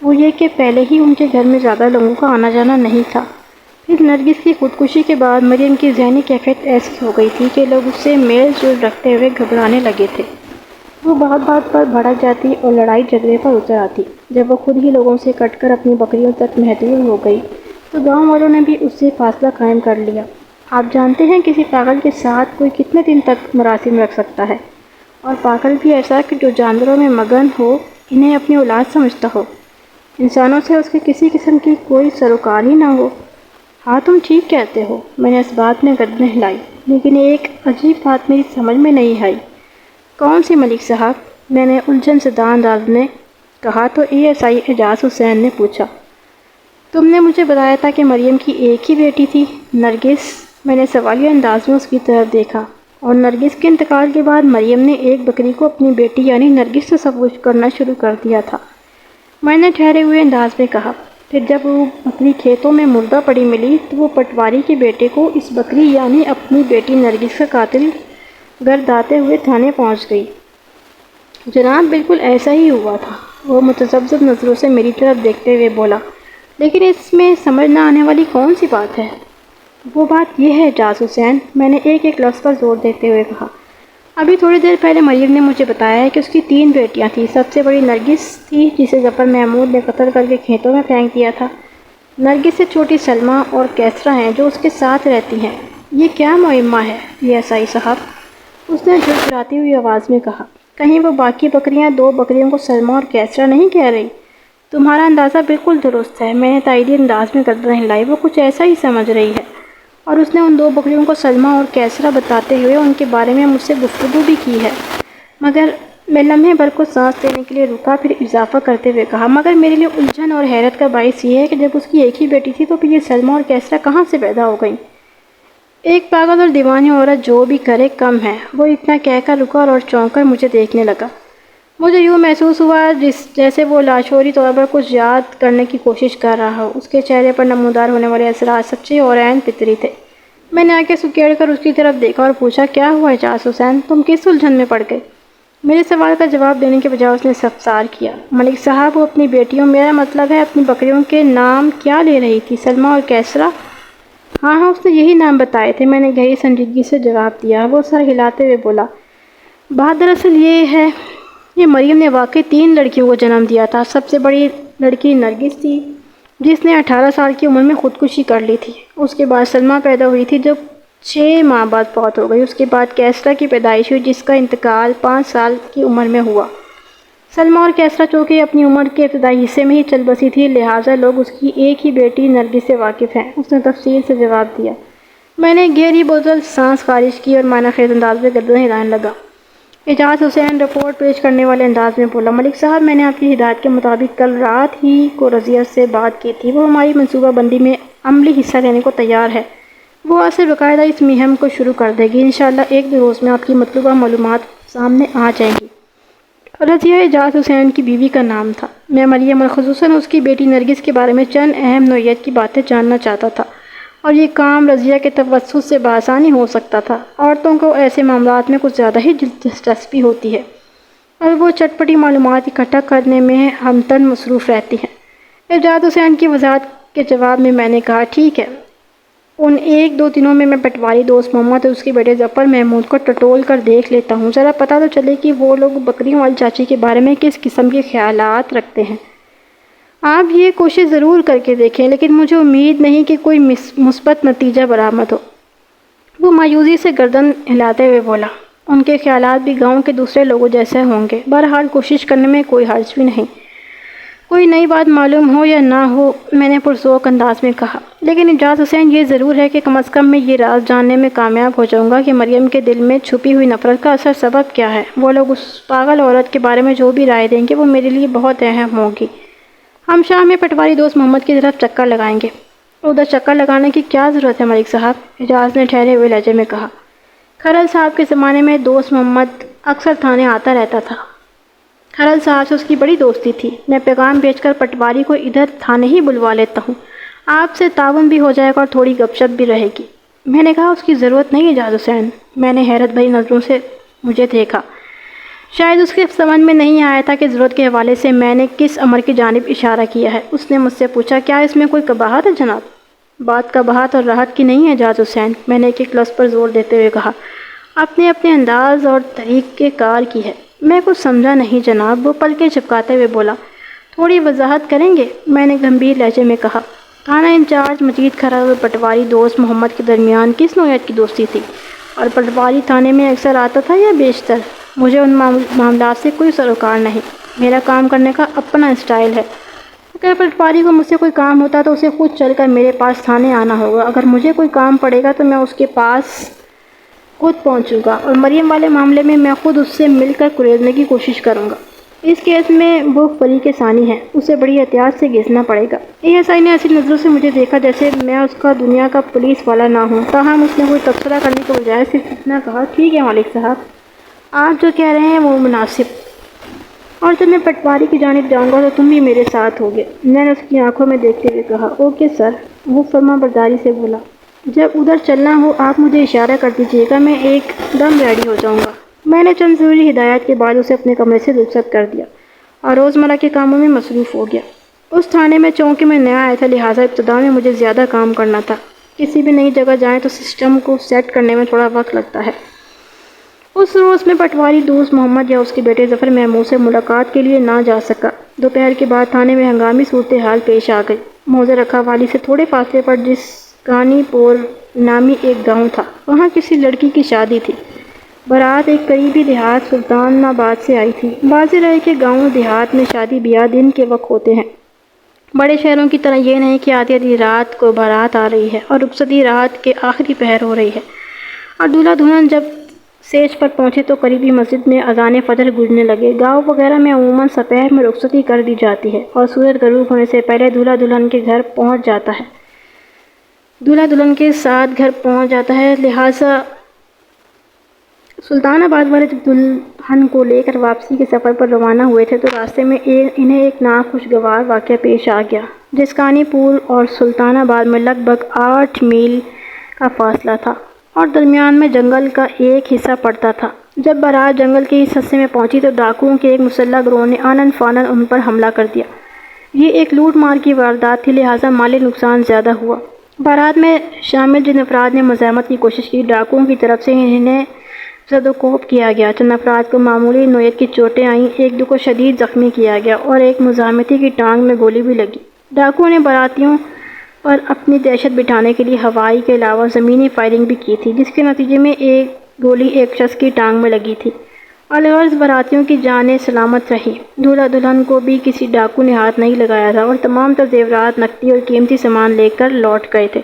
وہ یہ کہ پہلے ہی ان کے گھر میں زیادہ لوگوں کا آنا جانا نہیں تھا، پھر نرگس کی خودکشی کے بعد مریم کی ذہنی کیفیت ایسی ہو گئی تھی کہ لوگ اس سے میل جول رکھتے ہوئے گھبرانے لگے تھے۔ وہ بات بات پر بھڑک جاتی اور لڑائی جھگڑے پر اتر آتی۔ جب وہ خود ہی لوگوں سے کٹ کر اپنی بکریوں تک محدود ہو گئی تو گاؤں والوں نے بھی اس سے فاصلہ قائم کر لیا۔ آپ جانتے ہیں کسی پاگل کے ساتھ کوئی کتنے دن تک مراسم رکھ سکتا ہے، اور پاگل بھی ایسا کہ جو جانوروں میں مگن ہو، انہیں اپنی اولاد سمجھتا ہو، انسانوں سے اس کے کسی قسم کی کوئی سروکار ہی نہ ہو۔ ہاں تم ٹھیک کہتے ہو، میں نے اس بات میں گردن ہلائی، لیکن ایک عجیب بات میری سمجھ میں نہیں آئی۔ کون سی ملک صاحب؟ میں نے الجھن زدہ انداز میں کہا تو ASI اعجاز حسین نے پوچھا۔ تم نے مجھے بتایا تھا کہ مریم کی ایک ہی بیٹی تھی، نرگس۔ میں نے سوالیہ انداز میں اس کی طرف دیکھا، اور نرگس کے انتقال کے بعد مریم نے ایک بکری کو اپنی بیٹی یعنی نرگس تصور کرنا شروع کر دیا تھا، میں نے ٹھہرے ہوئے انداز میں کہا۔ پھر جب وہ بکری کھیتوں میں مردہ پڑی ملی تو وہ پٹواری کے بیٹے کو اس بکری یعنی اپنی بیٹی نرگس کا قاتل گرداتے ہوئے تھانے پہنچ گئی۔ جناب بالکل ایسا ہی ہوا تھا، وہ متذبذب نظروں سے میری طرف دیکھتے ہوئے بولا۔ لیکن اس میں سمجھ نہ آنے والی کون سی بات ہے؟ وہ بات یہ ہے اعجاز حسین، میں نے ایک ایک لفظ پر زور دیتے ہوئے کہا۔ ابھی تھوڑی دیر پہلے مریم نے مجھے بتایا ہے کہ اس کی 3 بیٹیاں تھیں۔ سب سے بڑی نرگس تھی جسے ظفر محمود نے قتل کر کے کھیتوں میں پھینک دیا تھا۔ نرگس سے چھوٹی سلمیٰ اور کیسرا ہیں جو اس کے ساتھ رہتی ہیں۔ یہ کیا معمہ ہے ASI صاحب؟ اس نے جھرجھراتی ہوئی آواز میں کہا۔ کہیں وہ باقی بکریاں 2 بکریوں کو سلمیٰ اور کیسرا نہیں کہہ رہی؟ تمہارا اندازہ بالکل درست ہے، میں نے تائیدی انداز میں گردن ہلائی۔ وہ کچھ ایسا ہی سمجھ رہی ہے، اور اس نے ان 2 بکریوں کو سلمیٰ اور کیسرا بتاتے ہوئے ان کے بارے میں مجھ سے گفتگو بھی کی ہے۔ مگر میں لمحے بھر کو سانس لینے کے لیے رکا، پھر اضافہ کرتے ہوئے کہا، مگر میرے لیے الجھن اور حیرت کا باعث یہ ہے کہ جب اس کی ایک ہی بیٹی تھی تو پھر یہ سلمیٰ اور کیسرا کہاں سے پیدا ہو گئیں؟ ایک پاگل اور دیوانی عورت جو بھی کرے کم ہے۔ وہ اتنا کہہ کر رکا اور چونک کر مجھے دیکھنے لگا۔ مجھے یوں محسوس ہوا جیسے وہ لاشعوری طور پر کچھ یاد کرنے کی کوشش کر رہا ہو۔ اس کے چہرے پر نمودار ہونے والے اثرات سچے اور عین فطری تھے۔ میں نے آنکھیں سکیڑ کر اس کی طرف دیکھا اور پوچھا، کیا ہوا اعجاز حسین؟ تم کس الجھن میں پڑ گئے؟ میرے سوال کا جواب دینے کے بجائے اس نے استفسار کیا، ملک صاحب وہ اپنی بیٹیوں، میرا مطلب ہے اپنی بکریوں کے نام کیا لے رہی تھی؟ سلمیٰ اور کیسرا؟ ہاں اس نے یہی نام بتائے تھے، میں نے گہری سنجیدگی سے جواب دیا۔ وہ سر ہلاتے ہوئے بولا، بات دراصل یہ ہے، یہ مریم نے واقعی 3 لڑکیوں کو جنم دیا تھا۔ سب سے بڑی لڑکی نرگس تھی جس نے 18 سال کی عمر میں خودکشی کر لی تھی۔ اس کے بعد سلمیٰ پیدا ہوئی تھی جو 6 ماہ بعد فوت ہو گئی۔ اس کے بعد کیسرا کی پیدائش ہوئی جس کا انتقال 5 سال کی عمر میں ہوا۔ سلمیٰ اور کیسرا چونکہ اپنی عمر کے ابتدائی حصے میں ہی چل بسی تھی، لہٰذا لوگ اس کی ایک ہی بیٹی نرگس سے واقف ہیں، اس نے تفصیل سے جواب دیا۔ میں نے گہری بزدل سانس خارج کی اور معنی خیز انداز میں گردن ہلانے لگا۔ اعجاز حسین رپورٹ پیش کرنے والے انداز میں بولا، ملک صاحب میں نے آپ کی ہدایت کے مطابق کل رات ہی کو رضیہ سے بات کی تھی، وہ ہماری منصوبہ بندی میں عملی حصہ لینے کو تیار ہے۔ وہ آج سے باقاعدہ اس مہم کو شروع کر دے گی، انشاءاللہ 1-2 روز میں آپ کی مطلوبہ معلومات سامنے آ جائیں گی۔ رضیہ اعجاز حسین کی بیوی کا نام تھا۔ میں مریم اور خصوصاً اس کی بیٹی نرگس کے بارے میں چند اہم نوعیت کی باتیں جاننا چاہتا تھا، اور یہ کام رضیہ کے توسط سے بآسانی ہو سکتا تھا۔ عورتوں کو ایسے معاملات میں کچھ زیادہ ہی دلچسپی ہوتی ہے اور وہ چٹپٹی معلومات اکٹھا کرنے میں ہمدن مصروف رہتی ہیں۔ اعجاز حسین کی وضاحت کے جواب میں نے کہا، ٹھیک ہے، ان 1-2 دنوں میں پٹواری دوست محمد اور اس کے بیٹے ظفر محمود کو ٹٹول کر دیکھ لیتا ہوں، ذرا پتہ تو چلے کہ وہ لوگ بکریوں والی چاچی کے بارے میں کس قسم کے خیالات رکھتے ہیں۔ آپ یہ کوشش ضرور کر کے دیکھیں، لیکن مجھے امید نہیں کہ کوئی مثبت نتیجہ برآمد ہو۔ وہ مایوسی سے گردن ہلاتے ہوئے بولا، ان کے خیالات بھی گاؤں کے دوسرے لوگوں جیسے ہوں گے، بہرحال کوشش کرنے میں کوئی حرج بھی نہیں، کوئی نئی بات معلوم ہو یا نہ ہو، میں نے پرذوق انداز میں کہا۔ لیکن اعجاز حسین یہ ضرور ہے کہ کم از کم میں یہ راز جاننے میں کامیاب ہو جاؤں گا کہ مریم کے دل میں چھپی ہوئی نفرت کا اصل سبب کیا ہے۔ وہ لوگ اس پاگل عورت کے بارے میں جو بھی رائے دیں گے وہ میرے لیے بہت اہم ہوگی۔ ہم شام میں پٹواری دوست محمد کی طرف چکر لگائیں گے۔ ادھر چکر لگانے کی کیا ضرورت ہے ملک صاحب؟ اعجاز نے ٹھہرے ہوئے لہجے میں کہا۔ کھرل صاحب کے زمانے میں دوست محمد اکثر تھانے آتا رہتا تھا۔ کھرل صاحب سے اس کی بڑی دوستی تھی۔ میں پیغام بھیج کر پٹواری کو ادھر تھانے ہی بلوا لیتا ہوں، آپ سے تعاون بھی ہو جائے گا اور تھوڑی گپ شپ بھی رہے گی۔ میں نے کہا، اس کی ضرورت نہیں اعجاز حسین۔ میں نے حیرت بھری نظروں سے مجھے دیکھا۔ شاید اس کے سمجھ میں نہیں آیا تھا کہ ضرورت کے حوالے سے میں نے کس امر کی جانب اشارہ کیا ہے۔ اس نے مجھ سے پوچھا، کیا اس میں کوئی قباحت ہے جناب؟ بات قباحت اور راحت کی نہیں ہے جاز حسین، میں نے ایک لفظ پر زور دیتے ہوئے کہا۔ اپنے انداز اور طریقۂ کار کی ہے۔ میں کچھ سمجھا نہیں جناب، وہ پلکیں جھپکاتے ہوئے بولا۔ تھوڑی وضاحت کریں گے؟ میں نے گمبھیر لہجے میں کہا۔ تھانہ انچارج مجید کھرا اور پٹواری دوست محمد کے درمیان کس نوعیت کی دوستی تھی؟ اور پٹواری تھانے میں اکثر آتا تھا یا بیشتر؟ مجھے ان معاملات سے کوئی سروکار نہیں، میرا کام کرنے کا اپنا اسٹائل ہے۔ اگر پٹواری کو مجھ سے کوئی کام ہوتا تو اسے خود چل کر میرے پاس تھانے آنا ہوگا، اگر مجھے کوئی کام پڑے گا تو میں اس کے پاس خود پہنچوں گا، اور مریم والے معاملے میں میں خود اس سے مل کر کریدنے کی کوشش کروں گا۔ اس کیس میں وہ فریق ثانی ہے، اسے بڑی احتیاط سے گھسنا پڑے گا۔ ASI نے ایسی نظروں سے مجھے دیکھا جیسے میں اس کا دنیا کا پولیس والا نہ ہوں، تاہم اس نے کوئی تبصرہ کرنے کے بجائے صرف اتنا کہا، ٹھیک ہے ملک صاحب، آپ جو کہہ رہے ہیں وہ مناسب، اور جب میں پٹواری کی جانب جاؤں گا تو تم بھی میرے ساتھ ہوگے۔ میں نے اس کی آنکھوں میں دیکھتے ہوئے کہا، اوکے سر۔ وہ فرما برداری سے بولا، جب ادھر چلنا ہو آپ مجھے اشارہ کر دیجیے گا، میں ایک دم ریڈی ہو جاؤں گا۔ میں نے چند ضروری ہدایات کے بعد اسے اپنے کمرے سے رخصت کر دیا اور روزمرہ کے کاموں میں مصروف ہو گیا۔ اس تھانے میں چونکہ میں نیا آیا تھا، لہٰذا ابتدا میں مجھے زیادہ کام کرنا تھا۔ کسی بھی نئی جگہ جائیں تو سسٹم کو سیٹ کرنے میں تھوڑا وقت لگتا ہے۔ اس روز میں پٹواری دوست محمد یا اس کے بیٹے ظفر محمود سے ملاقات کے لیے نہ جا سکا۔ دوپہر کے بعد تھانے میں ہنگامی صورتحال پیش آ گئی۔ موزے رکھا والی سے تھوڑے فاصلے پر جسکانی پور نامی ایک گاؤں تھا، وہاں کسی لڑکی کی شادی تھی۔ بارات ایک قریبی دیہات سلطان آباد سے آئی تھی۔ واضح رہے کہ گاؤں دیہات میں شادی بیاہ دن کے وقت ہوتے ہیں، بڑے شہروں کی طرح یہ نہیں کہ آدھی رات کو بارات آ رہی ہے اور رخصتی رات کے آخری پہر ہو رہی ہے، اور دولہا دلہن جب سیج پر پہنچے تو قریبی مسجد میں اذان فجر گونجنے لگے۔ گاؤں وغیرہ میں عموماً سپہر میں رخصتی کر دی جاتی ہے اور سورج غروب ہونے سے پہلے دولہا دلہن کے گھر پہنچ جاتا ہے، دولہا دلہن کے ساتھ گھر پہنچ جاتا ہے۔ لہٰذا سلطان آباد والے جب دلہن کو لے کر واپسی کے سفر پر روانہ ہوئے تھے تو راستے میں انہیں ایک ناخوشگوار واقعہ پیش آ گیا۔ جسکانی پور اور سلطان آباد میں لگ بھگ 8 میل کا فاصلہ تھا اور درمیان میں جنگل کا ایک حصہ پڑتا تھا۔ جب بارات جنگل کے اس حصے میں پہنچی تو ڈاکوؤں کے ایک مسلح گروہ نے آنن فانن ان پر حملہ کر دیا۔ یہ ایک لوٹ مار کی واردات تھی، لہٰذا مالی نقصان زیادہ ہوا۔ بارات میں شامل جن افراد نے مزاحمت کی کوشش کی، ڈاکوؤں کی طرف سے انہیں زد و کوب کیا گیا۔ چند افراد کو معمولی نوعیت کی چوٹیں آئیں، ایک دو کو شدید زخمی کیا گیا اور ایک مزاحمتی کی ٹانگ میں گولی بھی لگی۔ ڈاکوؤں نے باراتیوں پر اپنی دہشت بٹھانے کے لیے ہوائی کے علاوہ زمینی فائرنگ بھی کی تھی، جس کے نتیجے میں ایک گولی ایک شخص کی ٹانگ میں لگی تھی۔ الغرض باراتیوں کی جانیں سلامت رہیں۔ دولہا دلہن کو بھی کسی ڈاکو نے ہاتھ نہیں لگایا تھا اور تمام تر زیورات، نقدی اور قیمتی سامان لے کر لوٹ گئے تھے۔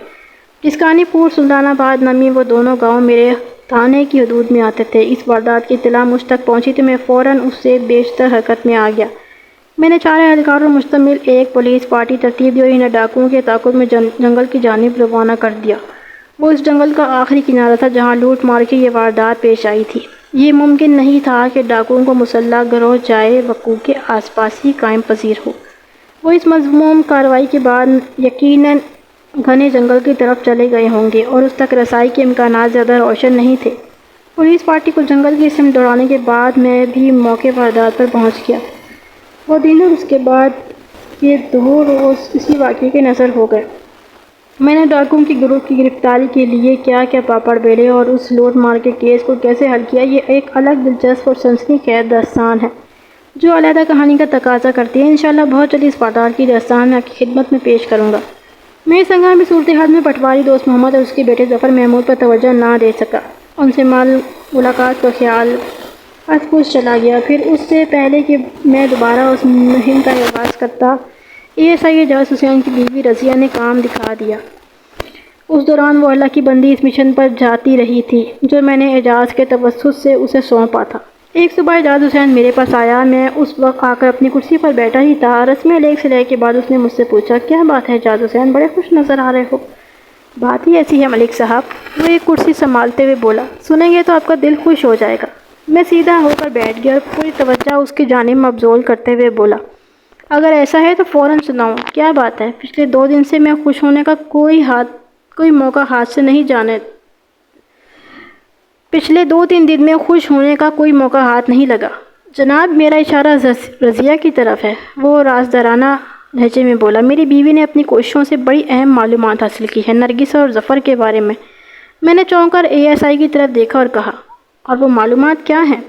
جسکانی پور سلطان آباد نامی وہ دونوں گاؤں میرے تھانے کی حدود میں آتے تھے۔ اس واردات کی اطلاع مجھ تک پہنچی تو میں فوراً اس سے بیشتر حرکت میں آ گیا۔ میں نے 4 اہلکاروں مشتمل ایک پولیس پارٹی ترتیب دی اور انہیں ڈاکوؤں کے تعاقب میں جنگل کی جانب روانہ کر دیا۔ وہ اس جنگل کا آخری کنارہ تھا جہاں لوٹ مار کی یہ واردات پیش آئی تھی۔ یہ ممکن نہیں تھا کہ ڈاکوؤں کو مسلح گروہ جائے وقوع کے آس پاس ہی قائم پذیر ہو۔ وہ اس مذموم کارروائی کے بعد یقیناً گھنے جنگل کی طرف چلے گئے ہوں گے اور اس تک رسائی کے امکانات زیادہ روشن نہیں تھے۔ پولیس پارٹی کو جنگل کی سمت دوڑانے کے بعد میں بھی موقع واردات پر پہنچ گیا۔ وہ دن اور اس کے بعد کے 2 روز اسی واقعے کے نظر ہو گئے۔ میں نے ڈاکوؤں کے گروہ کی گرفتاری کے لیے کیا کیا پاپڑ بیلے اور اس لوٹ مار کے کیس کو کیسے حل کیا، یہ ایک الگ دلچسپ اور سنسنی خیز داستان ہے جو علیحدہ کہانی کا تقاضا کرتی ہے۔ انشاءاللہ بہت جلد اس واردات کی داستان میں آپ کی خدمت میں پیش کروں گا۔ میں اس ہنگامی صورتحال میں پٹواری دوست محمد اور اس کے بیٹے ظفر محمود پر توجہ نہ دے سکا۔ ان سے ملاقات کا خیال از پوچھ چلا گیا۔ پھر اس سے پہلے کہ میں دوبارہ اس مہم کا آغاز کرتا، ASI اعجاز حسین کی بیوی رضیہ نے کام دکھا دیا۔ اس دوران وہ اللہ کی بندی اس مشن پر جاتی رہی تھی جو میں نے اعجاز کے توسط سے اسے سونپا تھا۔ ایک صبح اعجاز حسین میرے پاس آیا۔ میں اس وقت آ کر اپنی کرسی پر بیٹھا ہی تھا۔ رسمی علیگ سے کے بعد اس نے مجھ سے پوچھا، کیا بات ہے اعجاز حسین، بڑے خوش نظر آ رہے ہو؟ بات ہی ایسی ہے ملک صاحب، وہ ایک کرسی سنبھالتے ہوئے بولا، سنیں گے تو آپ کا دل خوش ہو جائے گا۔ میں سیدھا ہو کر بیٹھ گیا اور پوری توجہ اس کی جانب مبذول کرتے ہوئے بولا، اگر ایسا ہے تو فوراً سناؤ، کیا بات ہے؟ پچھلے 2 دن سے میں خوش ہونے کا کوئی موقع ہاتھ سے نہیں جانے پچھلے 2-3 دن میں خوش ہونے کا کوئی موقع ہاتھ نہیں لگا۔ جناب، میرا اشارہ رضیہ کی طرف ہے۔ وہ رازدارانہ لہجے میں بولا۔ میری بیوی نے اپنی کوششوں سے بڑی اہم معلومات حاصل کی ہیں نرگس اور ظفر کے بارے میں۔ میں نے چونک کر ASI کی طرف دیکھا اور کہا، اور وہ معلومات کیا ہیں؟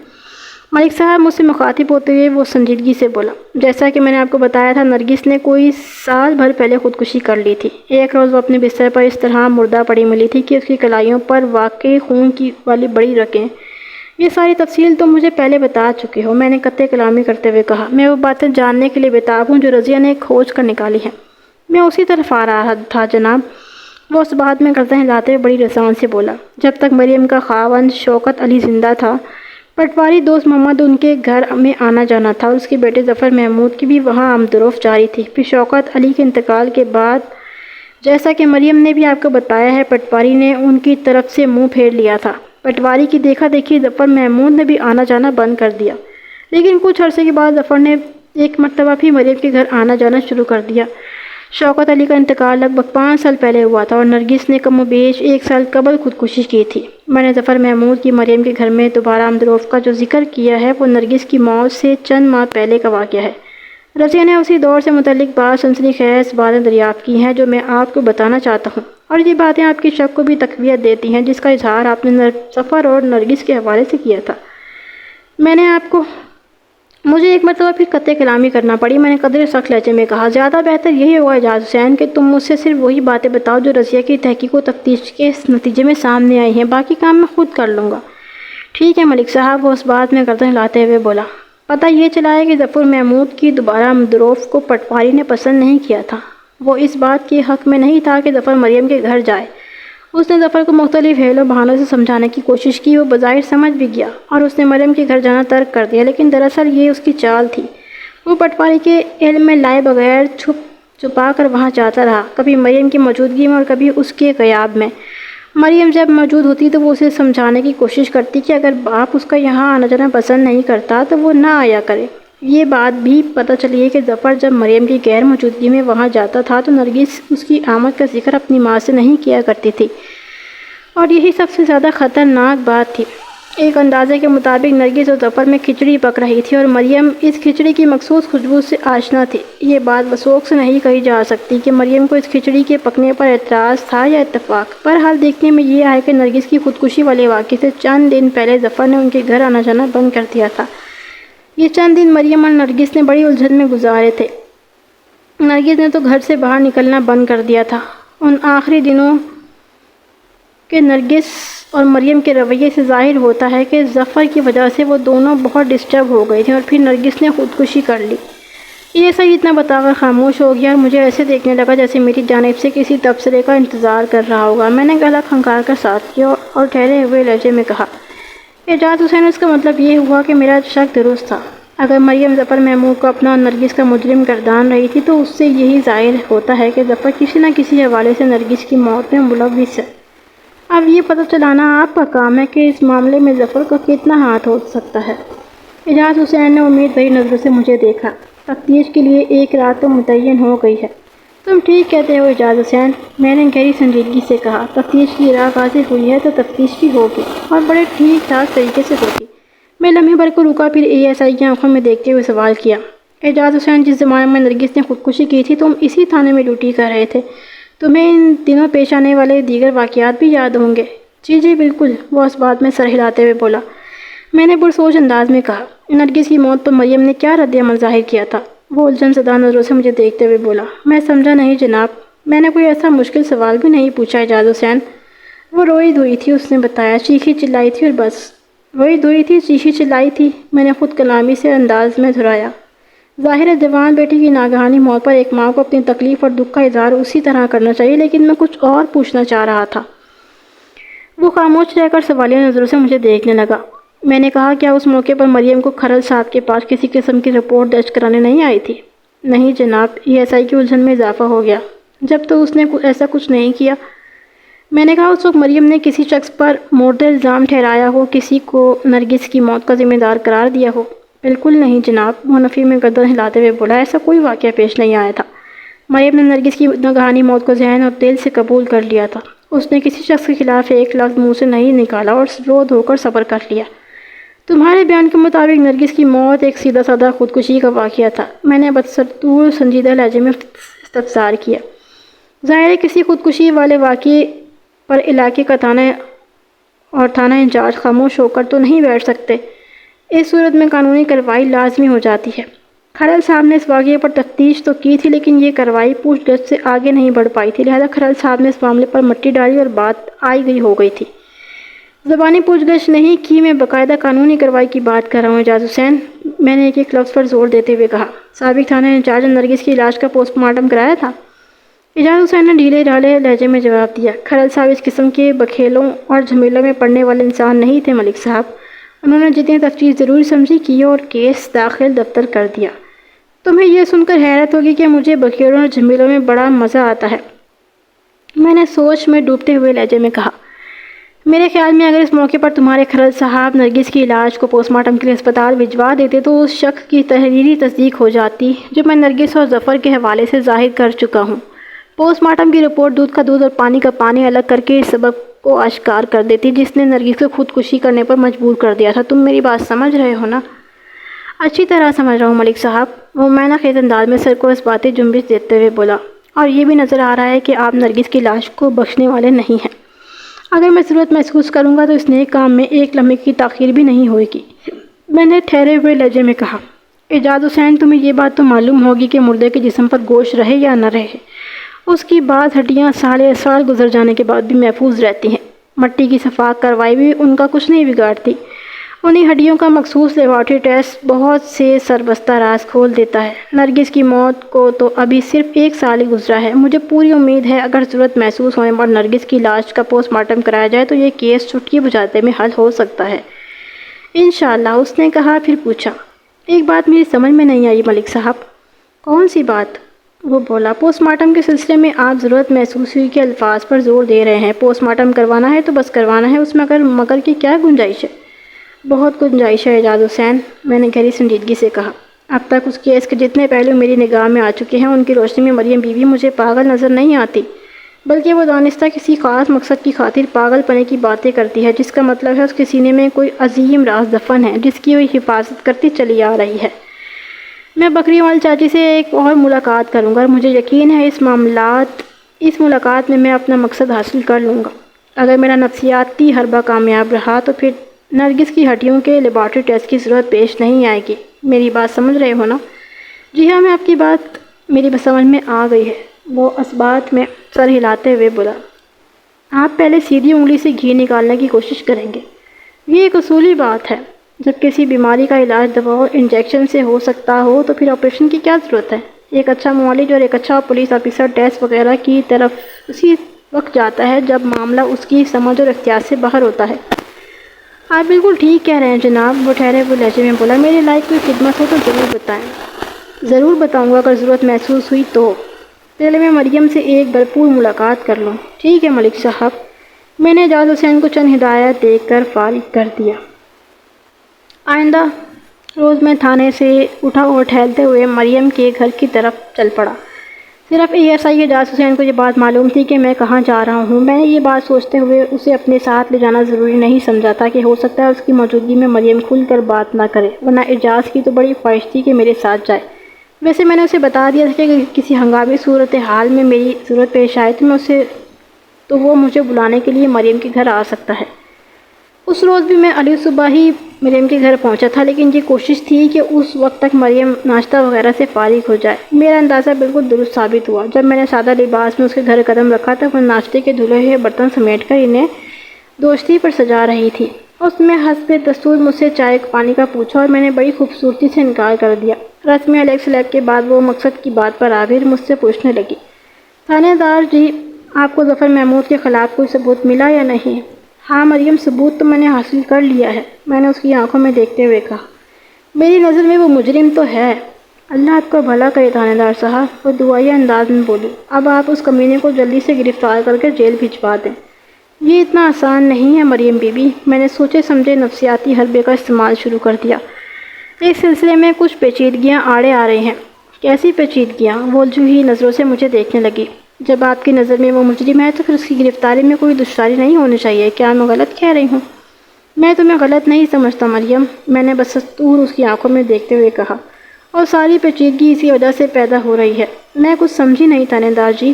ملک صاحب مجھ سے مخاطب ہوتے ہوئے وہ سنجیدگی سے بولا، جیسا کہ میں نے آپ کو بتایا تھا نرگس نے کوئی سال بھر پہلے خودکشی کر لی تھی۔ ایک روز وہ اپنے بستر پر اس طرح مردہ پڑی ملی تھی کہ اس کی کلائیوں پر واقع خون کی والی بڑی رگیں۔ یہ ساری تفصیل تم مجھے پہلے بتا چکے ہو، میں نے قطع کلامی کرتے ہوئے کہا۔ میں وہ باتیں جاننے کے لیے بےتاب ہوں جو رضیہ نے کھوج کر نکالی ہیں۔ میں اسی طرف آ رہا تھا جناب، وہ اس بات میں گردن ہلاتے ہوئے بڑی رسان سے بولا۔ جب تک مریم کا خاوند شوکت علی زندہ تھا، پٹواری دوست محمد ان کے گھر میں آنا جانا تھا اور اس کے بیٹے ظفر محمود کی بھی وہاں آمد و رفت جاری تھی۔ پھر شوکت علی کے انتقال کے بعد، جیسا کہ مریم نے بھی آپ کو بتایا ہے، پٹواری نے ان کی طرف سے منہ پھیر لیا تھا۔ پٹواری کی دیکھا دیکھی ظفر محمود نے بھی آنا جانا بند کر دیا، لیکن کچھ عرصے کے بعد ظفر نے ایک مرتبہ بھی مریم کے گھر آنا جانا شروع کر دیا۔ شوکت علی کا انتقال لگ بھگ 5 سال پہلے ہوا تھا اور نرگس نے کم و بیش 1 سال قبل خودکشی کی تھی۔ میں نے ظفر محمود کی مریم کے گھر میں دوبارہ آمد و رفت کا جو ذکر کیا ہے وہ نرگس کی موت سے چند ماہ پہلے کا واقعہ ہے۔ رضیہ نے اسی دور سے متعلق بعض سنسنی خیز باتیں دریافت کی ہیں جو میں آپ کو بتانا چاہتا ہوں، اور یہ باتیں آپ کی شک کو بھی تقویت دیتی ہیں جس کا اظہار آپ نے ظفر اور نرگس کے حوالے سے کیا تھا۔ مجھے ایک مرتبہ پھر قطع کلامی کرنا پڑی۔ میں نے قدرے سخت لہجے میں کہا، زیادہ بہتر یہی ہوگا اعجاز حسین کہ تم مجھ سے صرف وہی باتیں بتاؤ جو رضیہ کی تحقیق و تفتیش کے نتیجے میں سامنے آئی ہیں، باقی کام میں خود کر لوں گا۔ ٹھیک ہے ملک صاحب، وہ اس بات میں گردن ہلاتے ہوئے بولا۔ پتہ یہ چلا ہے کہ ظفر محمود کی دوبارہ آمد و رفت کو پٹواری نے پسند نہیں کیا تھا۔ وہ اس بات کے حق میں نہیں تھا کہ ظفر مریم کے گھر جائے۔ اس نے ظفر کو مختلف حیل و بہانوں سے سمجھانے کی کوشش کی، وہ بظاہر سمجھ بھی گیا اور اس نے مریم کے گھر جانا ترک کر دیا، لیکن دراصل یہ اس کی چال تھی۔ وہ پٹواری کے علم میں لائے بغیر چھپا کر وہاں جاتا رہا، کبھی مریم کی موجودگی میں اور کبھی اس کے غیاب میں۔ مریم جب موجود ہوتی تو وہ اسے سمجھانے کی کوشش کرتی کہ اگر باپ اس کا یہاں آنا جانا پسند نہیں کرتا تو وہ نہ آیا کرے۔ یہ بات بھی پتہ چلی ہے کہ ظفر جب مریم کی غیر موجودگی میں وہاں جاتا تھا تو نرگس اس کی آمد کا ذکر اپنی ماں سے نہیں کیا کرتی تھی، اور یہی سب سے زیادہ خطرناک بات تھی۔ ایک اندازے کے مطابق نرگس اور ظفر میں کھچڑی پک رہی تھی اور مریم اس کھچڑی کی مخصوص خوشبو سے آشنا تھی۔ یہ بات وثوق سے نہیں کہی جا سکتی کہ مریم کو اس کھچڑی کے پکنے پر اعتراض تھا یا اتفاق۔ بہرحال دیکھنے میں یہ آیا کہ نرگس کی خودکشی والے واقعے سے چند دن پہلے ظفر نے ان کے گھر آنا جانا بند کر دیا تھا۔ یہ چند دن مریم اور نرگس نے بڑی الجھن میں گزارے تھے۔ نرگس نے تو گھر سے باہر نکلنا بند کر دیا تھا۔ ان آخری دنوں کہ نرگس اور مریم کے رویے سے ظاہر ہوتا ہے کہ ظفر کی وجہ سے وہ دونوں بہت ڈسٹرب ہو گئے تھے اور پھر نرگس نے خودکشی کر لی۔ یہ سب اتنا بتا کر خاموش ہو گیا اور مجھے ایسے دیکھنے لگا جیسے میری جانب سے کسی تبصرے کا انتظار کر رہا ہوگا۔ میں نے گلا کھنکار کر ساتھ کیا اور ٹھہرے ہوئے لہجے میں کہا، اعجاز حسین، اس کا مطلب یہ ہوا کہ میرا شک درست تھا۔ اگر مریم ظفر محمود کو اپنا اور نرگس کا مجرم گردان رہی تھی تو اس سے یہی ظاہر ہوتا ہے کہ ظفر کسی نہ کسی حوالے سے نرگس کی موت میں ملوث ہے۔ اب یہ پتہ چلانا آپ کا کام ہے کہ اس معاملے میں ظفر کا کتنا ہاتھ ہو سکتا ہے۔ اعجاز حسین نے امید بھری نظروں سے مجھے دیکھا۔ تفتیش کے لیے ایک رات تو متعین ہو گئی ہے۔ تم ٹھیک کہتے ہو اعجاز حسین، میں نے گہری سنجیدگی سے کہا۔ تفتیش کی راہ حاصل ہوئی ہے تو تفتیش بھی ہوگی اور بڑے ٹھیک ٹھاک طریقے سے ہوگی۔ میں لمحے بھر کو رکا، پھر ASI کی آنکھوں میں دیکھتے ہوئے سوال کیا، اعجاز حسین، جس زمانے میں نرگس نے خودکشی کی تھی تم اسی تھانے میں ڈیوٹی کر رہے تھے، تمہیں ان دنوں پیش آنے والے دیگر واقعات بھی یاد ہوں گے؟ جی بالکل، وہ اس بات میں سر ہلاتے ہوئے بولا۔ میں نے پرسوچ انداز میں کہا، نرگس کی موت پر مریم نے کیا رد عمل ظاہر کیا تھا؟ وہ الجھن زدہ نظروں سے مجھے دیکھتے ہوئے بولا، میں سمجھا نہیں جناب، میں نے کوئی ایسا مشکل سوال بھی نہیں پوچھا اعجاز حسین۔ وہ روئی دھوئی تھی، اس نے بتایا، چیخی چلائی تھی اور بس۔ روئی دھوئی تھی، چیخی چلائی تھی، میں نے خود کلامی سے انداز میں دہرایا۔ ظاہر ہے جوان بیٹی کی ناگہانی موت پر ایک ماں کو اپنی تکلیف اور دکھ کا اظہار اسی طرح کرنا چاہیے، لیکن میں کچھ اور پوچھنا چاہ رہا تھا۔ وہ خاموش رہ کر سوالیہ نظروں سے مجھے دیکھنے لگا۔ میں نے کہا، کیا اس موقع پر مریم کو کھرل صاحب کے پاس کسی قسم کی رپورٹ درج کرانے نہیں آئی تھی؟ نہیں جناب، ASI کی الجھن میں اضافہ ہو گیا۔ جب تو اس نے ایسا کچھ نہیں کیا۔ میں نے کہا، اس وقت مریم نے کسی شخص پر مورد الزام ٹھہرایا ہو، کسی کو نرگس کی موت کا ذمہ دار قرار دیا ہو؟ بالکل نہیں جناب، وہ نفی میں گردن ہلاتے ہوئے بولا، ایسا کوئی واقعہ پیش نہیں آیا تھا۔ مریم نے نرگس کی ناگہانی موت کو ذہن اور دل سے قبول کر لیا تھا۔ اس نے کسی شخص کے خلاف ایک لفظ منہ سے نہیں نکالا اور رو دھو کر صبر کر لیا۔ تمہارے بیان کے مطابق نرگس کی موت ایک سیدھا سادہ خودکشی کا واقعہ تھا، میں نے بدستور سنجیدہ لہجے میں استفسار کیا۔ ظاہر ہے کسی خودکشی والے واقعے پر علاقے کا تھانہ انچارج خاموش ہو کر تو نہیں بیٹھ سکتے، اس صورت میں قانونی کارروائی لازمی ہو جاتی ہے۔ کھرل صاحب نے اس واقعے پر تفتیش تو کی تھی لیکن یہ کارروائی پوچھ گچھ سے آگے نہیں بڑھ پائی تھی، لہذا کھرل صاحب نے اس معاملے پر مٹی ڈالی اور بات آئی گئی ہو گئی تھی۔ زبانی پوچھ گچھ نہیں کی، میں باقاعدہ قانونی کارروائی کی بات کر رہا ہوں اعجاز حسین، میں نے ایک لفظ پر زور دیتے ہوئے کہا۔ سابق تھانہ انچارج نے نرگس کی لاش کا پوسٹ مارٹم کرایا تھا؟ اعجاز حسین نے ڈھیلے ڈھالے لہجے میں جواب دیا۔ کھرل صاحب اس قسم کے بکھیلوں اور جھمیلوں میں پڑنے والے انسان نہیں تھے ملک صاحب، انہوں نے جتنی تفتیش ضروری سمجھی کی اور کیس داخل دفتر کر دیا۔ تمہیں یہ سن کر حیرت ہوگی کہ مجھے بکھیلوں اور جھمیلوں میں بڑا مزہ آتا ہے، میں نے سوچ میں ڈوبتے ہوئے لہجے میں کہا۔ میرے خیال میں اگر اس موقع پر تمہارے کھرل صاحب نرگس کی لاش کو پوسٹ مارٹم کے لیے اسپتال بھجوا دیتے تو اس شک کی تحریری تصدیق ہو جاتی جو میں نرگس اور ظفر کے حوالے سے ظاہر کر چکا ہوں۔ پوسٹ مارٹم کی رپورٹ دودھ کا دودھ اور پانی کا پانی الگ کر کے اس سبب کو آشکار کر دیتی جس نے نرگس کو خودکشی کرنے پر مجبور کر دیا تھا۔ تم میری بات سمجھ رہے ہو نا؟ اچھی طرح سمجھ رہا ہوں ملک صاحب، وہ معنی خیز انداز میں سر کو اس باتیں جنبش دیتے ہوئے بولا، اور یہ بھی نظر آ رہا ہے کہ آپ نرگس کی لاش کو بخشنے والے نہیں ہیں۔ اگر میں ضرورت محسوس کروں گا تو اس نیک کام میں ایک لمحے کی تاخیر بھی نہیں ہوئے گی، میں نے ٹھہرے ہوئے لہجے میں کہا۔ اعجاز حسین، تمہیں یہ بات تو معلوم ہوگی کہ مردے کے جسم پر گوشت رہے یا نہ رہے، اس کی بعض ہڈیاں سال گزر جانے کے بعد بھی محفوظ رہتی ہیں، مٹی کی صفائی کروائی بھی ان کا کچھ نہیں بگاڑتی۔ انہی ہڈیوں کا مخصوص لیبارٹری ٹیسٹ بہت سے سربستہ راز کھول دیتا ہے۔ نرگس کی موت کو تو ابھی صرف 1 سال ہی گزرا ہے، مجھے پوری امید ہے اگر ضرورت محسوس ہونے پر نرگس کی لاش کا پوسٹ مارٹم کرایا جائے تو یہ کیس چٹکی بجاتے میں حل ہو سکتا ہے انشاءاللہ، اس نے کہا۔ پھر پوچھا، ایک بات میری سمجھ میں نہیں آئی ملک صاحب۔ کون سی بات؟ وہ بولا، پوسٹ مارٹم کے سلسلے میں آپ ضرورت محسوس ہوئی کے الفاظ پر زور دے رہے ہیں، پوسٹ مارٹم کروانا ہے تو بس کروانا ہے، اس میں مگر کی کیا گنجائش ہے؟ بہت گنجائش ہے اعجاز حسین، میں نے گہری سنجیدگی سے کہا۔ اب تک اس کیس کے جتنے پہلو میری نگاہ میں آ چکے ہیں ان کی روشنی میں مریم بی بی مجھے پاگل نظر نہیں آتی، بلکہ وہ دانستہ کسی خاص مقصد کی خاطر پاگل پنے کی باتیں کرتی ہے، جس کا مطلب ہے اس کے سینے میں کوئی عظیم راز دفن ہے جس کی وہ حفاظت کرتی چلی آ رہی ہے۔ میں بکری وال چاچی سے ایک اور ملاقات کروں گا اور مجھے یقین ہے اس ملاقات میں اپنا مقصد حاصل کر لوں گا۔ اگر میرا نفسیاتی حربہ کامیاب رہا تو پھر نرگس کی ہڈیوں کے لیبارٹری ٹیسٹ کی ضرورت پیش نہیں آئے گی، میری بات سمجھ رہے ہو نا؟ جی ہاں، میں آپ کی بات میری سمجھ میں آ گئی ہے، وہ اس بات میں سر ہلاتے ہوئے بولا۔ آپ پہلے سیدھی انگلی سے گھی نکالنے کی کوشش کریں گے، یہ ایک اصولی بات ہے۔ جب کسی بیماری کا علاج دوا اور انجیکشن سے ہو سکتا ہو تو پھر آپریشن کی کیا ضرورت ہے؟ ایک اچھا معالج اور ایک اچھا پولیس آفیسر ٹیسٹ وغیرہ کی طرف اسی وقت جاتا ہے جب معاملہ اس کی سمجھ اور اختیار سے باہر ہوتا ہے۔ آپ بالکل ٹھیک کہہ رہے ہیں جناب، وہ ٹھہرے ہوئے لہجے میں بولا۔ میرے لائق کوئی خدمت ہو تو ضرور بتائیں۔ ضرور بتاؤں گا اگر ضرورت محسوس ہوئی تو، پہلے میں مریم سے ایک بھرپور ملاقات کر لوں۔ ٹھیک ہے ملک صاحب، میں نے اعجاز حسین کو چند ہدایات دے کر فارغ کر دیا۔ آئندہ روز میں تھانے سے اٹھا اور ٹہلتے ہوئے مریم کے گھر کی طرف چل پڑا۔ صرف ASI اعجاز حسین کو یہ بات معلوم تھی کہ میں کہاں جا رہا ہوں۔ میں نے یہ بات سوچتے ہوئے اسے اپنے ساتھ لے جانا ضروری نہیں سمجھا تھا کہ ہو سکتا ہے اس کی موجودگی میں مریم کھل کر بات نہ کرے، ورنہ اعجاز کی تو بڑی خواہش تھی کہ میرے ساتھ جائے۔ ویسے میں نے اسے بتا دیا تھا کہ اگر کسی ہنگامی صورتحال میں میری ضرورت پیش آئے تو وہ مجھے بلانے کے لیے مریم کے گھر آ سکتا ہے۔ اس روز بھی میں علی صبح ہی مریم کے گھر پہنچا تھا، لیکن یہ کوشش تھی کہ اس وقت تک مریم ناشتہ وغیرہ سے فارغ ہو جائے۔ میرا اندازہ بالکل درست ثابت ہوا۔ جب میں نے سادہ لباس میں اس کے گھر قدم رکھا تب وہ ناشتے کے دھلے ہوئے برتن سمیٹ کر انہیں دوشتی پر سجا رہی تھی۔ اس میں حسب دستور مجھ سے چائے پانی کا پوچھا اور میں نے بڑی خوبصورتی سے انکار کر دیا۔ رسمی الیکس لیب کے بعد وہ مقصد کی بات پر آبر مجھ سے پوچھنے لگی، تھانے دار جی، آپ کو ظفر محمود کے خلاف کوئی ثبوت ملا یا نہیں؟ ہاں مریم، ثبوت تو میں نے حاصل کر لیا ہے، میں نے اس کی آنکھوں میں دیکھتے ہوئے کہا۔ میری نظر میں وہ مجرم تو ہے۔ اللہ آپ کا بھلا کرے تھانے دار صاحب، وہ دعائیہ انداز میں بولی۔ اب آپ اس کمینے کو جلدی سے گرفتار کر کے جیل بھجوا دیں۔ یہ اتنا آسان نہیں ہے مریم بی بی، میں نے سوچے سمجھے نفسیاتی حربے کا استعمال شروع کر دیا۔ اس سلسلے میں کچھ پیچیدگیاں آڑے آ رہی ہیں۔ کیسی پیچیدگیاں؟ وہ الجھی نظروں سے مجھے دیکھنے لگی۔ جب آپ کی نظر میں وہ مجرم ہے تو پھر اس کی گرفتاری میں کوئی دشواری نہیں ہونی چاہیے، کیا میں غلط کہہ رہی ہوں؟ میں تمہیں غلط نہیں سمجھتا مریم، میں نے بصدور اس کی آنکھوں میں دیکھتے ہوئے کہا، اور ساری پیچیدگی اسی وجہ سے پیدا ہو رہی ہے۔ میں کچھ سمجھی نہیں تھانے دار جی،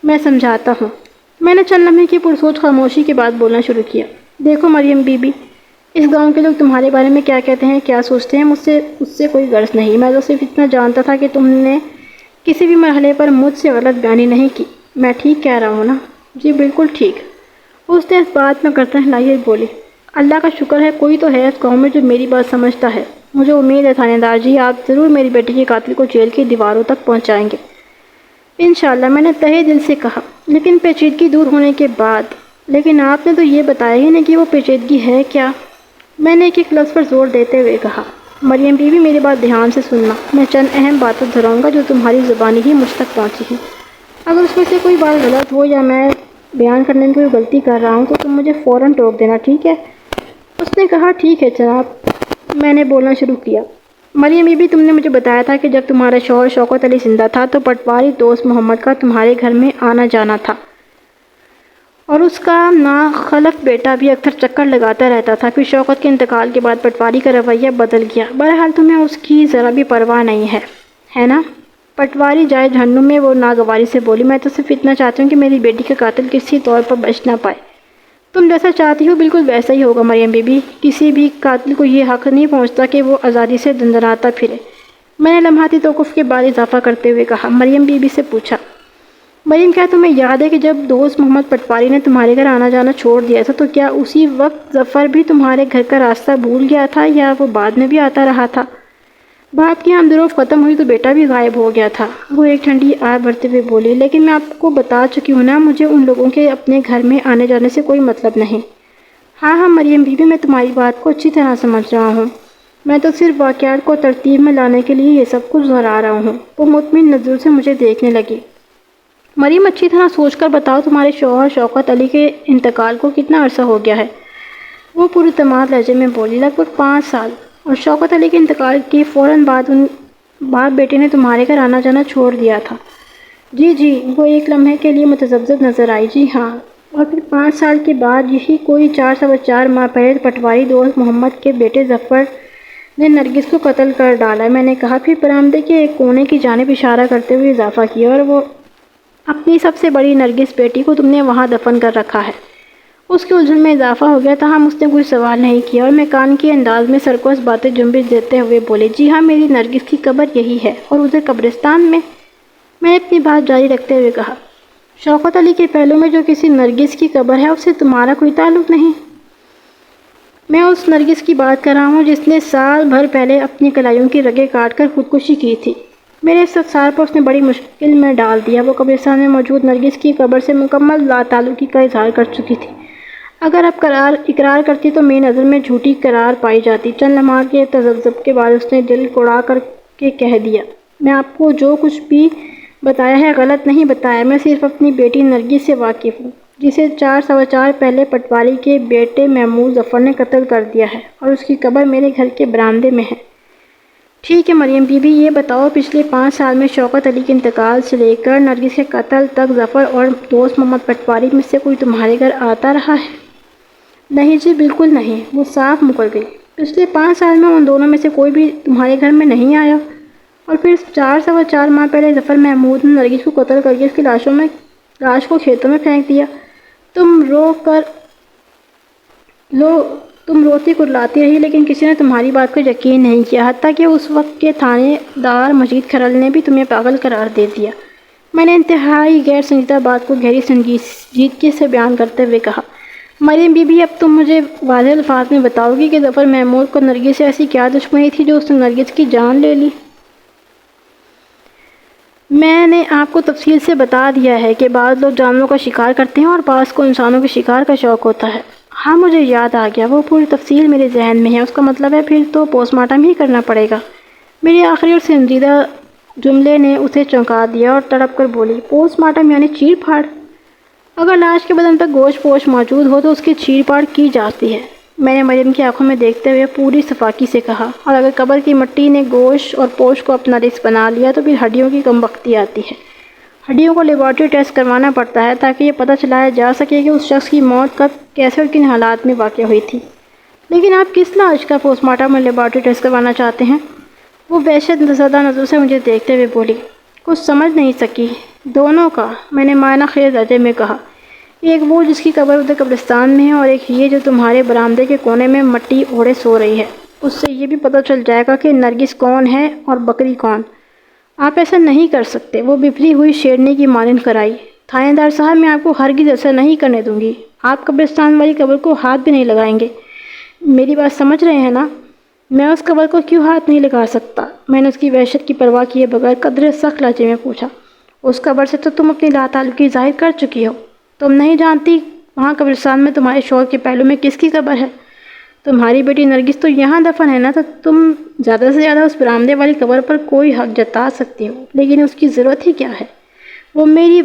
میں سمجھاتا ہوں۔ میں نے چند لمحے کی پرسوچ خاموشی کے بعد بولنا شروع کیا۔ دیکھو مریم بی بی، اس گاؤں کے لوگ تمہارے بارے میں کیا کہتے ہیں، کیا سوچتے ہیں، اس سے کوئی غرض نہیں۔ میں تو صرف اتنا جانتا تھا کہ تم نے کسی بھی مرحلے پر مجھ سے غلط بیانی نہیں کی۔ میں ٹھیک کہہ رہا ہوں نا؟ جی بالکل ٹھیک، اس نے اس بات میں گردن ہلائی اور بولی۔ اللہ کا شکر ہے کوئی تو ہے اس گاؤں میں جو میری بات سمجھتا ہے۔ مجھے امید ہے تھانے دار جی، آپ ضرور میری بیٹی کے قاتل کو جیل کی دیواروں تک پہنچائیں گے۔ انشاءاللہ، میں نے تہہ دل سے کہا، لیکن پیچیدگی دور ہونے کے بعد۔ لیکن آپ نے تو یہ بتایا ہی نہیں کہ وہ پیچیدگی ہے کیا؟ میں نے ایک لفظ پر زور دیتے ہوئے کہا۔ مریم بی بی، میری بات دھیان سے سننا، میں چند اہم باتیں دہراؤں گا جو تمہاری زبانی ہی مجھ تک پہنچی ہیں۔ اگر اس میں سے کوئی بات غلط ہو یا میں بیان کرنے میں کوئی غلطی کر رہا ہوں تو تم مجھے فوراً ٹوک دینا، ٹھیک ہے؟ اس نے کہا، ٹھیک ہے جناب۔ میں نے بولنا شروع کیا۔ مریم بی بی، تم نے مجھے بتایا تھا کہ جب تمہارا شوہر شوکت علی زندہ تھا تو پٹواری دوست محمد کا تمہارے گھر میں آنا جانا تھا، اور اس کا ناخلف بیٹا بھی اکثر چکر لگاتا رہتا تھا۔ پھر شوکت کے انتقال کے بعد پٹواری کا رویہ بدل گیا۔ بہرحال تمہیں اس کی ذرا بھی پرواہ نہیں ہے نا؟ پٹواری جائے جہنم میں، وہ ناگواری سے بولی۔ میں تو صرف اتنا چاہتی ہوں کہ میری بیٹی کا قاتل کسی طور پر بچ نہ پائے۔ تم جیسا چاہتی ہو بالکل ویسا ہی ہوگا مریم بی بی۔ کسی بھی قاتل کو یہ حق نہیں پہنچتا کہ وہ آزادی سے دندناتا پھرے۔ میں نے لمحاتی توقف کے بعد اضافہ کرتے ہوئے کہا۔ مریم بی بی سے پوچھا، مریم کیا تمہیں یاد ہے کہ جب دوست محمد پٹواری نے تمہارے گھر آنا جانا چھوڑ دیا تھا تو کیا اسی وقت ظفر بھی تمہارے گھر کا راستہ بھول گیا تھا یا وہ بعد میں بھی آتا رہا تھا؟ باپ کی ہمدروف ختم ہوئی تو بیٹا بھی غائب ہو گیا تھا، وہ ایک ٹھنڈی آہ بھرتے ہوئے بولی۔ لیکن میں آپ کو بتا چکی ہوں نا، مجھے ان لوگوں کے اپنے گھر میں آنے جانے سے کوئی مطلب نہیں۔ ہاں مریم بی بی، میں تمہاری بات کو اچھی طرح سمجھ رہا ہوں، میں تو صرف واقعات کو ترتیب میں لانے کے لیے یہ سب کچھ دہرا رہا ہوں۔ وہ مطمئن نظروں سے مجھے دیکھنے لگی۔ مریم، اچھی طرح سوچ کر بتاؤ، تمہارے شوہر شوکت علی کے انتقال کو کتنا عرصہ ہو گیا ہے؟ وہ پراعتماد لہجے میں بولی۔ لگ بھگ 5 سال، اور شوکت علی کے انتقال کے فوراً بعد ان باپ بیٹے نے تمہارے گھر آنا جانا چھوڑ دیا تھا؟ جی، وہ ایک لمحے کے لیے متذبذب نظر آئی۔ جی ہاں، اور پھر 5 سال کے بعد یہی کوئی 4 ماہ پہلے پٹواری دوست محمد کے بیٹے ظفر نے نرگس کو قتل کر ڈالا، میں نے کہا۔ پھر برآمدے کے ایک کونے کی جانب اشارہ کرتے ہوئے اضافہ کیا، اور وہ اپنی سب سے بڑی نرگس بیٹی کو تم نے وہاں دفن کر رکھا ہے۔ اس کے الجھن میں اضافہ ہو گیا، تاہم اس نے کوئی سوال نہیں کیا، اور میں کان کے انداز میں سرکوس باتیں جنبش دیتے ہوئے بولے، جی ہاں، میری نرگس کی قبر یہی ہے، اور ادھر قبرستان میں۔ میں نے اپنی بات جاری رکھتے ہوئے کہا، شوکت علی کے پہلو میں جو کسی نرگس کی قبر ہے اس سے تمہارا کوئی تعلق نہیں؟ میں اس نرگس کی بات کر رہا ہوں جس نے سال بھر پہلے اپنی کلائیوں کی رگیں کاٹ کر خودکشی کی تھی۔ میرے استفسار پر اس نے بڑی مشکل میں ڈال دیا۔ وہ قبرستان میں موجود نرگس کی قبر سے مکمل لا تعلقی کا اظہار کر چکی تھی۔ اگر اب اقرار کرتی تو میری نظر میں جھوٹی قرار پائی جاتی۔ چند لمحات کے تذبذب کے بعد اس نے دل کوڑا کر کے کہہ دیا، میں آپ کو جو کچھ بھی بتایا ہے غلط نہیں بتایا، میں صرف اپنی بیٹی نرگس سے واقف ہوں، جسے 4 پہلے پٹواری کے بیٹے محمود ظفر نے قتل کر دیا ہے، اور اس کی قبر میرے گھر کے برآمدے میں ہے۔ ٹھیک ہے مریم بی بی، یہ بتاؤ پچھلے 5 سال میں شوکت علی کے انتقال سے لے کر نرگس کے قتل تک ظفر اور دوست محمد پٹواری میں سے کوئی تمہارے گھر آتا رہا ہے؟ نہیں جی، بالکل نہیں، وہ صاف مکر گئی۔ پچھلے 5 سال میں ان دونوں میں سے کوئی بھی تمہارے گھر میں نہیں آیا؟ اور پھر 4 ماہ پہلے ظفر محمود نے نرگس کو قتل کر کے اس کی لاش کو کھیتوں میں پھینک دیا۔ تم روتی کرلاتی رہی، لیکن کسی نے تمہاری بات کو یقین نہیں کیا، حتیٰ کہ اس وقت کے تھانے دار مجید کھرل نے بھی تمہیں پاگل قرار دے دیا۔ میں نے انتہائی غیر سنجیدہ بات کو گہری سنجیدگی سے بیان کرتے ہوئے کہا، مریم بی بی، اب تم مجھے واضح الفاظ میں بتاؤ گی کہ ظفر محمود کو نرگس سے ایسی کیا دشمنی تھی جو اس نے نرگس کی جان لے لی؟ میں نے آپ کو تفصیل سے بتا دیا ہے کہ بعض لوگ جانوروں کا شکار کرتے ہیں اور بعض کو انسانوں کے شکار کا شوق ہوتا ہے۔ ہاں مجھے یاد آ گیا، وہ پوری تفصیل میرے ذہن میں ہے۔ اس کا مطلب ہے پھر تو پوسٹ مارٹم ہی کرنا پڑے گا۔ میرے آخری اور سنجیدہ جملے نے اسے چونکا دیا اور تڑپ کر بولی، پوسٹ مارٹم یعنی چیر پھاڑ؟ اگر لاش کے بدن پر گوشت پوش موجود ہو تو اس کی چیر پھاڑ کی جاتی ہے، میں نے مریم کی آنکھوں میں دیکھتے ہوئے پوری صفاقی سے کہا، اور اگر قبر کی مٹی نے گوشت اور پوش کو اپنا رزق بنا لیا تو پھر ہڈیوں کی کم بختی آتی ہے۔ ہڈیوں کو لیبارٹری ٹیسٹ کروانا پڑتا ہے تاکہ یہ پتہ چلایا جا سکے کہ اس شخص کی موت کب، کیسے اور کن حالات میں واقع ہوئی تھی۔ لیکن آپ کس لاش کا پوسٹ مارٹم میں لیبارٹری ٹیسٹ کروانا چاہتے ہیں؟ وہ وحشت زدہ نظر سے مجھے دیکھتے ہوئے بولی۔ کچھ سمجھ نہیں سکی۔ دونوں کا، میں نے معنی خیز لہجے میں کہا۔ ایک وہ جس کی قبر ادھر قبرستان میں ہے، اور ایک یہ جو تمہارے برآمدے کے کونے میں مٹی اوڑھے سو رہی ہے۔ اس سے یہ بھی پتہ چل جائے گا کہ نرگس کون ہے اور بکری کون۔ آپ ایسا نہیں کر سکتے، وہ بفری ہوئی شیرنی کی مانند کرائی۔ تھانے دار صاحب، میں آپ کو ہرگز ایسا نہیں کرنے دوں گی۔ آپ قبرستان والی قبر کو ہاتھ بھی نہیں لگائیں گے۔ میری بات سمجھ رہے ہیں نا؟ میں اس قبر کو کیوں ہاتھ نہیں لگا سکتا؟ میں نے اس کی وحشت کی پرواہ کیے بغیر قدرے سخت لہجے میں پوچھا۔ اس قبر سے تو تم اپنی لا تعلقی ظاہر کر چکی ہو۔ تم نہیں جانتی وہاں قبرستان میں تمہارے شوہر کے پہلو میں کس کی قبر ہے؟ تمہاری بیٹی نرگس تو یہاں دفن ہے نا، تو تم زیادہ سے زیادہ اس برآمدے والی قبر پر کوئی حق جتا سکتی ہو، لیکن اس کی ضرورت ہی کیا ہے؟ وہ میری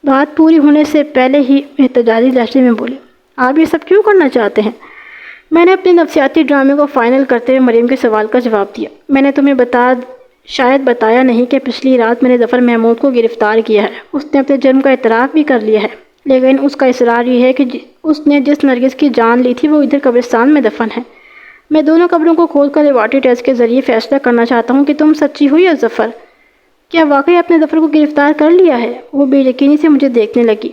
بات پوری ہونے سے پہلے ہی احتجاجی لہجے میں بولی۔ آپ یہ سب کیوں کرنا چاہتے ہیں؟ میں نے اپنے نفسیاتی ڈرامے کو فائنل کرتے ہوئے مریم کے سوال کا جواب دیا۔ میں نے تمہیں شاید بتایا نہیں کہ پچھلی رات میں نے ظفر محمود کو گرفتار کیا ہے۔ اس نے اپنے جرم کا اعتراف بھی کر لیا ہے، لیکن اس کا اصرار یہ ہے کہ اس نے جس نرگس کی جان لی تھی وہ ادھر قبرستان میں دفن ہے۔ میں دونوں قبروں کو کھول کر لیبارٹری ٹیسٹ کے ذریعے فیصلہ کرنا چاہتا ہوں کہ تم سچی ہو یا ظفر۔ کیا واقعی آپ نے ظفر کو گرفتار کر لیا ہے؟ وہ بے یقینی سے مجھے دیکھنے لگی۔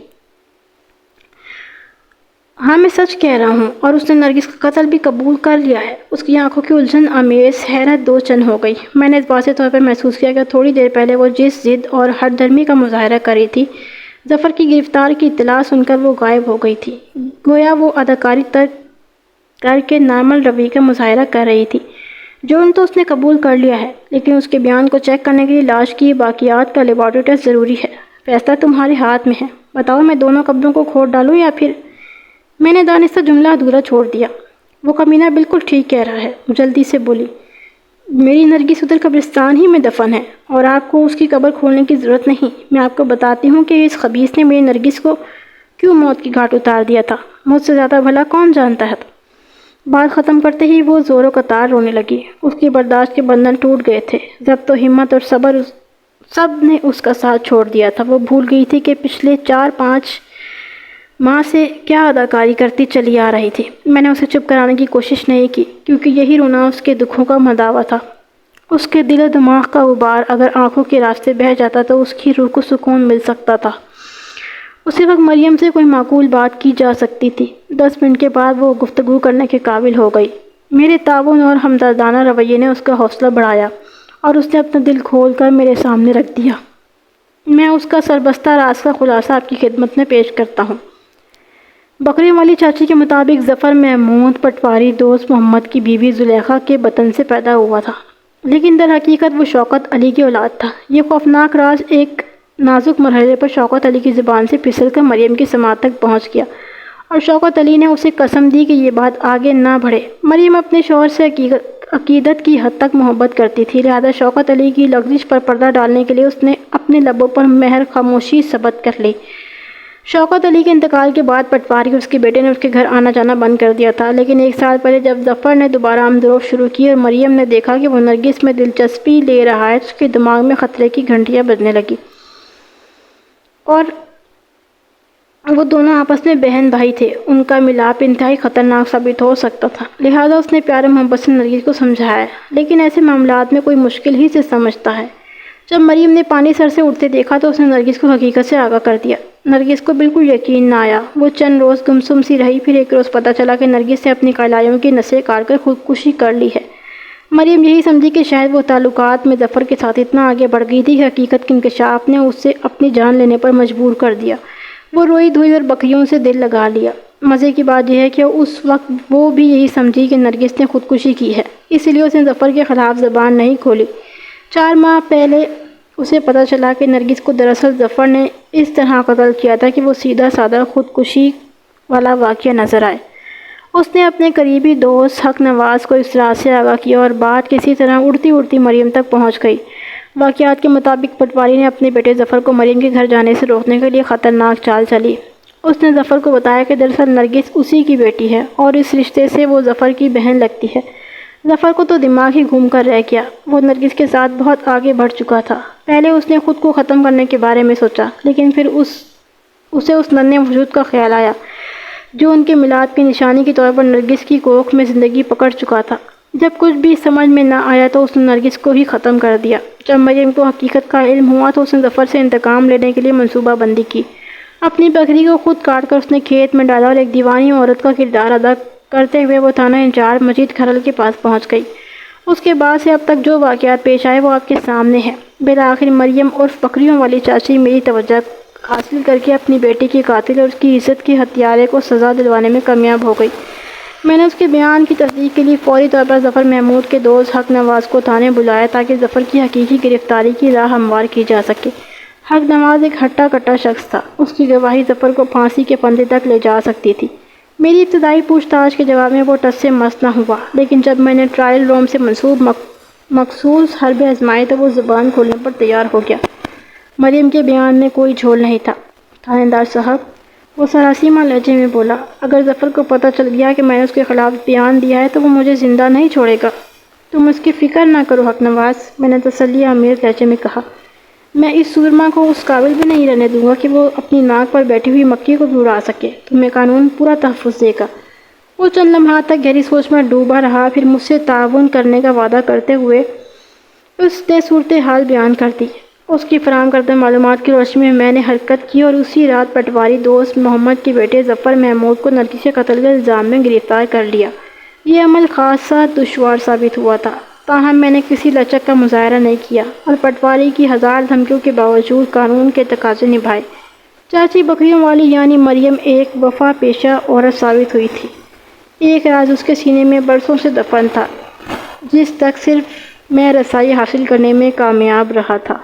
ہاں، میں سچ کہہ رہا ہوں، اور اس نے نرگس کا قتل بھی قبول کر لیا ہے۔ اس کی آنکھوں کی الجھن آمیز حیرت دو چند ہو گئی۔ میں نے اس واضح طور پر محسوس کیا کہ تھوڑی دیر پہلے وہ جس ضد اور ہٹ درمی کا مظاہرہ کر رہی تھی، ظفر کی گرفتار کی اطلاع سن کر وہ غائب ہو گئی تھی۔ گویا وہ اداکاری ترک کر کے نارمل رویے کا مظاہرہ کر رہی تھی۔ جرم تو اس نے قبول کر لیا ہے، لیکن اس کے بیان کو چیک کرنے کے لیے لاش کی باقیات کا لیبارٹری ٹیسٹ ضروری ہے۔ فیصلہ تمہارے ہاتھ میں ہے۔ بتاؤ، میں دونوں قبروں کو کھود ڈالوں یا پھر؟ میں نے دانستہ جملہ ادھورا چھوڑ دیا۔ وہ کمینہ بالکل ٹھیک کہہ رہا ہے، جلدی سے بولی۔ میری نرگس ادھر قبرستان ہی میں دفن ہے، اور آپ کو اس کی قبر کھولنے کی ضرورت نہیں۔ میں آپ کو بتاتی ہوں کہ اس خبیث نے میری نرگس کو کیوں موت کی گھاٹ اتار دیا تھا۔ مجھ سے زیادہ بھلا کون جانتا ہے؟ بات ختم کرتے ہی وہ زور و قطار رونے لگی۔ اس کی برداشت کے بندھن ٹوٹ گئے تھے۔ ضبط و ہمت اور صبر سب نے اس کا ساتھ چھوڑ دیا تھا۔ وہ بھول گئی تھی کہ پچھلے 4-5 ماہ سے کیا اداکاری کرتی چلی آ رہی تھی۔ میں نے اسے چپ کرانے کی کوشش نہیں کی، کیونکہ یہی رونا اس کے دکھوں کا مداوا تھا۔ اس کے دل و دماغ کا غبار اگر آنکھوں کے راستے بہہ جاتا تو اس کی روح کو سکون مل سکتا تھا۔ اسی وقت مریم سے کوئی معقول بات کی جا سکتی تھی۔ 10 منٹ کے بعد وہ گفتگو کرنے کے قابل ہو گئی۔ میرے تعاون اور ہمدردانہ رویے نے اس کا حوصلہ بڑھایا، اور اس نے اپنا دل کھول کر میرے سامنے رکھ دیا۔ میں اس کا سربستہ راز کا خلاصہ آپ کی خدمت میں پیش کرتا ہوں۔ بکری والی چاچی کے مطابق ظفر محمود پٹواری دوست محمد کی بیوی زلیخا کے بطن سے پیدا ہوا تھا، لیکن در حقیقت وہ شوکت علی کی اولاد تھا۔ یہ خوفناک راز ایک نازک مرحلے پر شوکت علی کی زبان سے پھسل کر مریم کی سماعت تک پہنچ گیا، اور شوکت علی نے اسے قسم دی کہ یہ بات آگے نہ بڑھے۔ مریم اپنے شوہر سے عقیدت کی حد تک محبت کرتی تھی، لہذا شوکت علی کی لغزش پر پردہ ڈالنے کے لیے اس نے اپنے لبوں پر مہر خاموشی ثبت کر لی۔ شوکت علی کے انتقال کے بعد پٹواری اور اس کے بیٹے نے اس کے گھر آنا جانا بند کر دیا تھا، لیکن 1 سال پہلے جب ظفر نے دوبارہ آمد و رفت شروع کی اور مریم نے دیکھا کہ وہ نرگس میں دلچسپی لے رہا ہے، اس کے دماغ میں خطرے کی گھنٹیاں بجنے لگی، اور وہ دونوں آپس میں بہن بھائی تھے۔ ان کا ملاپ انتہائی خطرناک ثابت ہو سکتا تھا، لہذا اس نے پیار و محبت سے نرگس کو سمجھایا، لیکن ایسے معاملات میں کوئی مشکل ہی سے سمجھتا ہے۔ جب مریم نے پانی سر سے اٹھتے دیکھا تو اس نے نرگس کو حقیقت سے آگاہ کر دیا۔ نرگس کو بالکل یقین نہ آیا۔ وہ چند روز گمسم سی رہی، پھر ایک روز پتہ چلا کہ نرگس نے اپنی کلائی کی نسیں کاٹ کر خودکشی کر لی ہے۔ مریم یہی سمجھی کہ شاید وہ تعلقات میں ظفر کے ساتھ اتنا آگے بڑھ گئی تھی کہ حقیقت کے انکشاف نے اسے اپنی جان لینے پر مجبور کر دیا۔ وہ روئی دھوئی اور بکریوں سے دل لگا لیا۔ مزے کی بات یہ ہے کہ اس وقت وہ بھی یہی سمجھی کہ نرگس نے خودکشی کی ہے، اس لیے اس نے ظفر کے خلاف زبان نہیں کھولی۔ 4 ماہ پہلے اسے پتہ چلا کہ نرگس کو دراصل ظفر نے اس طرح قتل کیا تھا کہ وہ سیدھا سادہ خودکشی والا واقعہ نظر آئے۔ اس نے اپنے قریبی دوست حق نواز کو اس رات سے آگاہ کیا، اور بات کسی طرح اڑتی اڑتی مریم تک پہنچ گئی۔ واقعات کے مطابق پٹواری نے اپنے بیٹے ظفر کو مریم کے گھر جانے سے روکنے کے لیے خطرناک چال چلی۔ اس نے ظفر کو بتایا کہ دراصل نرگس اسی کی بیٹی ہے، اور اس رشتے سے وہ ظفر کی بہن لگتی ہے۔ ظفر کو تو دماغ ہی گھوم کر رہ گیا۔ وہ نرگس کے ساتھ بہت آگے بڑھ چکا تھا۔ پہلے اس نے خود کو ختم کرنے کے بارے میں سوچا، لیکن پھر اسے اس ننھے وجود کا خیال آیا جو ان کے میلاد کی نشانی کے طور پر نرگس کی کوکھ میں زندگی پکڑ چکا تھا۔ جب کچھ بھی سمجھ میں نہ آیا تو اس نے نرگس کو ہی ختم کر دیا۔ جب مریم کو حقیقت کا علم ہوا تو اس نے ظفر سے انتقام لینے کے لیے منصوبہ بندی کی۔ اپنی بکری کو خود کاٹ کر اس نے کھیت میں ڈالا اور ایک دیوانی عورت کا کردار ادا کرتے ہوئے وہ تھانہ انچارج مجید کھرل کے پاس پہنچ گئی۔ اس کے بعد سے اب تک جو واقعات پیش آئے وہ آپ کے سامنے ہیں۔ بالآخر مریم عرف بکریوں والی چاچی میری توجہ حاصل کر کے اپنی بیٹی کے قاتل اور اس کی عزت کے ہتھیارے کو سزا دلوانے میں کامیاب ہو گئی۔ میں نے اس کے بیان کی تصدیق کے لیے فوری طور پر ظفر محمود کے دوست حق نواز کو تھانے بلایا تاکہ ظفر کی حقیقی گرفتاری کی راہ ہموار کی جا سکے۔ حق نواز ایک ہٹا کٹا شخص تھا۔ اس کی گواہی ظفر کو پھانسی کے پھندے تک لے جا سکتی تھی۔ میری ابتدائی پوچھ تاچھ کے جواب میں وہ ٹس سے مس نہ ہوا، لیکن جب میں نے ٹرائل روم سے منسوب مخصوص حربے آزمائے تو وہ زبان کھولنے پر تیار ہو گیا۔ مریم کے بیان میں کوئی جھول نہیں تھا۔ تھانے دار صاحب، وہ سراسیمہ لہجے میں بولا، اگر ظفر کو پتہ چل گیا کہ میں نے اس کے خلاف بیان دیا ہے تو وہ مجھے زندہ نہیں چھوڑے گا۔ تم اس کی فکر نہ کرو حق نواز، میں نے تسلی آمیز لہجے میں کہا۔ میں اس سورما کو اس قابل بھی نہیں رہنے دوں گا کہ وہ اپنی ناک پر بیٹھی ہوئی مکھی کو بھی اڑا سکے۔ تمہیں قانون پورا تحفظ دے گا۔ وہ چند لمحات تک گہری سوچ میں ڈوبا رہا، پھر مجھ سے تعاون کرنے کا وعدہ کرتے ہوئے اس نے صورتحال بیان کر دی۔ اس کی فراہم کردہ معلومات کی روشنی میں نے حرکت کی اور اسی رات پٹواری دوست محمد کے بیٹے ظفر محمود کو نرگس کے قتل کے الزام میں گرفتار کر لیا۔ یہ عمل خاصا دشوار ثابت ہوا تھا، تاہم میں نے کسی لچک کا مظاہرہ نہیں کیا اور پٹواری کی ہزار دھمکیوں کے باوجود قانون کے تقاضے نبھائے۔ چاچی بکریوں والی یعنی مریم ایک وفا پیشہ عورت ثابت ہوئی تھی۔ ایک راز اس کے سینے میں برسوں سے دفن تھا، جس تک صرف میں رسائی حاصل کرنے میں کامیاب رہا تھا۔